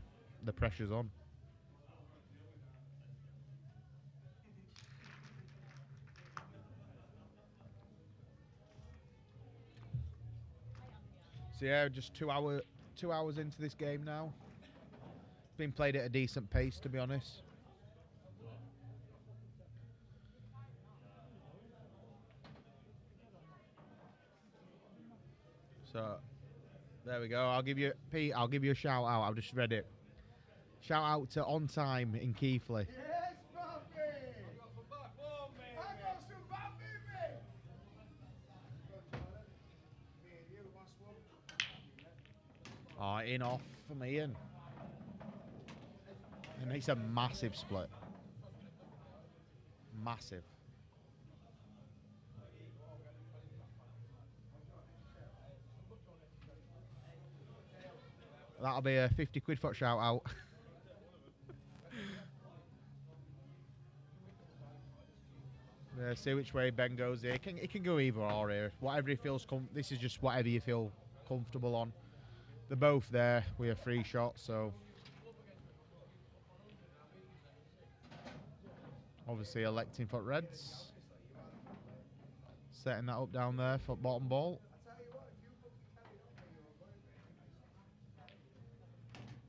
the pressure's on. So yeah, just 2 hours into this game now. It's been played at a decent pace, to be honest. So there we go. I'll give you, Pete, I'll give you a shout out. I've just read it. Shout out to On Time in Keighley. Yes, Bobby! I got some Bobby, mate! Me and you, last one. Oh, in off from Ian. And it's a massive split. Massive. That'll be a 50 quid for shout out. Yeah, see which way Ben goes here. It can go either or here. Whatever he feels this is just whatever you feel comfortable on. They're both there with a free shot, so obviously electing for reds. Setting that up down there for bottom ball.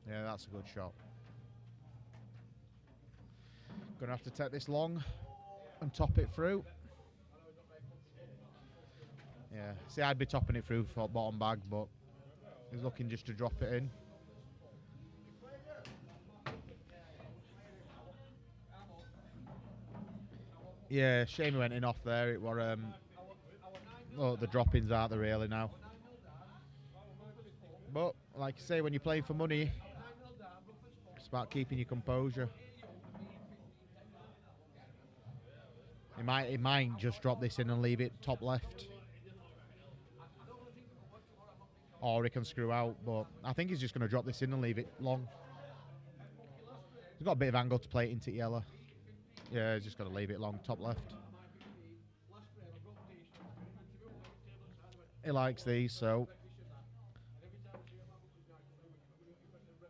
Yeah, that's a good shot. Gonna have to take this long and top it through. Yeah, see, I'd be topping it through for bottom bag, but he's looking just to drop it in. Yeah, shame he went in off there. It were oh, the droppings aren't there really now. But like you say, when you're playing for money, it's about keeping your composure. He might just drop this in and leave it top left. Or he can screw out, but I think he's just going to drop this in and leave it long. He's got a bit of angle to play it into yellow. Yeah, he's just going to leave it long, top left. He likes these, so...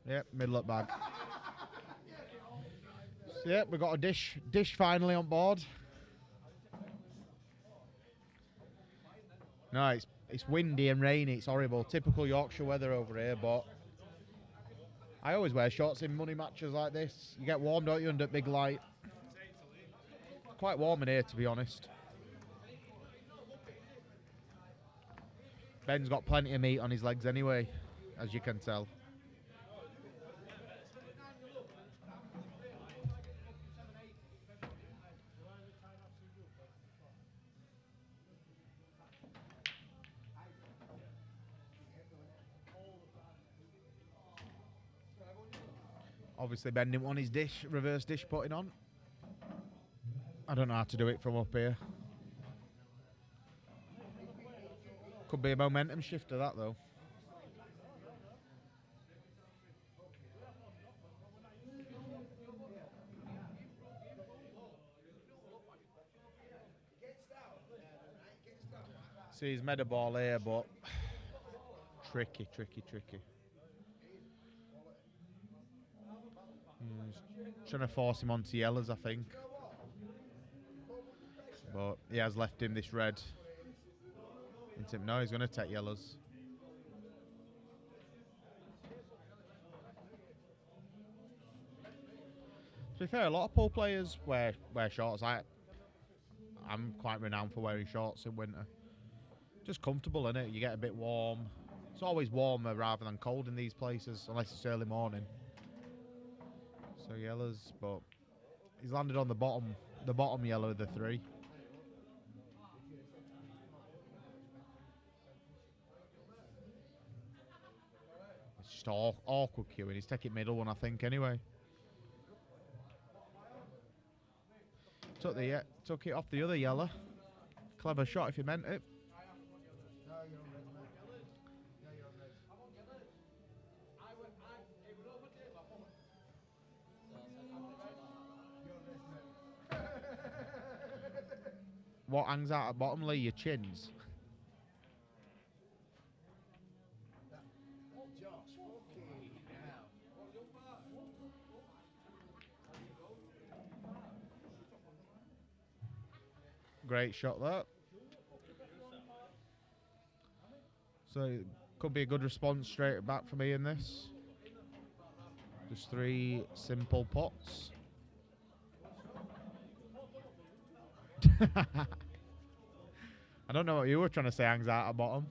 Yep, middle up bag. So, yep, we've got a dish finally on board. No, it's windy and rainy. It's horrible. Typical Yorkshire weather over here, but I always wear shorts in money matches like this. You get warm, don't you, under big light? Quite warm in here, to be honest. Ben's got plenty of meat on his legs anyway, as you can tell. Obviously Ben didn't want his reverse dish putting on. I don't know how to do it from up here. Could be a momentum shifter, that though. See, he's made a ball here, but tricky. He's trying to force him onto yellows, I think. But he has left him this red. No, he's going to take yellows. To be fair, a lot of pool players wear shorts. I'm quite renowned for wearing shorts in winter. Just comfortable, innit? You get a bit warm. It's always warmer rather than cold in these places, unless it's early morning. So yellows, but he's landed on the bottom yellow of the three. It's just awkward queuing. He's taking middle one, I think, anyway. Took it off the other yellow. Clever shot if you meant it. What hangs out at bottom, Lee? Your chins. Great shot that. So it could be a good response straight back for me in this. Just 3 simple pots. I don't know what you were trying to say hangs out at bottom.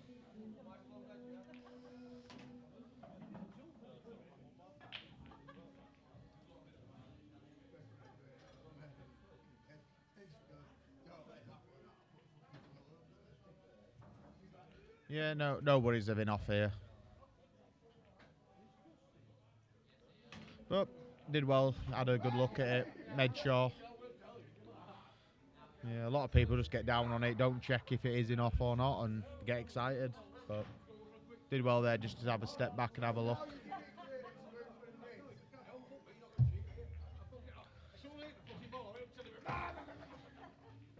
Yeah, no worries of in off here. But did well, had a good look at it, made sure. Yeah, a lot of people just get down on it, don't check if it is in off or not, and get excited. But did well there just to have a step back and have a look.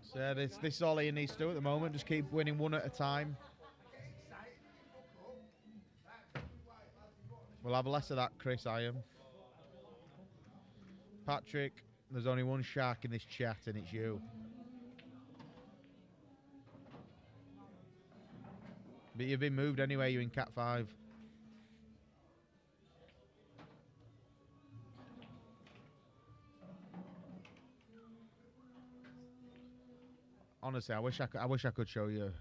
So yeah, this is all he needs to do at the moment, just keep winning one at a time. We'll have less of that, Chris, I am. Patrick, there's only one shark in this chat and it's you. But you've been moved anyway, you're in Cat 5. Honestly, I wish I could show you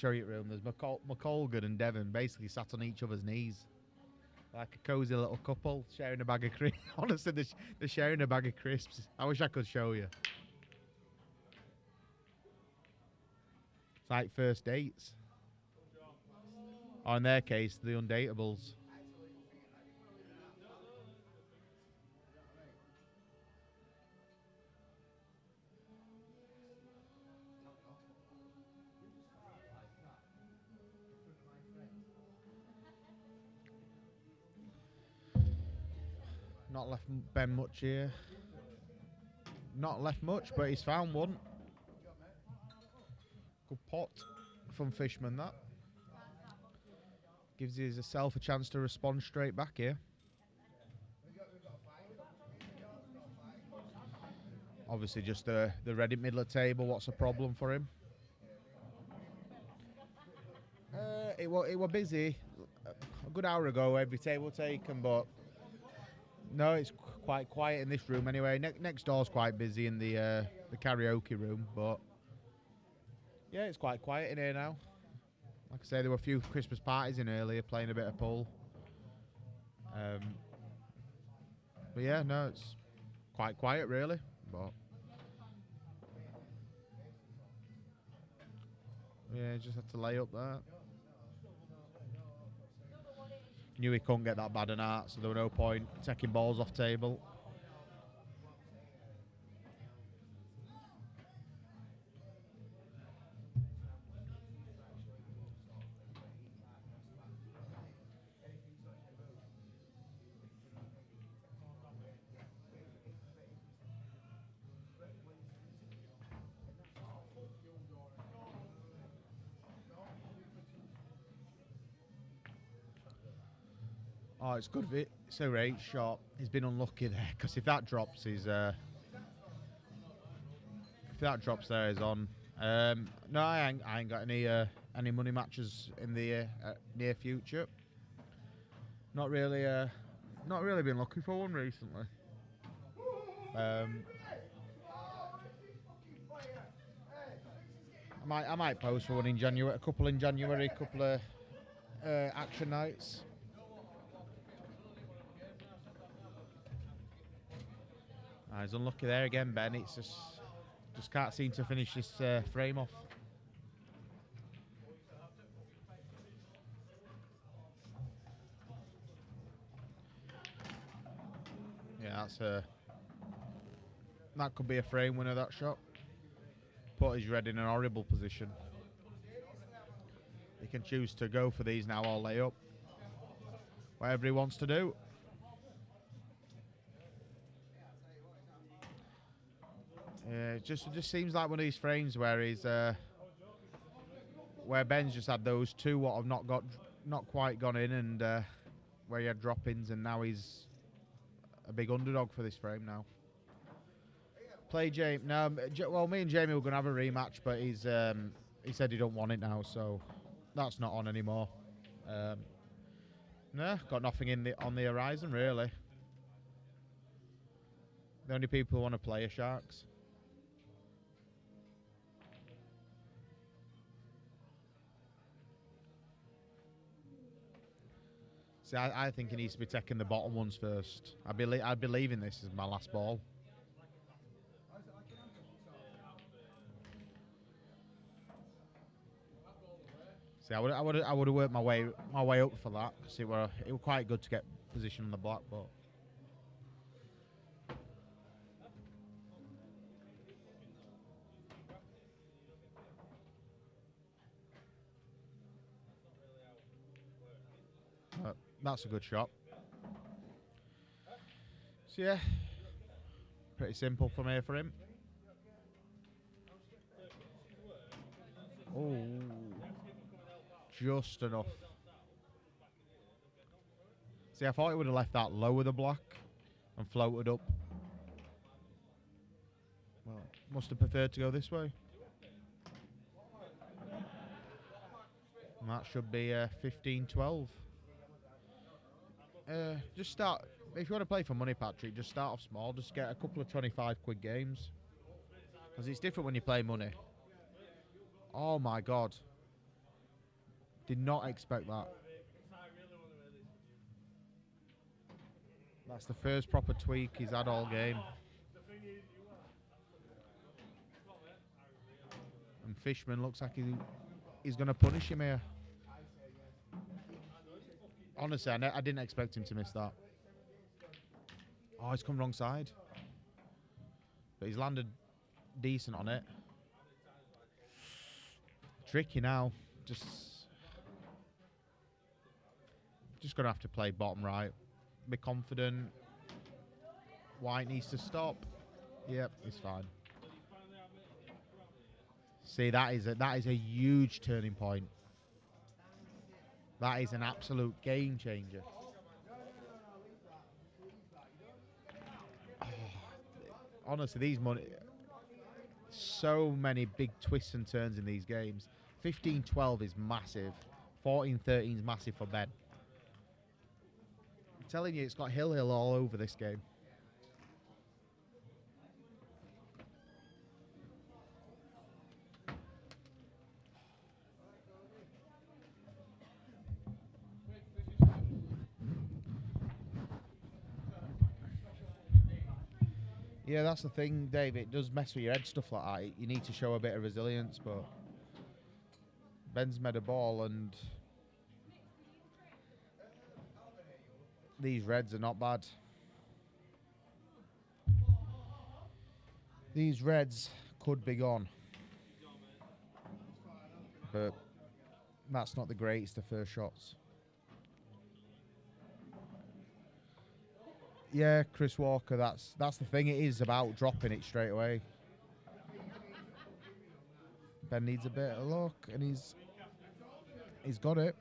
your room. There's McColgan and Devon basically sat on each other's knees. Like a cozy little couple sharing a bag of crisps. Honestly, they're sharing a bag of crisps. I wish I could show you. It's like first dates. Or in their case, the undateables. Not left Ben much here. Not left much, but he's found one. Good pot from Fishman, that. Gives himself a chance to respond straight back here. Obviously just the Reddit middle table, what's the problem for him? It were busy a good hour ago, every table taken, but no, it's quite quiet in this room anyway. Next door's quite busy in the karaoke room, but yeah, it's quite quiet in here now. Like I say, there were a few Christmas parties in earlier, playing a bit of pool. But yeah, no, it's quite quiet really. But yeah, just had to lay up there. Knew he couldn't get that bad an art, so there were no point taking balls off table. Oh, it's good. It's a great shot. He's been unlucky there because if that drops, he's if that drops there, he's on. No, I ain't got any money matches in the near future. Not really been looking for one recently. I might post for one in January. A couple in January. A couple of action nights. He's unlucky there again, Ben. It's just can't seem to finish this frame off. Yeah, that could be a frame winner, that shot. Put his red in an horrible position. He can choose to go for these now or lay up. Whatever he wants to do. Yeah, it just seems like one of these frames where he's where Ben's just had those two what have not quite gone in, and where he had drop-ins, and now he's a big underdog for this frame now. Play Jamie. No, well, me and Jamie were going to have a rematch, but he said he don't want it now, so that's not on anymore. No, got nothing on the horizon really. The only people who want to play are Sharks. See, I think he needs to be taking the bottom ones first. I believe in this as my last ball. See, I would have worked my way up for that because it were quite good to get position on the black, but. That's a good shot. So yeah, pretty simple from here for him. Oh, just enough. See, I thought he would have left that lower the black and floated up. Well, must have preferred to go this way. And that should be 15-12. Just start, if you want to play for money, Patrick, just start off small. Just get a couple of 25 quid games. Because it's different when you play money. Oh my God. Did not expect that. That's the first proper tweak he's had all game. And Fishman looks like he's going to punish him here. Honestly, I didn't expect him to miss that. Oh, he's come wrong side. But he's landed decent on it. Tricky now. Just going to have to play bottom right. Be confident. White needs to stop. Yep, he's fine. See, that is a huge turning point. That is an absolute game changer. Oh, honestly, these money, so many big twists and turns in these games. 15-12 is massive. 14-13 is massive for Ben. I'm telling you, it's got hill all over this game. Yeah, that's the thing, Dave. It does mess with your head, stuff like that. You need to show a bit of resilience, but Ben's made a ball, and these reds are not bad. These reds could be gone, but that's not the greatest of first shots. Yeah, Chris Walker, that's the thing. It is about dropping it straight away. Ben needs a bit of luck, and he's got it.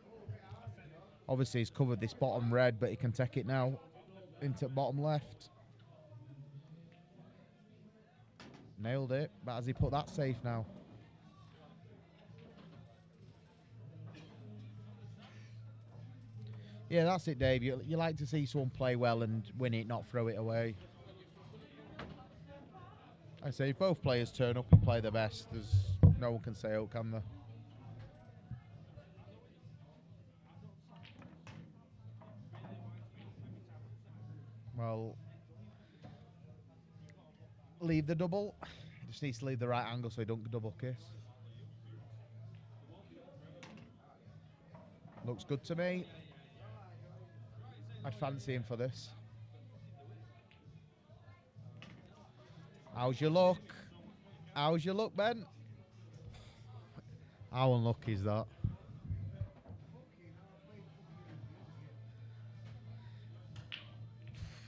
Obviously, he's covered this bottom red, but he can take it now into bottom left. Nailed it, but has he put that safe now? Yeah, that's it, Dave. You like to see someone play well and win it, not throw it away. I say, if both players turn up and play their best, there's no one can say, oh, can there? Well, leave the double. Just needs to leave the right angle so he don't double kiss. Looks good to me. I'd fancy him for this. How's your luck? How's your luck, Ben? How unlucky is that?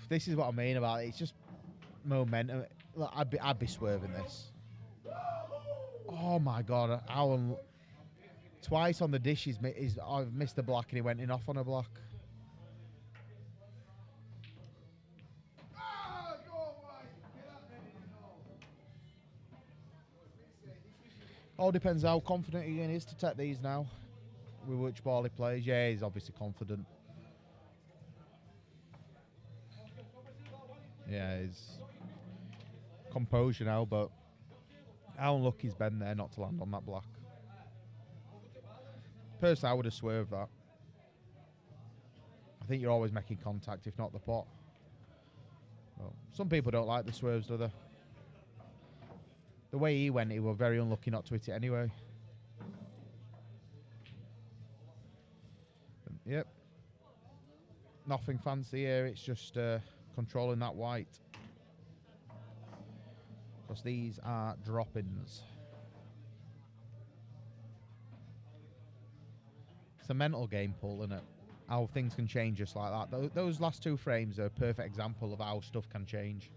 This is what I mean about it. It's just momentum. Look, I'd be swerving this. Oh my God! Twice on the dish, I've missed the block and he went in off on a block. All depends how confident he is to take these now. With which ball he plays. Yeah, he's obviously confident. Yeah, he's composure now, but how unlucky's Ben there not to land on that block. Personally, I would have swerved that. I think you're always making contact, if not the pot. Well, some people don't like the swerves, do they? The way he went, he was very unlucky not to hit it anyway. Yep. Nothing fancy here. It's just controlling that white. Because these are drop-ins. It's a mental game, Paul, isn't it? How things can change just like that. Those last 2 frames are a perfect example of how stuff can change.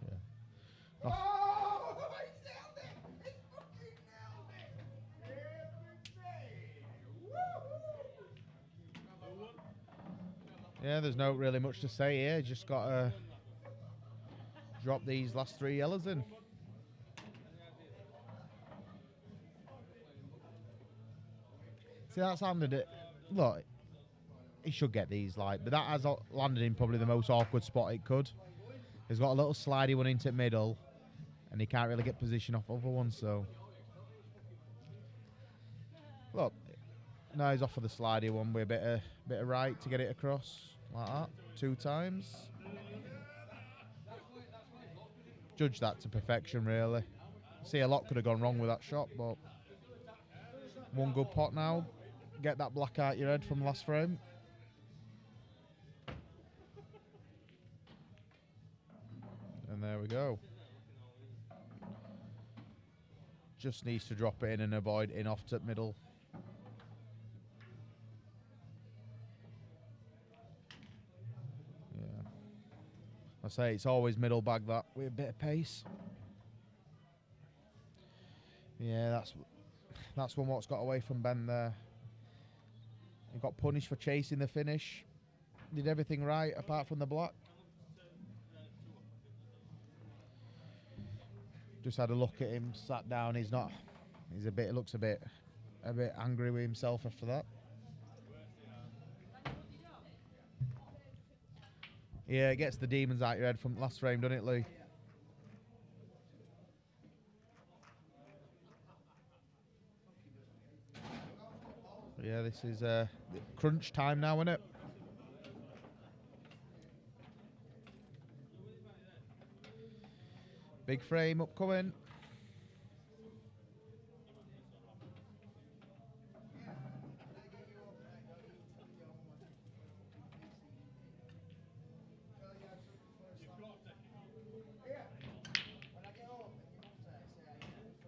Yeah. Oh, he nailed it! He fucking nailed it! Every day! Woohoo! Yeah, there's no really much to say here. Just got to drop these last 3 yellows in. See, that's landed it. Look, he should get these, like, but that has landed in probably the most awkward spot it could. He's got a little slidey one into middle, and he can't really get position off other ones, so. Look, now he's off for the slidey one with a bit of right to get it across, like that, 2 times. Judge that to perfection, really. See, a lot could have gone wrong with that shot, but one good pot now. Get that black out your head from last frame. And there we go. Just needs to drop it in and avoid in off to middle. Yeah. I say it's always middle bag that with a bit of pace. Yeah, that's one what's got away from Ben there. He got punished for chasing the finish. Did everything right apart from the black. Just had a look at him, sat down. He's looks a bit angry with himself after that. Yeah, it gets the demons out your head from last frame, doesn't it, Lee? Yeah, this is crunch time now, isn't it? Big frame upcoming.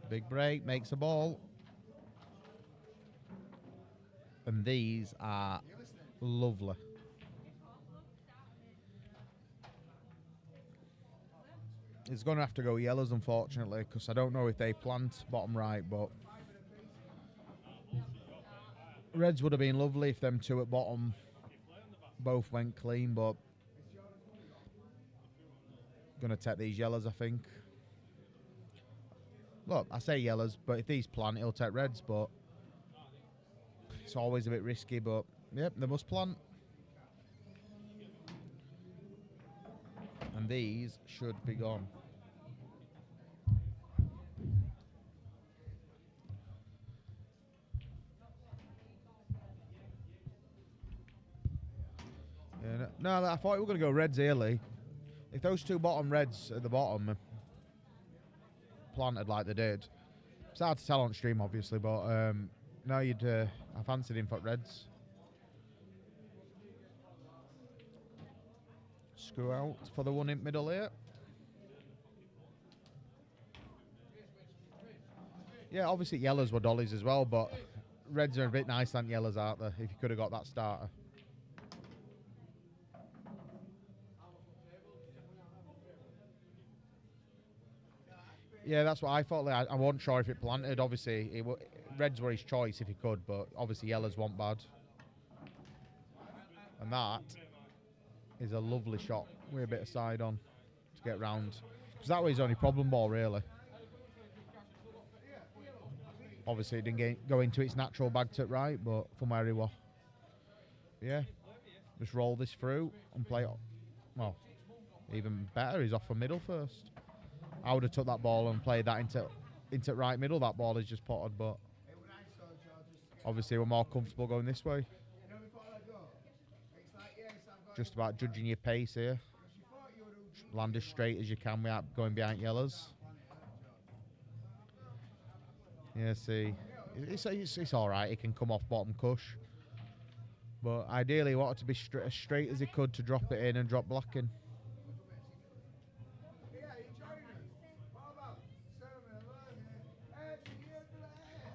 Big break, makes a ball. And these are lovely. It's going to have to go yellows, unfortunately, because I don't know if they plant bottom right, but reds would have been lovely if them 2 at bottom both went clean, but going to take these yellows, I think. Look, I say yellows, but if these plant, he'll take reds, but it's always a bit risky, but yep, they must plant. And these should be gone. Yeah, no, I thought we were going to go reds early. If those 2 bottom reds at the bottom planted like they did, it's hard to tell on stream, obviously, but no, I fancied him for reds. Screw out for the one in middle here. Yeah, obviously yellows were dollies as well, but reds are a bit nice than yellows, aren't they? If you could have got that starter. Yeah, that's what I thought. Like, I wasn't sure if it planted. Obviously, reds were his choice if he could, but obviously yellows weren't bad. And that is a lovely shot with a bit of side on to get round. Because that was his only problem ball, really. Obviously, it didn't go into its natural bag to right, but from where he was. Yeah, just roll this through and play it. Well, even better, he's off for middle first. I would have took that ball and played that into right middle. That ball is just potted, but obviously we're more comfortable going this way. Just about judging your pace here. Land as straight as you can without going behind yellows. Yeah, see, it's all right. He can come off bottom cush, but ideally, he wanted to be as straight as he could to drop it in and drop black in.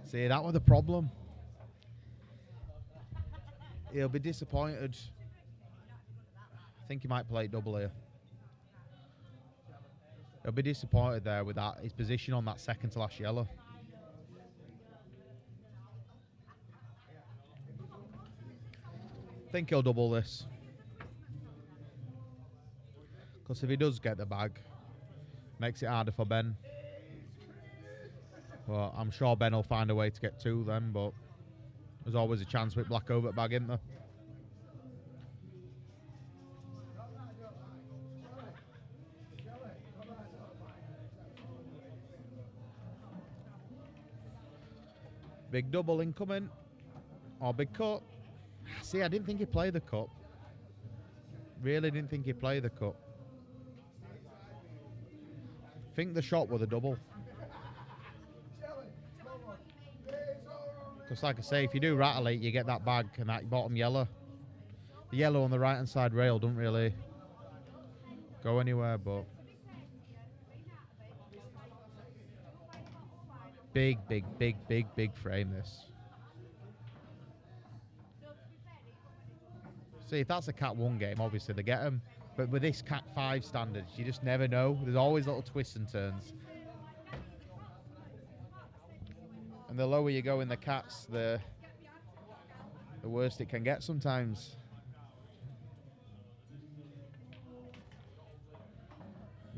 See, that was the problem. He'll be disappointed. I think he might play double here. He'll be disappointed there with that, his position on that second to last yellow. I think he'll double this. Because if he does get the bag, makes it harder for Ben. Well, I'm sure Ben will find a way to get two then, but there's always a chance with black over bag, isn't there? Big double incoming. Or big cut. See, I didn't think he'd play the cut. Really didn't think he'd play the cut. I think the shot was a double. Because like I say, if you do rattle it, you get that bag and that bottom yellow. The yellow on the right hand side rail don't really go anywhere, but big frame this. See, if that's a Cat 1 game, obviously they get them. But with this Cat 5 standards, you just never know. There's always little twists and turns. And the lower you go in the cats, the worse it can get sometimes.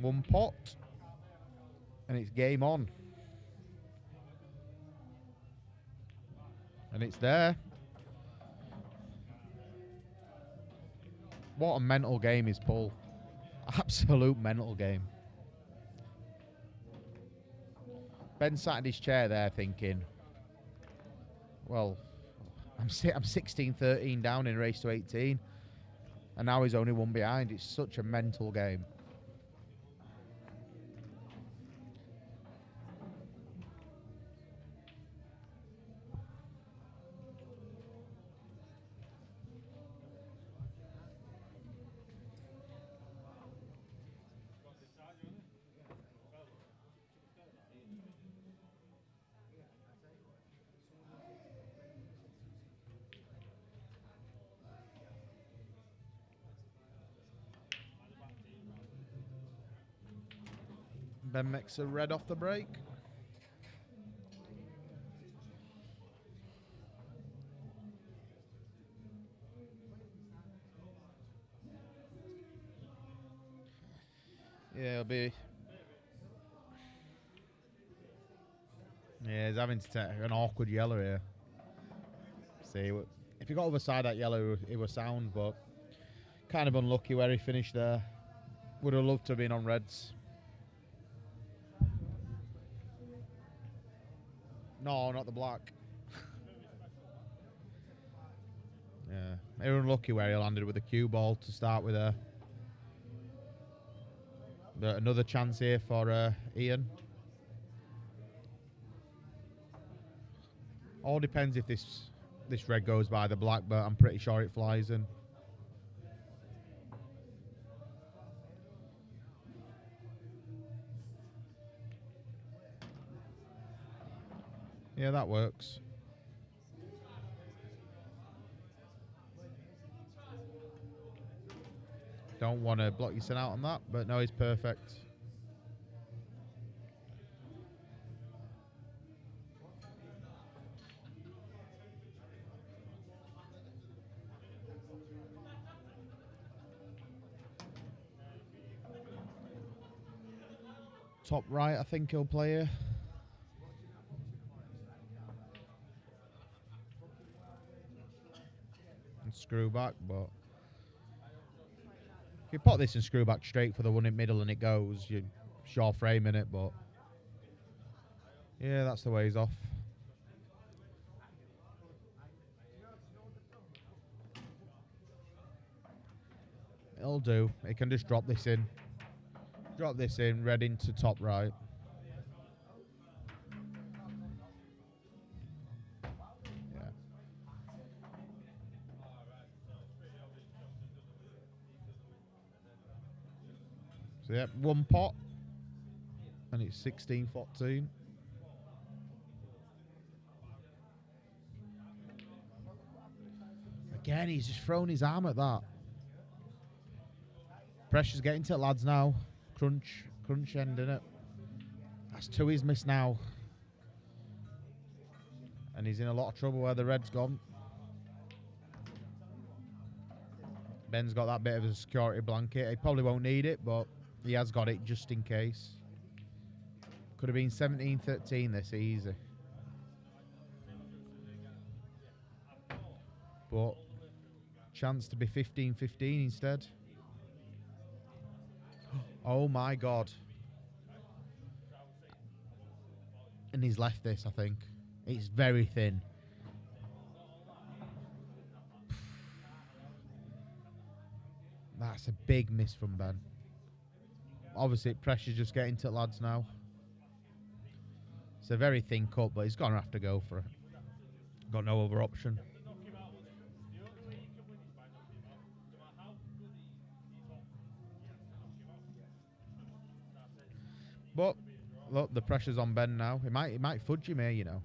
One pot, and it's game on. And it's there. What a mental game is Paul. Absolute mental game. Ben sat in his chair there thinking, well, I'm 16-13 down in race to 18, and now he's only one behind. It's such a mental game. Ben makes a red off the break. Yeah, it'll be. Yeah, he's having to take an awkward yellow here. See, if he got other side that yellow, it was sound, but kind of unlucky where he finished there. Would have loved to have been on reds. No, not the black. Yeah, they were unlucky where he landed with a cue ball to start with there. But another chance here for Ian. All depends if this red goes by the black, but I'm pretty sure it flies in. Yeah, that works. Don't want to block your son out on that, but no, he's perfect. Top right, I think he'll play here. And screw back, but if you pot this and screw back straight for the one in middle and it goes, you're sure framing it, but yeah, that's the way he's off. It'll do. He can just drop this in. Drop this in, red into top right. yeah, one pot. And it's 16-14. Again, he's just thrown his arm at that. Pressure's getting to the lads now. Crunch end, innit? That's two he's missed now. And he's in a lot of trouble where the red's gone. Ben's got that bit of a security blanket. He probably won't need it, but he has got it just in case. Could have been 17-13 this easy. But chance to be 15-15 instead. Oh my God. And he's left this, I think. It's very thin. That's a big miss from Ben. Obviously, pressure's just getting to lads now. It's a very thin cut, but he's going to have to go for it. Got no other option. But look, the pressure's on Ben now. It might fudge him here, you know.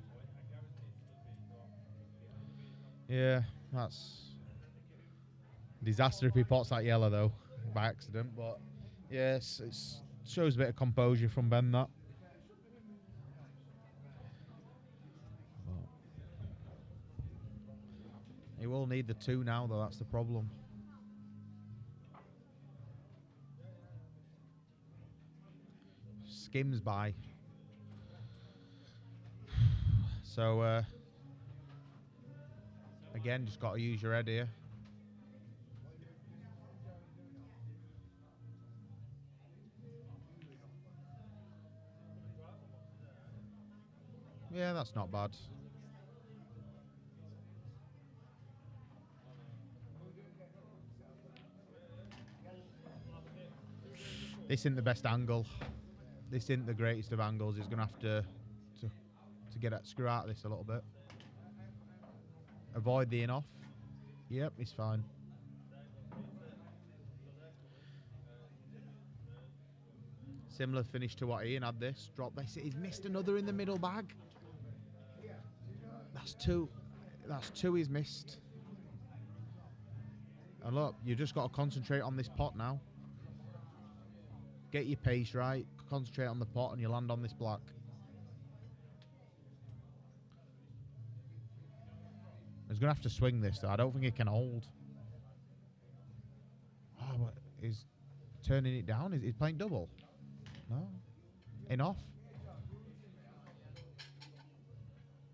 Yeah, that's disaster if he pots that yellow though by accident. But yes, it shows a bit of composure from Ben. That. He will need the two now though. That's the problem. Skims by. So again, just got to use your head here. Yeah, that's not bad. This isn't the best angle. This isn't the greatest of angles. He's going to have to get at screw out of this a little bit. Avoid the in-off. Yep, he's fine. Similar finish to what Ian had this. Drop this. He's missed another in the middle bag. That's two. That's two he's missed. And look, you just got to concentrate on this pot now. Get your pace right. Concentrate on the pot and you land on this black. He's going to have to swing this though. I don't think he can hold. Oh, but he's turning it down. He's playing double. No. In off.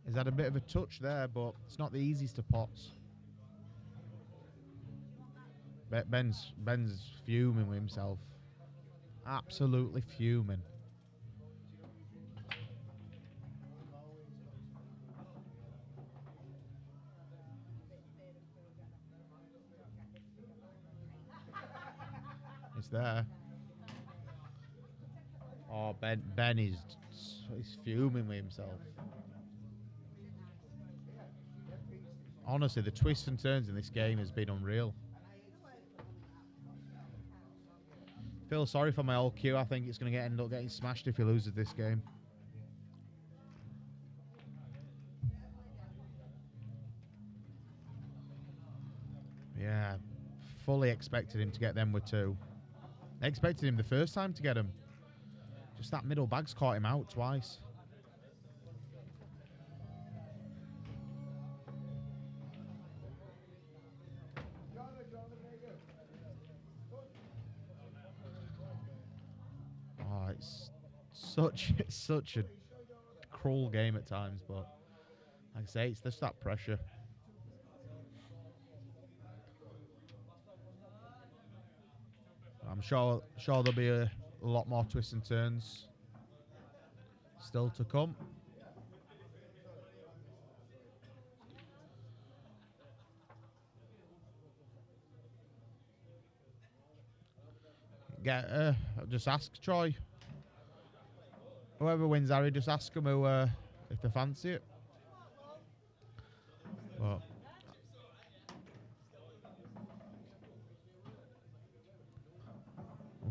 He's had a bit of a touch there, but it's not the easiest of pots. Ben's fuming with himself. Absolutely fuming. It's there. Oh, Ben is he's fuming with himself. Honestly, the twists and turns in this game has been unreal. Feel sorry for my old Q. I think it's going to end up getting smashed if he loses this game. Yeah, fully expected him to get them with two. I expected him the first time to get him. Just that middle bag's caught him out twice. Oh, it's such a cruel game at times, but like I say, it's just that pressure. I'm sure there'll be a lot more twists and turns still to come. Just ask Troy. Whoever wins, Harry, just ask them who if they fancy it. But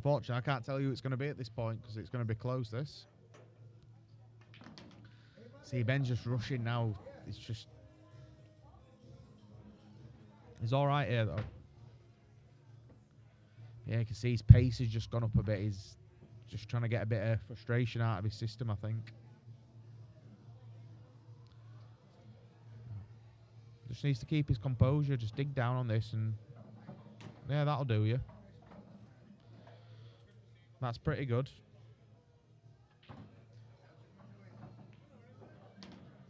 Unfortunately, I can't tell you who it's going to be at this point because it's going to be close, this. See, Ben's just rushing now. It's just... He's all right here, though. Yeah, you can see his pace has just gone up a bit. He's just trying to get a bit of frustration out of his system, I think. Just needs to keep his composure. Just dig down on this and... Yeah, that'll do you. That's pretty good.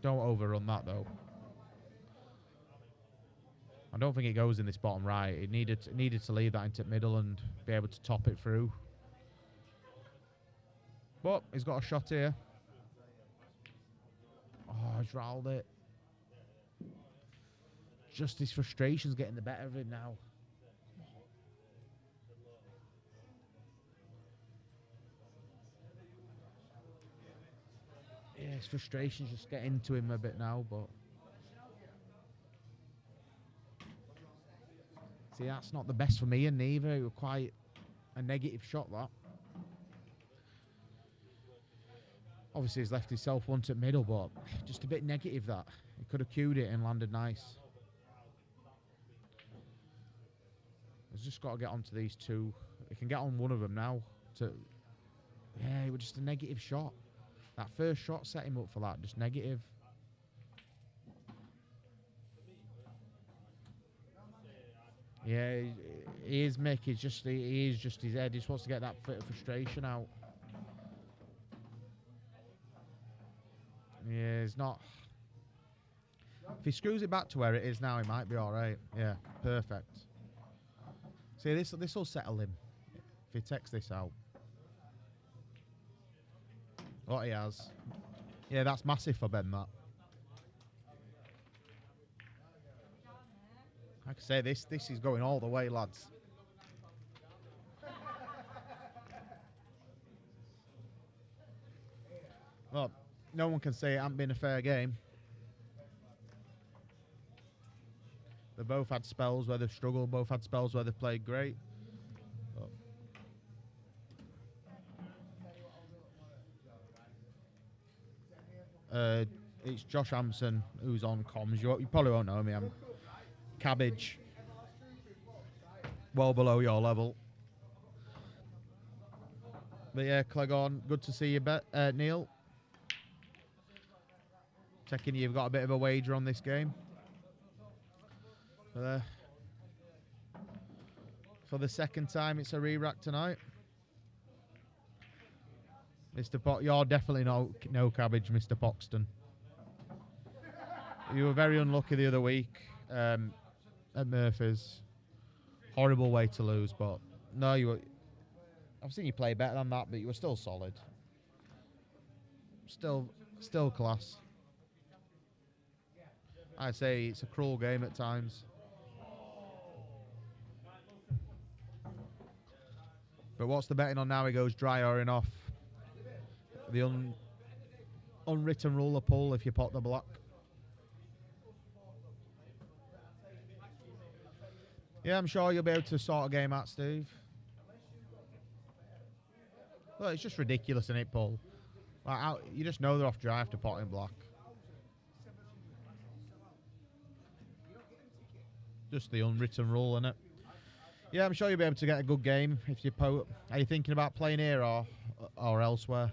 Don't overrun that, though. I don't think it goes in this bottom right. It needed to leave that into middle and be able to top it through. But he's got a shot here. Oh, he's rattled it. Just his frustration's getting the better of him now. Yeah, his frustration's just getting to him a bit now, but... See, that's not the best for me and neither. It was quite a negative shot, that. Obviously, he's left himself once at middle, but just a bit negative, that. He could have cued it and landed nice. He's just got to get onto these two. He can get on one of them now. Yeah, it was just a negative shot. That first shot set him up for that, just negative. Yeah, he is Mick. He is just his head. He just wants to get that bit of frustration out. Yeah, he's not. If he screws it back to where it is now, he might be all right. Yeah, perfect. See, this will settle him if he takes this out. What he has. Yeah, that's massive for Ben, that. Like I say, this is going all the way, lads. Well, no one can say it hasn't been a fair game. They both had spells where they've struggled, both had spells where they've played great. It's Josh Hampson who's on comms. You probably won't know me. I'm Cabbage. Well below your level. But yeah, Clegon, good to see you, Neil. Checking you've got a bit of a wager on this game. For the second time, it's a re-rack tonight. Mr. You're definitely no Cabbage, Mr. Poxton. You were very unlucky the other week at Murphy's. Horrible way to lose, but no, I've seen you play better than that, but you were still solid. Still class. I'd say it's a cruel game at times. But what's the betting on now? He goes dry or in off. The unwritten rule of pull if you pot the block. Yeah, I'm sure you'll be able to sort a game out, Steve. Well, it's just ridiculous, isn't it, Paul? Like, you just know they're off dry after potting block. Just the unwritten rule, innit? Yeah, I'm sure you'll be able to get a good game if you pot. Are you thinking about playing here or elsewhere?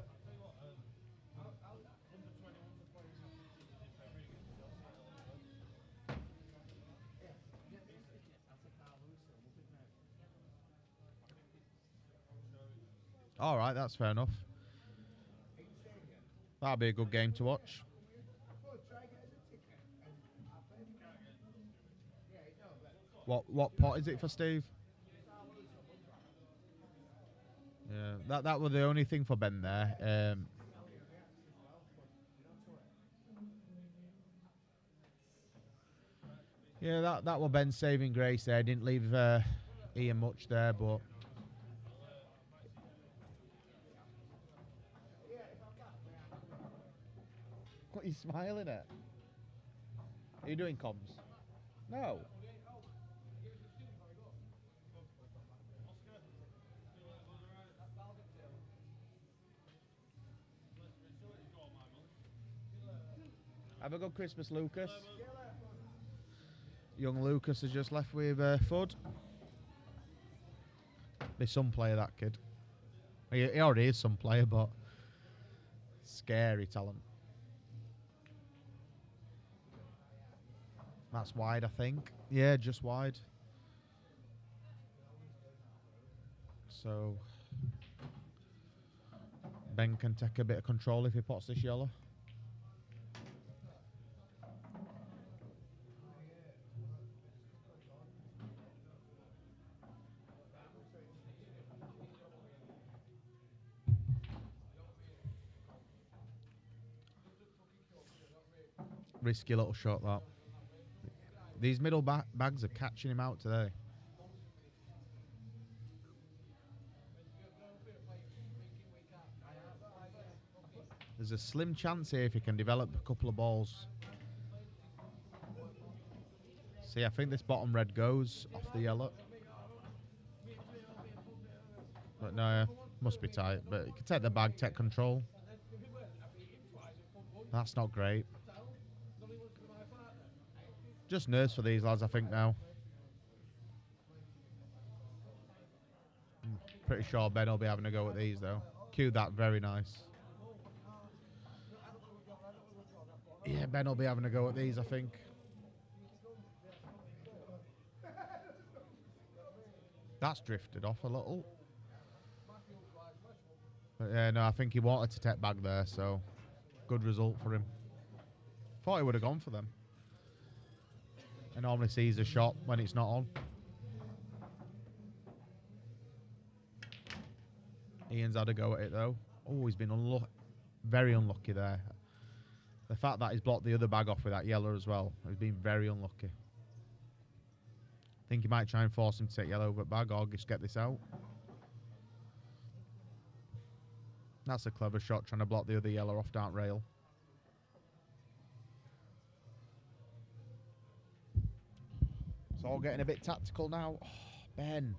All right, that's fair enough. That'll be a good game to watch. What pot is it for Steve? Yeah, that was the only thing for Ben there. Yeah, that was Ben's saving grace there. Didn't leave Ian much there, but. What are you smiling at? Are you doing comms? No. Have a good Christmas, Lucas. Young Lucas has just left with Fudd. He's some player, that kid. He already is some player, but scary talent. That's wide, I think. Yeah, just wide. So Ben can take a bit of control if he pots this yellow. Risky little shot, that. These middle bags are catching him out today. There's a slim chance here if he can develop a couple of balls. See, I think this bottom red goes off the yellow. But no, must be tight. But you can take the bag, take control. That's not great. Just nerves for these lads, I think, now. I'm pretty sure Ben will be having a go at these, though. Cue that, very nice. Yeah, Ben will be having a go at these, I think. That's drifted off a little. But yeah, no, I think he wanted to take back there, so good result for him. Thought he would have gone for them. I normally sees a shot when it's not on. Ian's had a go at it, though. Oh, he's been very unlucky there. The fact that he's blocked the other bag off with that yellow as well, he's been very unlucky. I think he might try and force him to take yellow over bag or just get this out. That's a clever shot, trying to block the other yellow off dart rail. It's all getting a bit tactical now. Oh, Ben.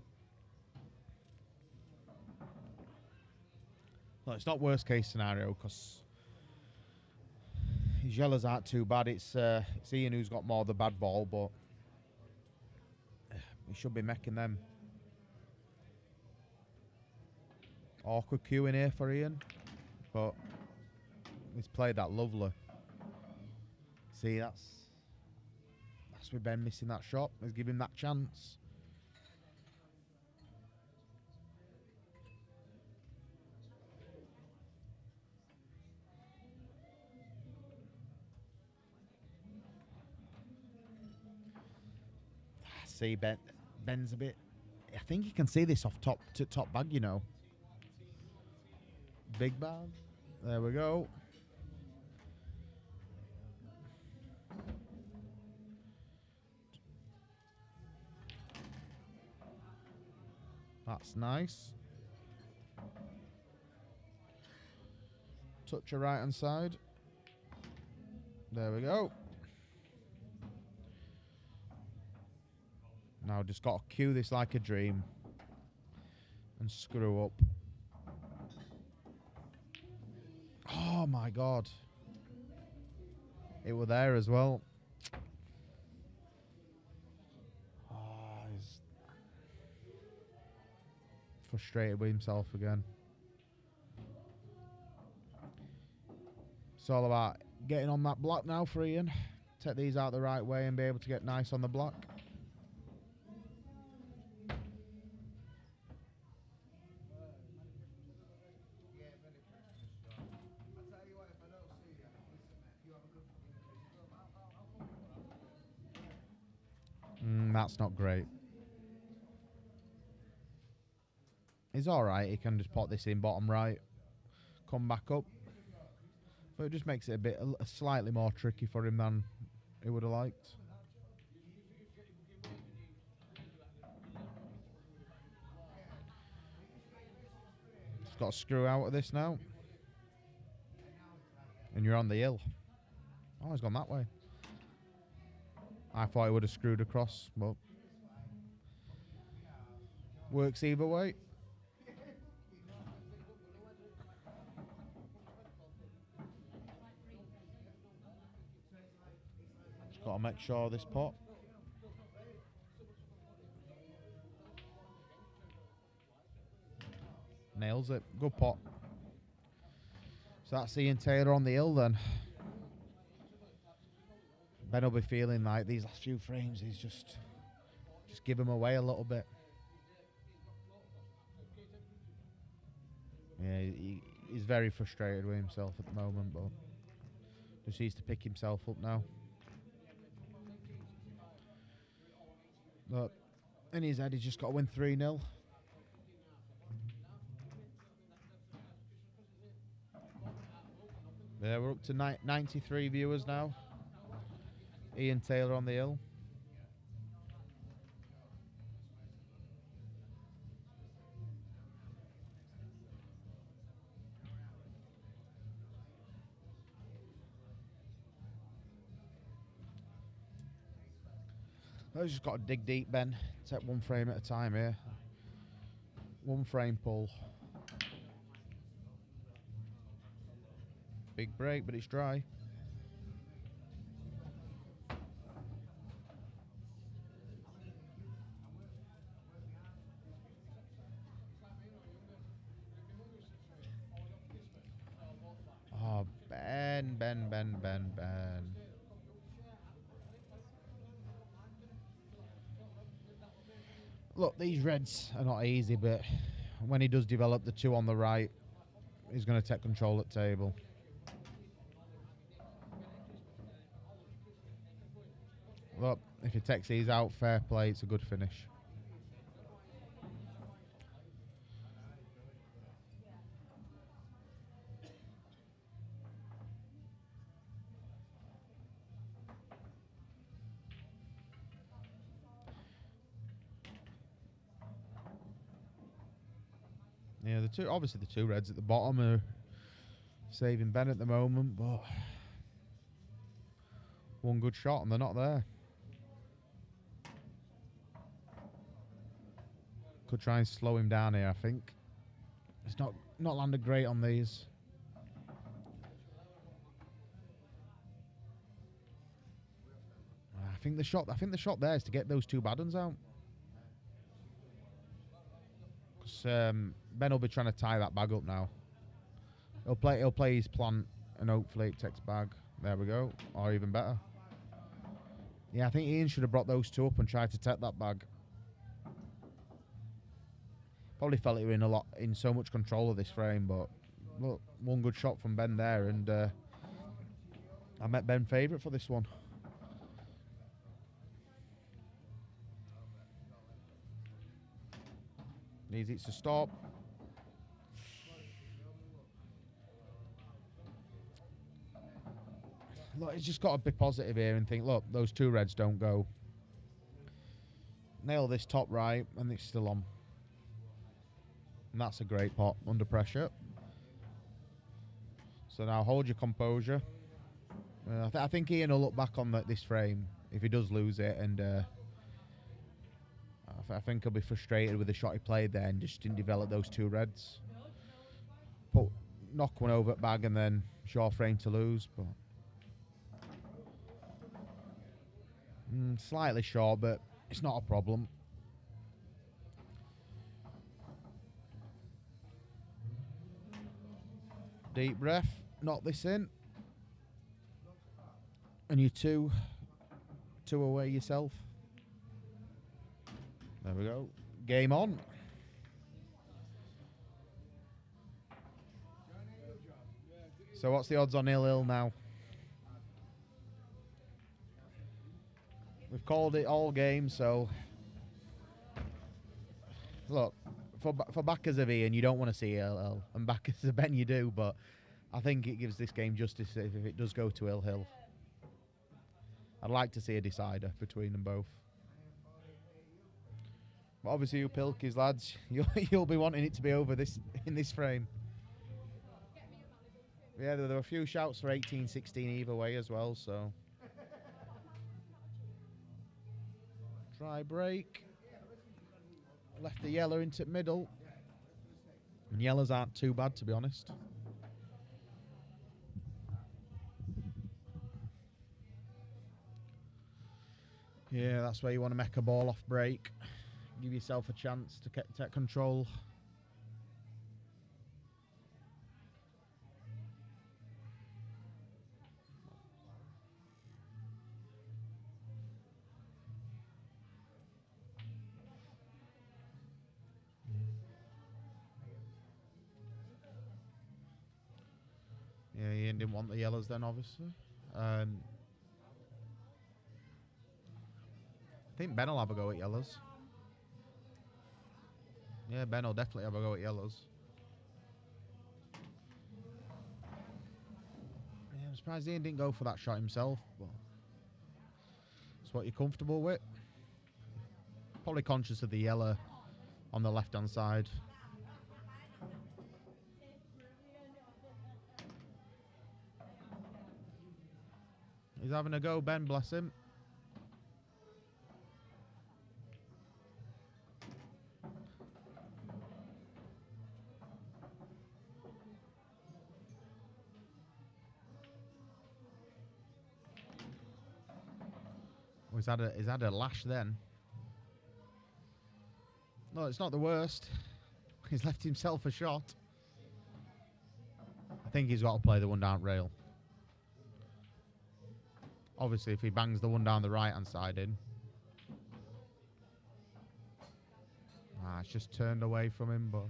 Well, it's not worst case scenario because his yellows aren't too bad. It's Ian who's got more of the bad ball, but he should be making them. Awkward cue in here for Ian, but he's played that lovely. See, that's with Ben missing that shot. Let's give him that chance. See, Ben's a bit. I think you can see this off top to top bag, you know. Big bag. There we go. That's nice. Touch your right hand side. There we go. Now just got to cue this like a dream and screw up. Oh my God. It were there as well. Oh, he's frustrated with himself again. It's all about getting on that block now for Ian. Take these out the right way and be able to get nice on the block. That's not great. He's alright, he can just pot this in bottom right, come back up. But it just makes it a slightly more tricky for him than he would have liked. Just got to screw out of this now. And you're on the hill. Oh, he's gone that way. I thought he would have screwed across, but works either way. Just got to make sure this pot. Nails it. Good pot. So that's Ian Taylor on the hill then. Ben will be feeling like these last few frames he's just give him away a little bit. Yeah, he's very frustrated with himself at the moment, but just needs to pick himself up now. But in his head, he's just got to win 3-0. Yeah, we're up to 93 viewers now. Ian Taylor on the hill. I've just got to dig deep, Ben. Take one frame at a time here. One frame pull. Big break, but it's dry. Oh, Ben. Look, these reds are not easy, but when he does develop the two on the right, he's going to take control at table. Look, if he takes these out, fair play, it's a good finish. Yeah, obviously the two reds at the bottom are saving Ben at the moment, but one good shot and they're not there. Could try and slow him down here, I think. It's not landed great on these. I think the shot there is to get those two bad ones out. Because Ben will be trying to tie that bag up now. He'll play his plant and hopefully it takes bag. There we go. Or even better. Yeah, I think Ian should have brought those two up and tried to take that bag. Probably felt he were in so much control of this frame, but look, one good shot from Ben there, and I met Ben favourite for this one. Needs it to stop. Look, he's just got to be positive here and think, look, those two reds don't go. Nail this top right, and it's still on. And that's a great pot under pressure. So now hold your composure. I think Ian will look back on this frame if he does lose it, and I think he'll be frustrated with the shot he played there and just didn't develop those two reds. Knock one over at bag and then short frame to lose, but slightly short, but it's not a problem. Deep breath, knock this in, and you two away yourself. There we go. Game on. So what's the odds on 0-0 now? We've called it all game, so look, for backers of Ian, you don't want to see 0-0, and backers of Ben, you do, but I think it gives this game justice if it does go to 0-0. I'd like to see a decider between them both. But obviously you Pilkies, lads, you'll be wanting it to be over in this frame. Yeah, there were a few shouts for 18-16 either way as well, so. Try break. Left the yellow into middle. And yellows aren't too bad, to be honest. Yeah, that's where you want to make a ball off break. Give yourself a chance to take control. Yeah, Ian didn't want the yellows then, obviously. I think Ben will have a go at yellows. Yeah, Ben will definitely have a go at yellows. Yeah, I'm surprised Ian didn't go for that shot himself, but it's what you're comfortable with. Probably conscious of the yellow on the left-hand side. He's having a go, Ben, bless him. Oh, he's had a lash then. No, it's not the worst. He's left himself a shot. I think he's got to play the one down rail. Obviously, if he bangs the one down the right-hand side in. It's just turned away from him, but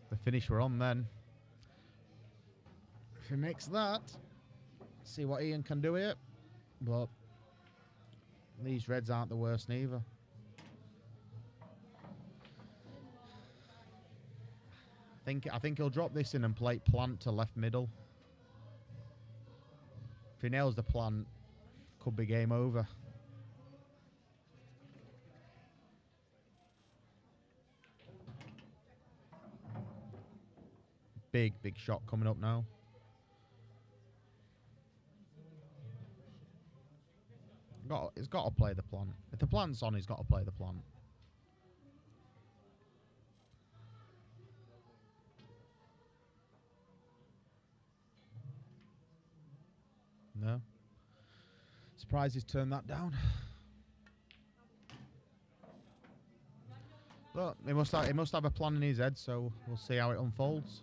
the finish we're on then. If he makes that, see what Ian can do here. But these reds aren't the worst neither. I think he'll drop this in and play plant to left middle. If he nails the plant, could be game over. Big shot coming up now. He's got to play the plant. If the plant's on, he's got to play the plant. No. Surprised he's turned that down. But he must have a plan in his head, so we'll see how it unfolds.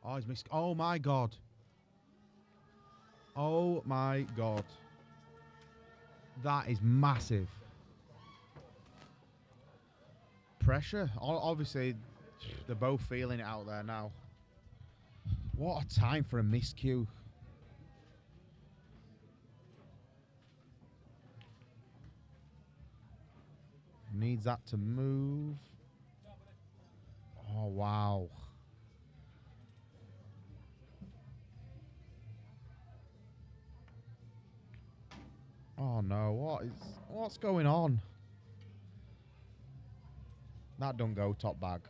Oh, he's missed. Oh my God. Oh my God. That is massive. Pressure. Obviously, they're both feeling it out there now. What a time for a miscue. Needs that to move. Oh, wow. Oh no, what's going on? That don't go top bag.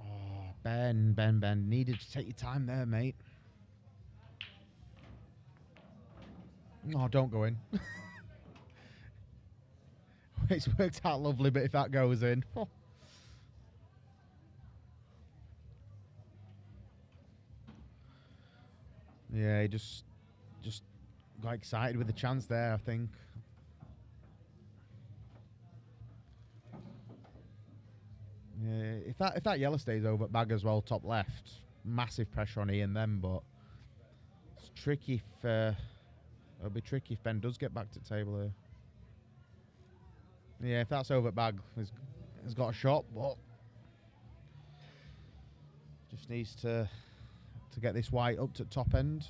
Oh, Ben. Needed to take your time there, mate. Oh, don't go in. It's worked out lovely, but if that goes in... Oh. Yeah, he just got excited with the chance there, I think. Yeah, if that yellow stays over at bag as well, top left, massive pressure on Ian then, but it's tricky if it'll be tricky if Ben does get back to the table here. Yeah, if that's over at bag, he's got a shot, but just needs to get this white up to the top end.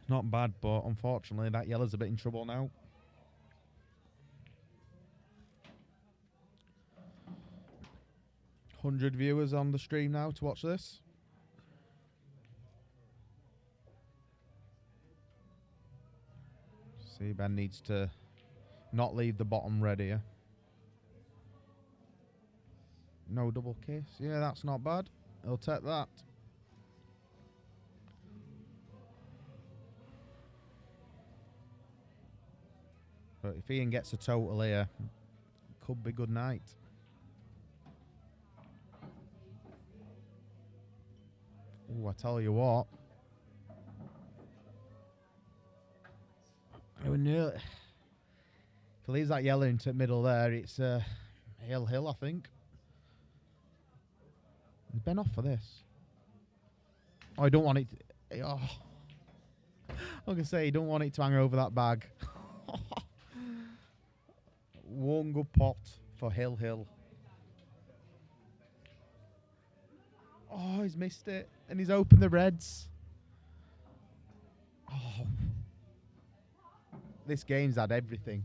Not bad, but unfortunately that yellow's a bit in trouble now. $100 viewers on the stream now to watch this. See, Ben needs to not leave the bottom red here. No double kiss. Yeah, that's not bad. He'll take that. But if Ian gets a total here, could be good night. Oh, I tell you what. We knew it. If he leaves that yellow into the middle there, it's hill, I think. He's been off for this. Oh, I don't want it. Oh. I was going to say, you don't want it to hang over that bag. One good pot for Hill. Oh, he's missed it. And he's opened the reds. Oh. This game's had everything.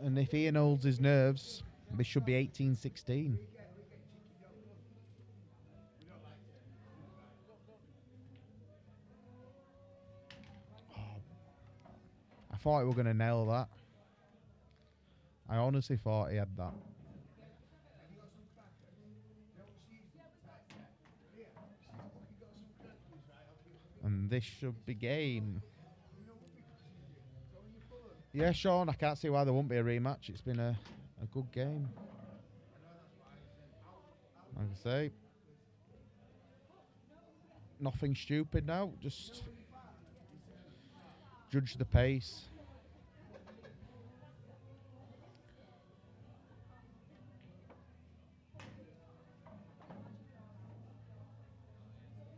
And if Ian holds his nerves, this should be 18-16. I thought we were going to nail that. I honestly thought he had that. And this should be game. Yeah, Sean, I can't see why there won't be a rematch. It's been a good game. Like I say, nothing stupid now. Just judge the pace.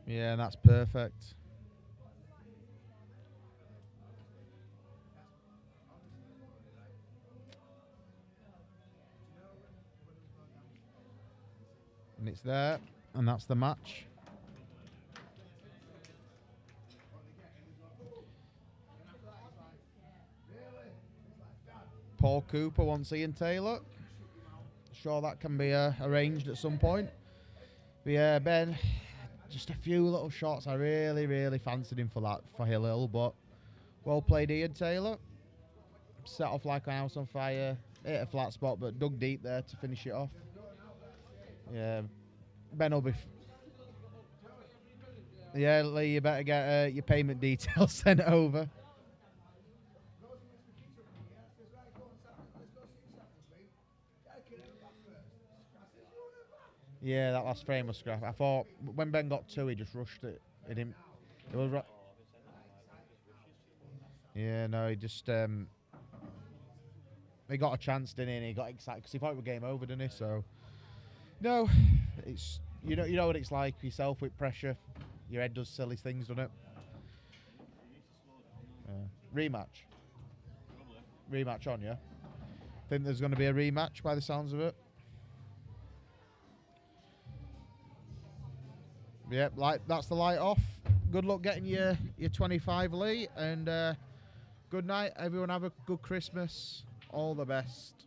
Yeah, that's perfect. And it's there, and that's the match. Paul Cooper wants Ian Taylor. Sure, that can be arranged at some point. But yeah, Ben, just a few little shots. I really fancied him for that, for Hill, but well played, Ian Taylor. Set off like a house on fire. Hit a flat spot, but dug deep there to finish it off. Yeah, Ben will be. Yeah, Lee, you better get your payment details sent over. Yeah, that last frame was scrap. I thought when Ben got two, he just rushed it. He didn't. It was right. Yeah, no, he just he got a chance, didn't he? And he got excited because he thought it was game over, didn't he? So no, it's you know what it's like yourself with pressure. Your head does silly things, doesn't it? Rematch. Rematch on, yeah. Think there's going to be a rematch by the sounds of it. Yep, that's the light off. Good luck getting your 25, Lee, and good night. Everyone have a good Christmas. All the best.